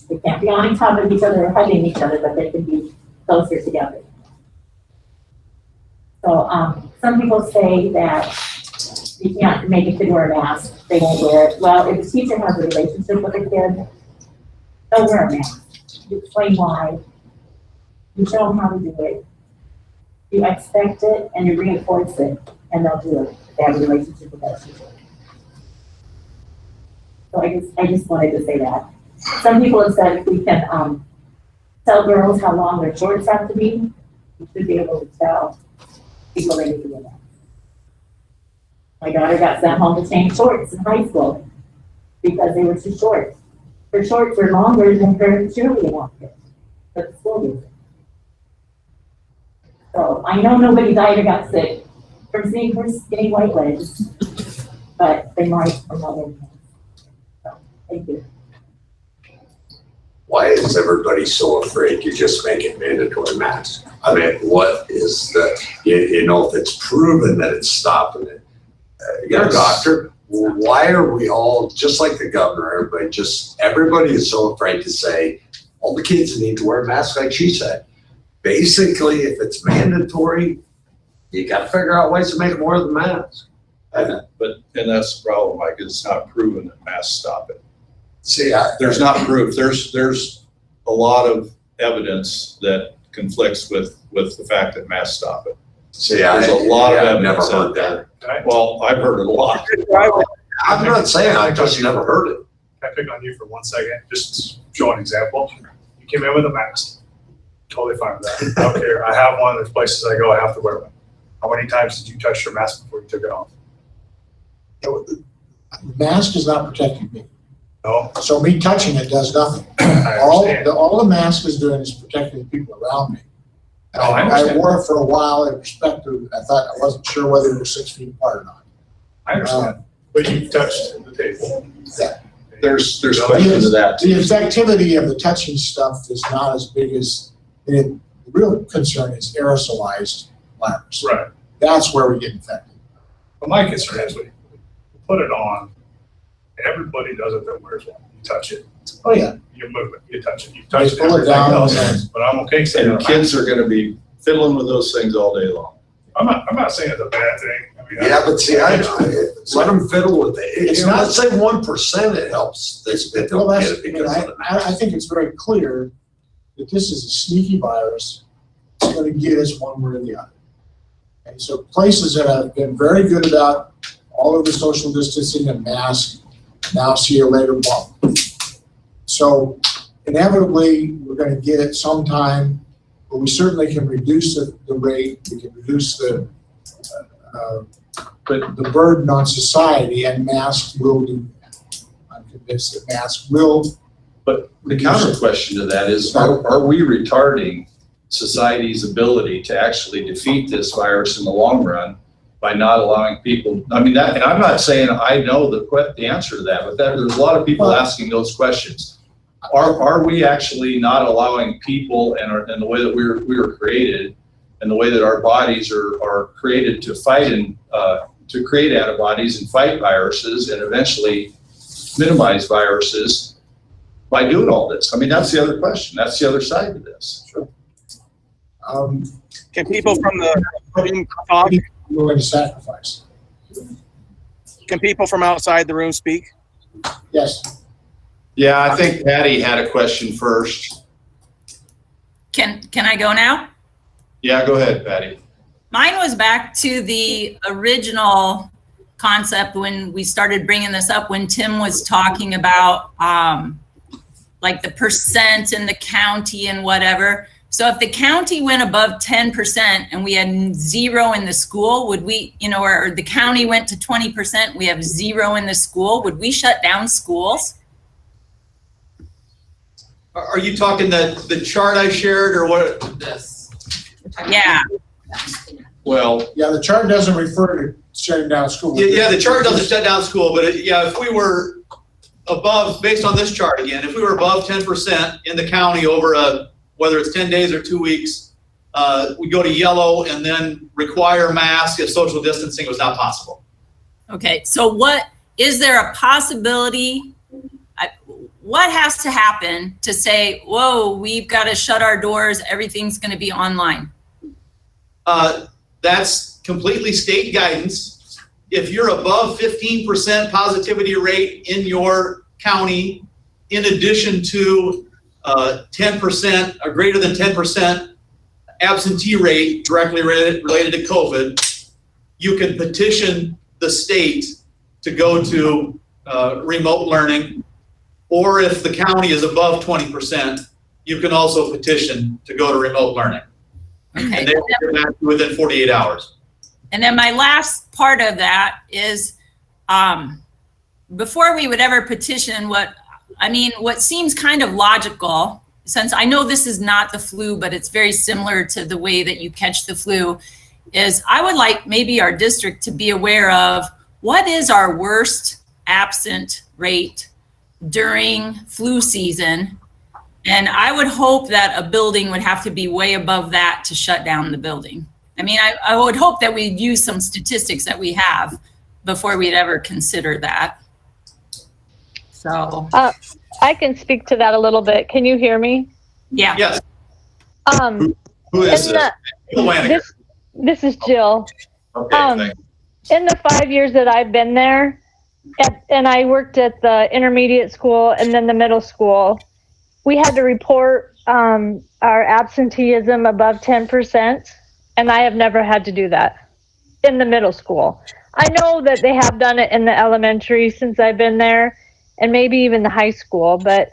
They can't be on top of each other or hugging each other, but they can be closer together. So some people say that you can't make a kid wear a mask, they won't wear it. Well, if a teacher has a relationship with a kid, they'll wear a mask. You explain why, you show them how to do it, you expect it, and you reinforce it, and they'll do it. They have a relationship with that teacher. So I just wanted to say that. Some people have said if we can tell girls how long their shorts have to be, we should be able to tell people they need to wear that. My daughter got sent home to change shorts in high school because they were too short. Her shorts were longer than her cheerleading outfit, but the school used it. So I know nobody died or got sick from seeing her skinny white legs, but they might from not wearing them. So, thank you. Why is everybody so afraid to just make it mandatory mask? I mean, what is if it's proven that it's stopping it, you got a doctor, why are we all, just like the governor, everybody is so afraid to say, all the kids need to wear a mask like she said. Basically, if it's mandatory, you got to figure out ways to make it more than masks. And that's the problem, Mike, it's not proven that masks stop it. See, there's not proof. There's a lot of evidence that conflicts with the fact that masks stop it. See, There's a lot of I've evidence never out heard there. Well, I've heard it a lot. I'm not saying, I just never heard it. Can I pick on you for 1 second? Just show an example. You came in with a mask. Totally fine with that. I don't care. I have one. There's places I go, I have to wear one. How many times did you touch your mask before you took it off? The mask is not protecting me. No. So me touching it does nothing. I All understand. the mask is doing is protecting the people around me. No, I I understand. wore it for a while in respect to, I wasn't sure whether we were 6 feet apart or not. I understand. But you touched the table. There's questions to that. The effectivity of the touching stuff is not as big as, the real concern is aerosolized virus. Right. That's where we get infected. But my concern is we put it on, everybody does it that wears one. You touch it. Oh, yeah. You move it, you touch it, you touch it, pull it everything down, else, and- but I'm okay saying. And kids are gonna be fiddling with those things all day long. I'm not saying it's a bad thing. I mean, Yeah, but see, let them fiddle with it. It's You know, not- let's say 1% it helps. They Well, don't that's, get it because of the I think it's very clear that this is a sneaky virus. It's going to get us one way or the other. And so places that have been very good about all of the social distancing and masks, now see you later bump. So inevitably, we're going to get it sometime, but we certainly can reduce the rate, we can reduce the burden on society, and masks will do that. I'm convinced that masks will. But the counter question to that is, are we retarding society's ability to actually defeat this virus in the long run by not allowing people, I mean, that, and I'm not saying I know the answer to that, but there's a lot of people asking those questions. Are we actually not allowing people and the way that we were created and the way that our bodies are created to fight and to create antibodies and fight viruses and eventually minimize viruses by doing all this? I mean, that's the other question. That's the other side of this. Sure. Can people from the room talk? Willing to sacrifice. Can people from outside the room speak? Yes. Yeah, I think Patty had a question first. Can I go now? Yeah, go ahead, Patty. Mine was back to the original concept when we started bringing this up, when Tim was talking about like the percent in the county and whatever. So if the county went above 10% and we had 0 in the school, would we, or the county went to 20%, we have 0 in the school, would we shut down schools? Are you talking the chart I shared or what? This. Yeah. Well, yeah, the chart doesn't refer to shutting down school. Yeah, the chart doesn't shut down school, but if we were above, based on this chart again, if we were above 10% in the county over whether it's 10 days or 2 weeks, we go to yellow and then require masks if social distancing was not possible. Okay, so is there a possibility, what has to happen to say, whoa, we've got to shut our doors, everything's going to be online? That's completely state guidance. If you're above 15% positivity rate in your county, in addition to 10% or greater than 10% absentee rate directly related to COVID, you can petition the state to go to remote learning. Or if the county is above 20%, you can also petition to go to remote learning. Okay. And they will get back within 48 hours. And then my last part of that is, before we would ever petition, what seems kind of logical, since I know this is not the flu, but it's very similar to the way that you catch the flu, is I would like maybe our district to be aware of what is our worst absent rate during flu season. And I would hope that a building would have to be way above that to shut down the building. I mean, I would hope that we'd use some statistics that we have before we'd ever consider that. So. I can speak to that a little bit. Can you hear me? Yeah. Yes. Who is this? This is Jill. Okay, thanks. In the 5 years that I've been there, and I worked at the intermediate school and then the middle school, we had to report our absenteeism above 10%, and I have never had to do that in the middle school. I know that they have done it in the elementary since I've been there, and maybe even the high school, but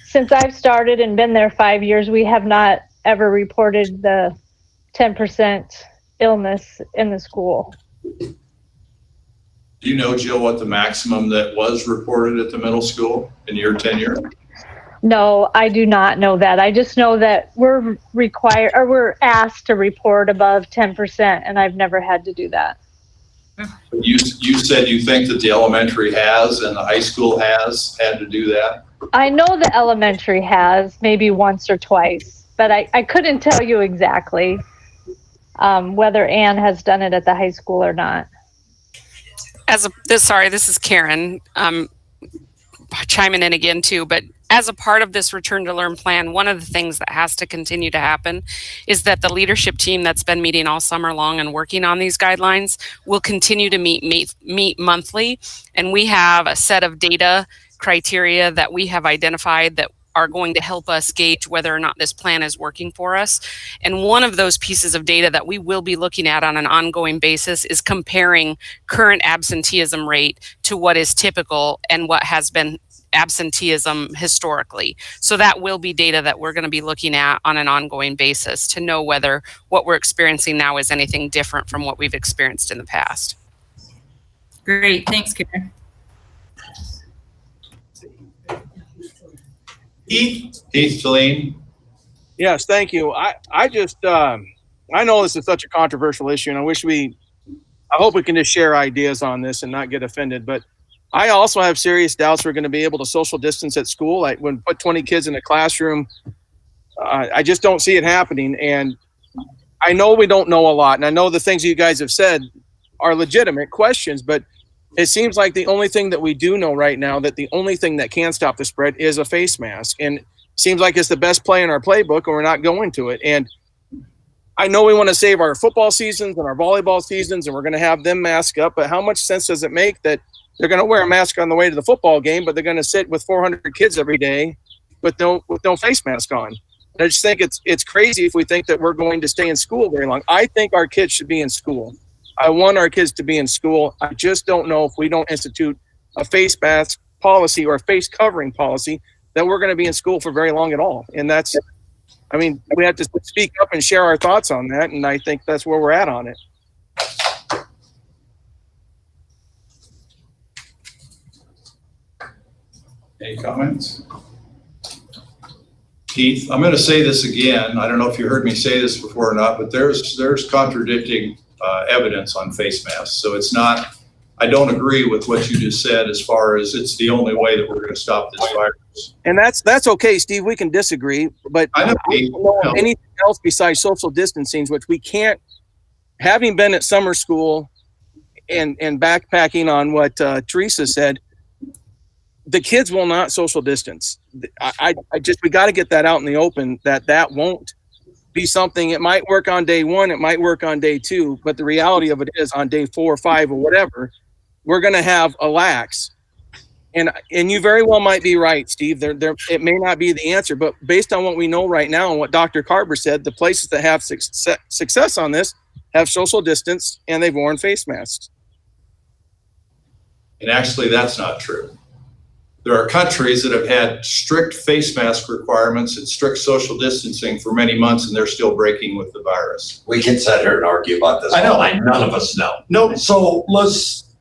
since I've started and been there 5 years, we have not ever reported the 10% illness in the school. Do you know, Jill, what the maximum that was reported at the middle school in your tenure? No, I do not know that. I just know that we're required, or we're asked to report above 10%, and I've never had to do that. You said you think that the elementary has and the high school has had to do that? I know the elementary has, maybe once or twice, but I couldn't tell you exactly whether Ann has done it at the high school or not. This is Karen, chiming in again too, but as a part of this Return to Learn plan, one of the things that has to continue to happen is that the leadership team that's been meeting all summer long and working on these guidelines will continue to meet monthly. And we have a set of data criteria that we have identified that are going to help us gauge whether or not this plan is working for us. And one of those pieces of data that we will be looking at on an ongoing basis is comparing current absenteeism rate to what is typical and what has been absenteeism historically. So that will be data that we're going to be looking at on an ongoing basis to know whether what we're experiencing now is anything different from what we've experienced in the past. Great, thanks, Karen. Heath Deline. Yes, thank you. I just, I know this is such a controversial issue, and I hope we can just share ideas on this and not get offended, but I also have serious doubts we're going to be able to social distance at school. Like when put 20 kids in a classroom, I just don't see it happening. And I know we don't know a lot, and I know the things you guys have said are legitimate questions, but it seems like the only thing that we do know right now, that the only thing that can stop the spread is a face mask. And it seems like it's the best play in our playbook, and we're not going to it. And I know we want to save our football seasons and our volleyball seasons, and we're going to have them mask up, but how much sense does it make that they're going to wear a mask on the way to the football game, but they're going to sit with 400 kids every day with no face mask on? And I just think it's crazy if we think that we're going to stay in school very long. I think our kids should be in school. I want our kids to be in school. I just don't know if we don't institute a face mask policy or a face covering policy that we're going to be in school for very long at all. And that's, I mean, we have to speak up and share our thoughts on that. And I think that's where we're at on it. Any comments? Keith, I'm going to say this again. I don't know if you heard me say this before or not, but there's contradicting evidence on face masks. So it's not, I don't agree with what you just said as far as it's the only way that we're going to stop this virus. And that's okay, Steve. We can disagree, but I don't know anything else besides social distancing, which we can't, having been at summer school and backpacking on what Teresa said, the kids will not social distance. We got to get that out in the open, that won't be something. It might work on day one, it might work on day two, but the reality of it is on day 4 or 5 or whatever, we're going to have a lax. And you very well might be right, Steve. It may not be the answer, but based on what we know right now and what Dr. Carver said, the places that have success on this have social distance and they've worn face masks. And actually, that's not true. There are countries that have had strict face mask requirements and strict social distancing for many months, and they're still breaking with the virus. We can sit here and argue about this. I know. All night. None of us know. No. So let's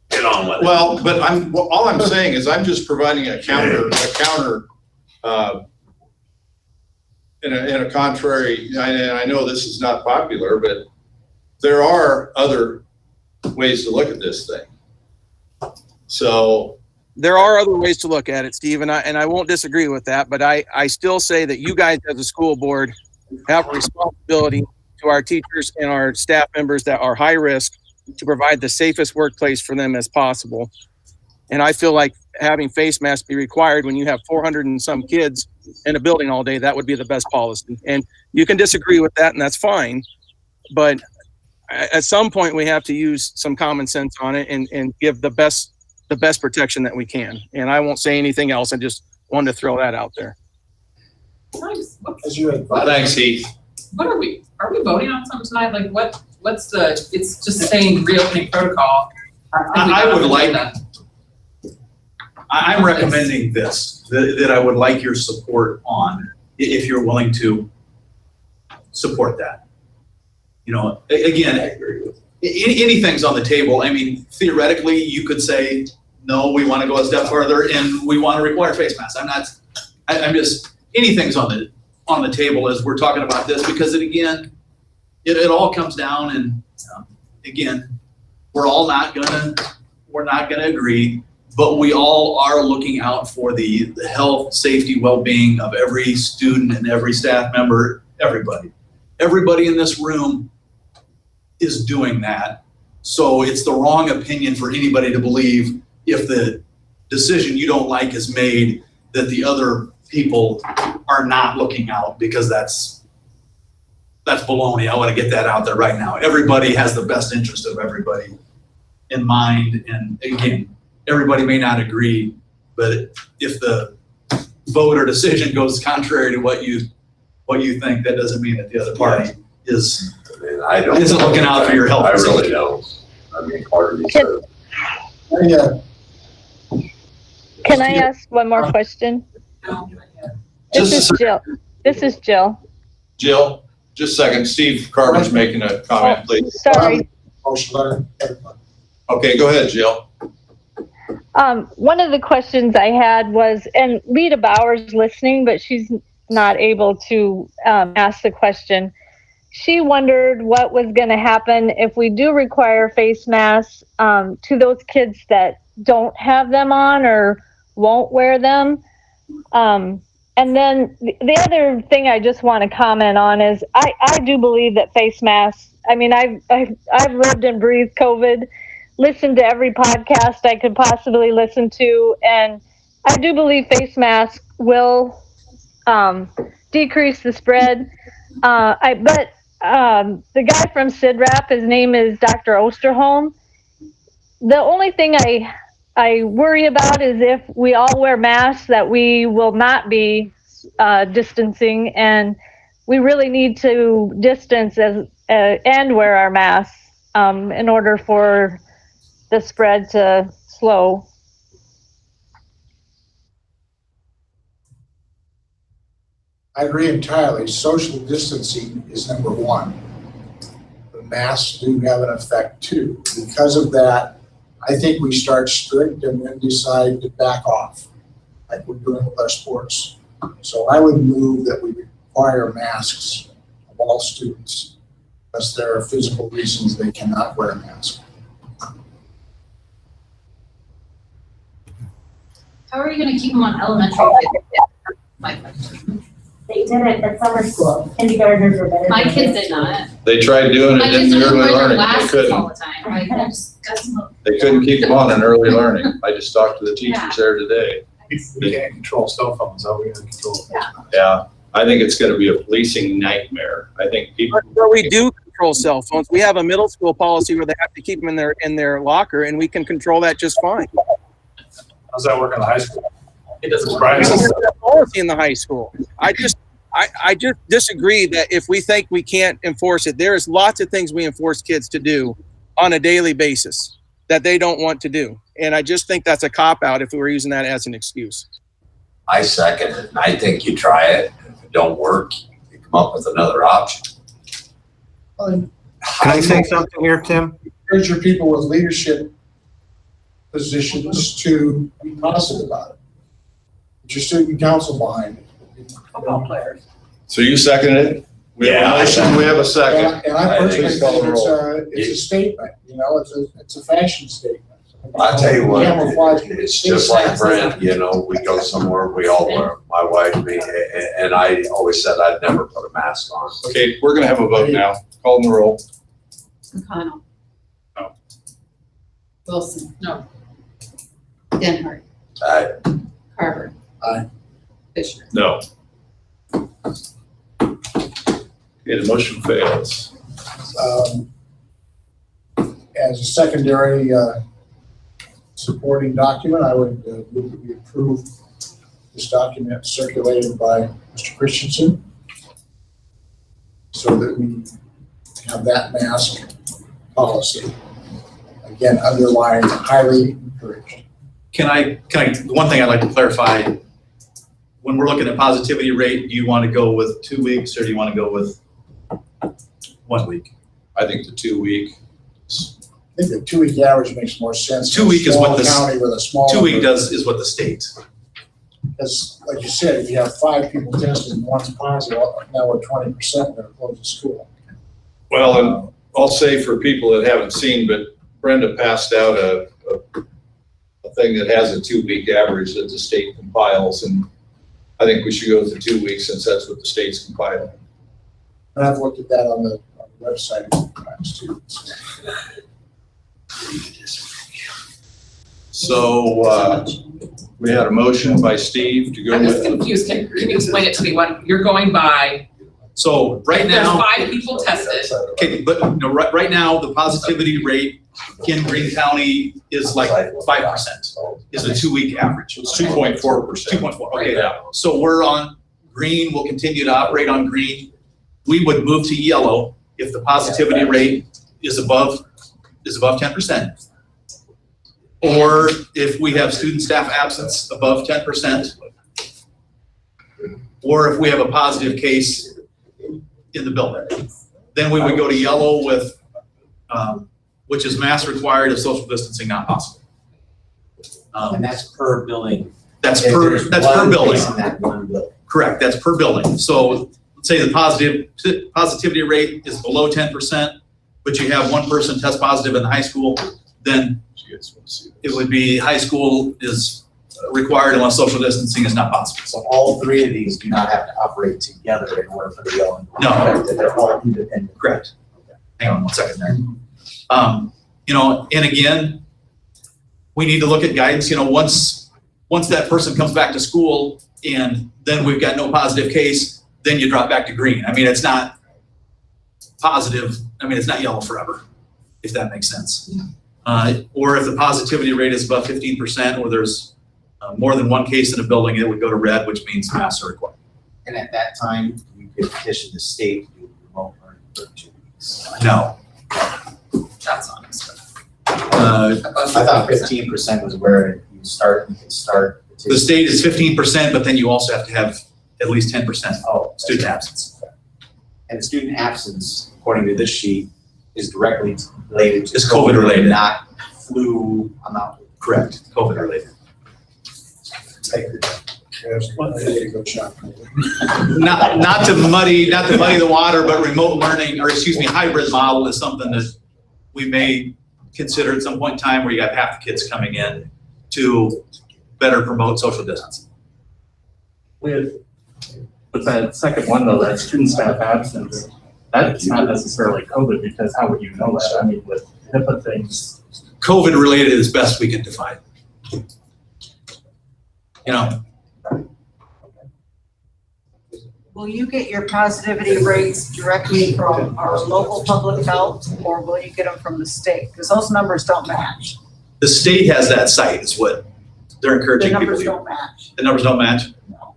get on with it. Well, but all I'm saying is I'm just providing a counter, in a contrary, and I know this is not popular, but there are other ways to look at this thing. So there are other ways to look at it, Steve, and I won't disagree with that, but I still say that you guys as a school board have a responsibility to our teachers and our staff members that are high risk to provide the safest workplace for them as possible. And I feel like having face masks be required when you have 400 and some kids in a building all day, that would be the best policy. And you can disagree with that, and that's fine, but at some point we have to use some common sense on it and give the best protection that we can. And I won't say anything else. I just wanted to throw that out there. Nice. As your advisor. Thanks, Heath. What are we voting on something tonight? Like what's it's just saying reopening protocol. I would like, I'm recommending this, that I would like your support on, if you're willing to support that. You know, again, anything's on the table. I mean, theoretically, you could say, no, we want to go a step further and we want to require face masks. I'm just, anything's on the table as we're talking about this, because it all comes down and again, we're not gonna agree, but we all are looking out for the health, safety, well-being of every student and every staff member, everybody. Everybody in this room is doing that. So it's the wrong opinion for anybody to believe if the decision you don't like is made that the other people are not looking out, because that's baloney. I want to get that out there right now. Everybody has the best interest of everybody in mind. And again, everybody may not agree, but if the vote or decision goes contrary to what you think, that doesn't mean that the other party isn't looking out for your health. I really don't. I mean, part of me says. Can I ask one more question? This is Jill. This is Jill. Jill, just a second. Steve Carver's making a comment, please. Sorry. Okay, go ahead, Jill. One of the questions I had was, and Lita Bauer's listening, but she's not able to ask the question. She wondered what was going to happen if we do require face masks to those kids that don't have them on or won't wear them. And then the other thing I just want to comment on is I do believe that face masks, I mean, I've lived and breathed COVID, listened to every podcast I could possibly listen to, and I do believe face masks will decrease the spread. But the guy from CIDRAP, his name is Dr. Osterholm. The only thing I worry about is if we all wear masks that we will not be distancing, and we really need to distance and wear our masks in order for the spread to slow. I agree entirely. Social distancing is number one. The masks do have an effect too. Because of that, I think we start strict and then decide to back off, like we're doing with our sports. So I would move that we require masks of all students, unless there are physical reasons they cannot wear a mask. How are you going to keep them on elementary? My question. They did it at summer school. Kindergartners were better. My kids did not. They tried doing it in early learning. They couldn't. All the time. Right? They couldn't keep them on in early learning. I just talked to the teachers there today. We can't control cell phones, how are we gonna control? Yeah, I think it's gonna be a policing nightmare. I think people. But we do control cell phones. We have a middle school policy where they have to keep them in their locker, and we can control that just fine. How's that work in the high school? It doesn't work. Brian, Policy in the high school. I just disagree that if we think we can't enforce it, there is lots of things we enforce kids to do on a daily basis that they don't want to do. And I just think that's a cop-out if we were using that as an excuse. I second it, and I think you try it. If it don't work, you come up with another option. Can I say something here, Tim? Encourage your people with leadership positions to be positive about it. Put your student council behind it. Football players. So you seconded it? We have a motion, we have a second. And I personally think think it's it's a statement, you know, it's a fashion statement. I tell you what, Camouflage it's just like Brent, you know, we go somewhere, we all wear, my wife, me, and I always said I'd never put a mask on. Okay, we're gonna have a vote now. Call the roll. McConnell. No. Wilson. No. Denhart. Aye. Carver. Aye. Fisher. No. Okay, the motion fails. As a secondary supporting document, I would move that we approve this document circulated by Mr. Christensen so that we have that mask policy. Again, underlined, highly encouraged. The one thing I'd like to clarify, when we're looking at positivity rate, do you want to go with 2 weeks or do you want to go with 1 week? I think the 2 week. I think the 2 week average makes more sense. 2 week is what the County with a small. 2 week number. is what the state. Because like you said, if you have 5 people tested and one's positive, now we're 20% going to close the school. Well, and I'll say for people that haven't seen, but Brenda passed out a thing that has a 2 week average that the state compiles, and I think we should go with the 2 weeks since that's what the state's compiling. And I've looked at that on the website a few times too. So, we had a motion by Steve to go I'm just with. confused. Can you explain it to me? You're going by, So right there's now, 5 people tested. okay, but no, right now, the positivity rate in Greene County is like 5%, is the 2 week average. It's 2.4%. 2.4, okay. Yeah. So we're on green, we'll continue to operate on green. We would move to yellow if the positivity rate is above 10%. Or if we have student staff absence above 10%. Or if we have a positive case in the building. Then we would go to yellow with, which is mask required if social distancing not possible. And that's per building. That's If per there's one building. case in that one building. Correct, that's per building. So let's say the positivity rate is below 10%, but you have one person test positive in the high school, then it would be high school is required unless social distancing is not possible. So all 3 of these do not have to operate together in order for the yellow. No. They're all independent. Correct. Hang on one second there. And again, we need to look at guidance, once that person comes back to school and then we've got no positive case, then you drop back to green. I mean, it's not positive. I mean, it's not yellow forever, if that makes sense. Or if the positivity rate is above 15% or there's more than one case in a building, it would go to red, which means masks are required. And at that time, you could petition the state to do remote learning for 2 weeks. No. That's honest. I thought 15% was where you can start. The state is 15%, but then you also have to have at least 10% student absence. And the student absence, according to this sheet, is directly related to. It's COVID related. Not flu, I'm not. Correct, COVID related. Not to muddy the water, but remote learning, or excuse me, hybrid model is something that we may consider at some point in time where you have half the kids coming in to better promote social distancing. With that second one though, that student staff absence, that's not necessarily COVID because how would you know that? I mean, with HIPAA things. COVID related is best we can define. Will you get your positivity rates directly from our local public health, or will you get them from the state? Because those numbers don't match. The state has that site is what they're The encouraging people numbers to. don't match. The numbers don't match? No.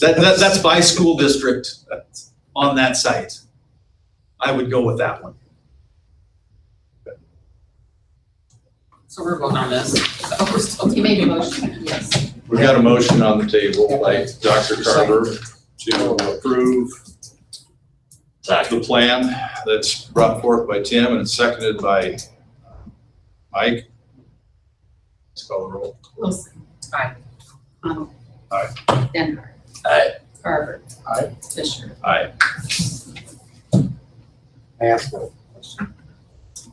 That's by school district on that site. I would go with that one. So we're voting on this. Oh, we're still. You made a motion, yes. We've got a motion on the table by Dr. Carver to approve the plan that's brought forth by Tim and seconded by Mike. Let's call the roll. Wilson. Aye. Connell. Aye. Denver. Aye. Carver. Aye. Fisher. Aye. Can I ask a question?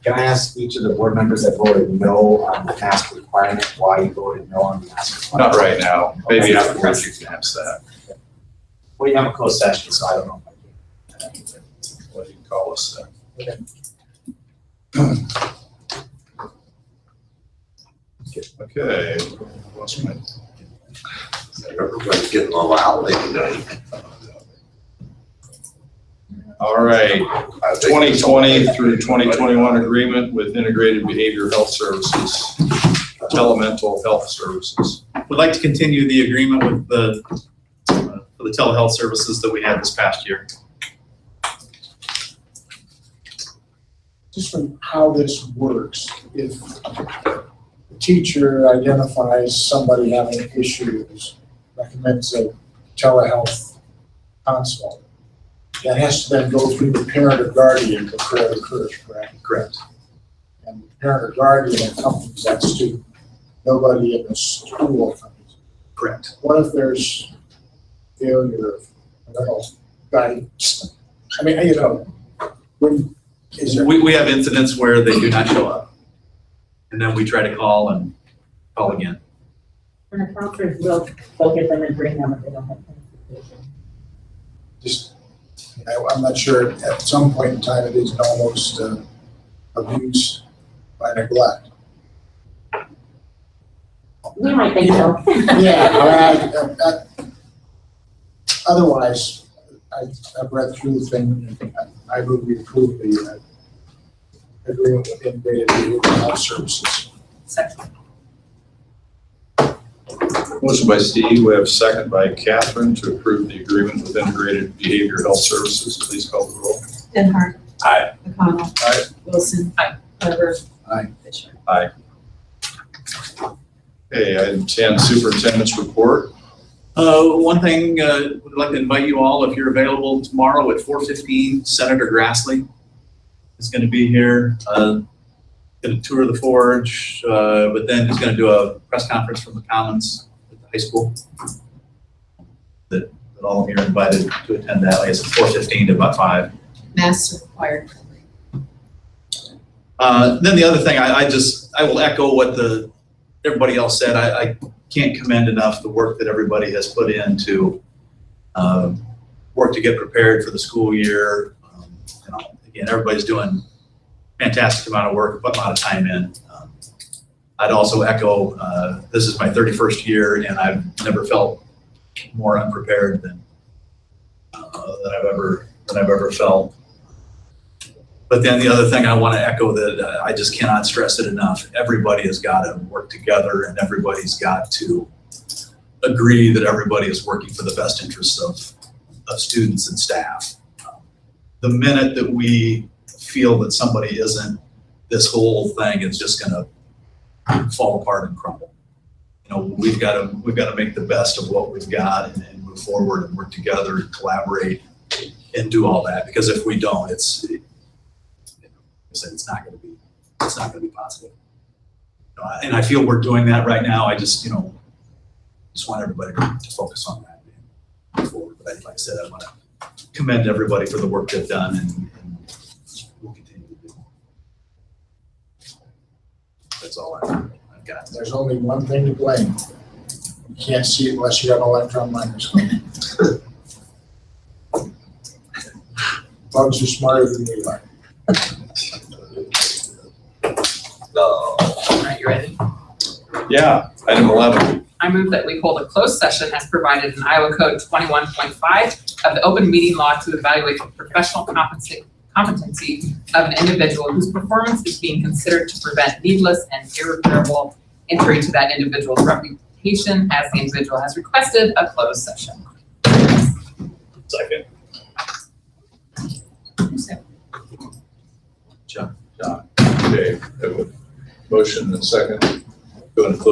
Can I ask each of the board members that voted no on the mask requirement, why you voted no on the mask requirement? Not right now. Maybe afterwards you can answer that. Well, you have a closed session, so I don't know. What do you call us then? Okay. Lost my- Everybody's getting a little out late tonight. All right, 2020 through 2021 agreement with Integrated Behavioral Health Services. elemental health services. We'd like to continue the agreement with for the telehealth services that we had this past year. Just from how this works, if the teacher identifies somebody having issues, recommends a telehealth consult, that has to then go through the parent or guardian before it occurs, correct? Correct. And the parent or guardian accompanies that student. Nobody in the school accompanies. Correct. What if there's failure of, I don't know, guidance? I mean, you know, when, is there? We have incidents where they do not show up. And then we try to call again. And the counselors will go get them and bring them if they don't have transportation. Just, I'm not sure, at some point in time, it is almost abuse by neglect. We might think so. Yeah, otherwise, I've read through the thing, I would approve the agreement with integrated behavioral health services. Second. Motion by Steve, we have a second by Catherine to approve the agreement with integrated behavioral health services. Please call the roll. Denhart. Aye. McConnell. Aye. Wilson. Carver. Aye. Fisher. Aye. Okay, item 10, superintendent's report. One thing, would like to invite you all, if you're available tomorrow at 4:15, Senator Grassley is going to be here. Going to tour the forge, but then he's going to do a press conference from the Commons at the high school. That all of you are invited to attend that. Like I said, 4:15 to about 5. Master required. Then the other thing, I will echo what everybody else said. I can't commend enough the work that everybody has put in to work to get prepared for the school year. Again, everybody's doing fantastic amount of work, put a lot of time in. I'd also echo, this is my 31st year and I've never felt more unprepared than I've ever felt. But then the other thing I want to echo that I just cannot stress it enough. Everybody has got to work together and everybody's got to agree that everybody is working for the best interests of students and staff. The minute that we feel that somebody isn't, this whole thing is just going to fall apart and crumble. You know, we've got to make the best of what we've got and move forward and work together and collaborate and do all that. Because if we don't, it's not going to be possible. And I feel we're doing that right now. I just want everybody to focus on that and move forward. But like I said, I want to commend everybody for the work they've done and we'll continue to do. That's all I've got. There's only one thing to blame. You can't see it unless you have an electron microscope. Bugs are smarter than we are. All right, you ready? Yeah, item 11. I move that we hold a closed session as provided in Iowa Code 21.5 of the open meeting law to evaluate the professional competency of an individual whose performance is being considered to prevent needless and irreparable injury to that individual's reputation, as the individual has requested a closed session. Second. John. Okay, motion and second. Go into closed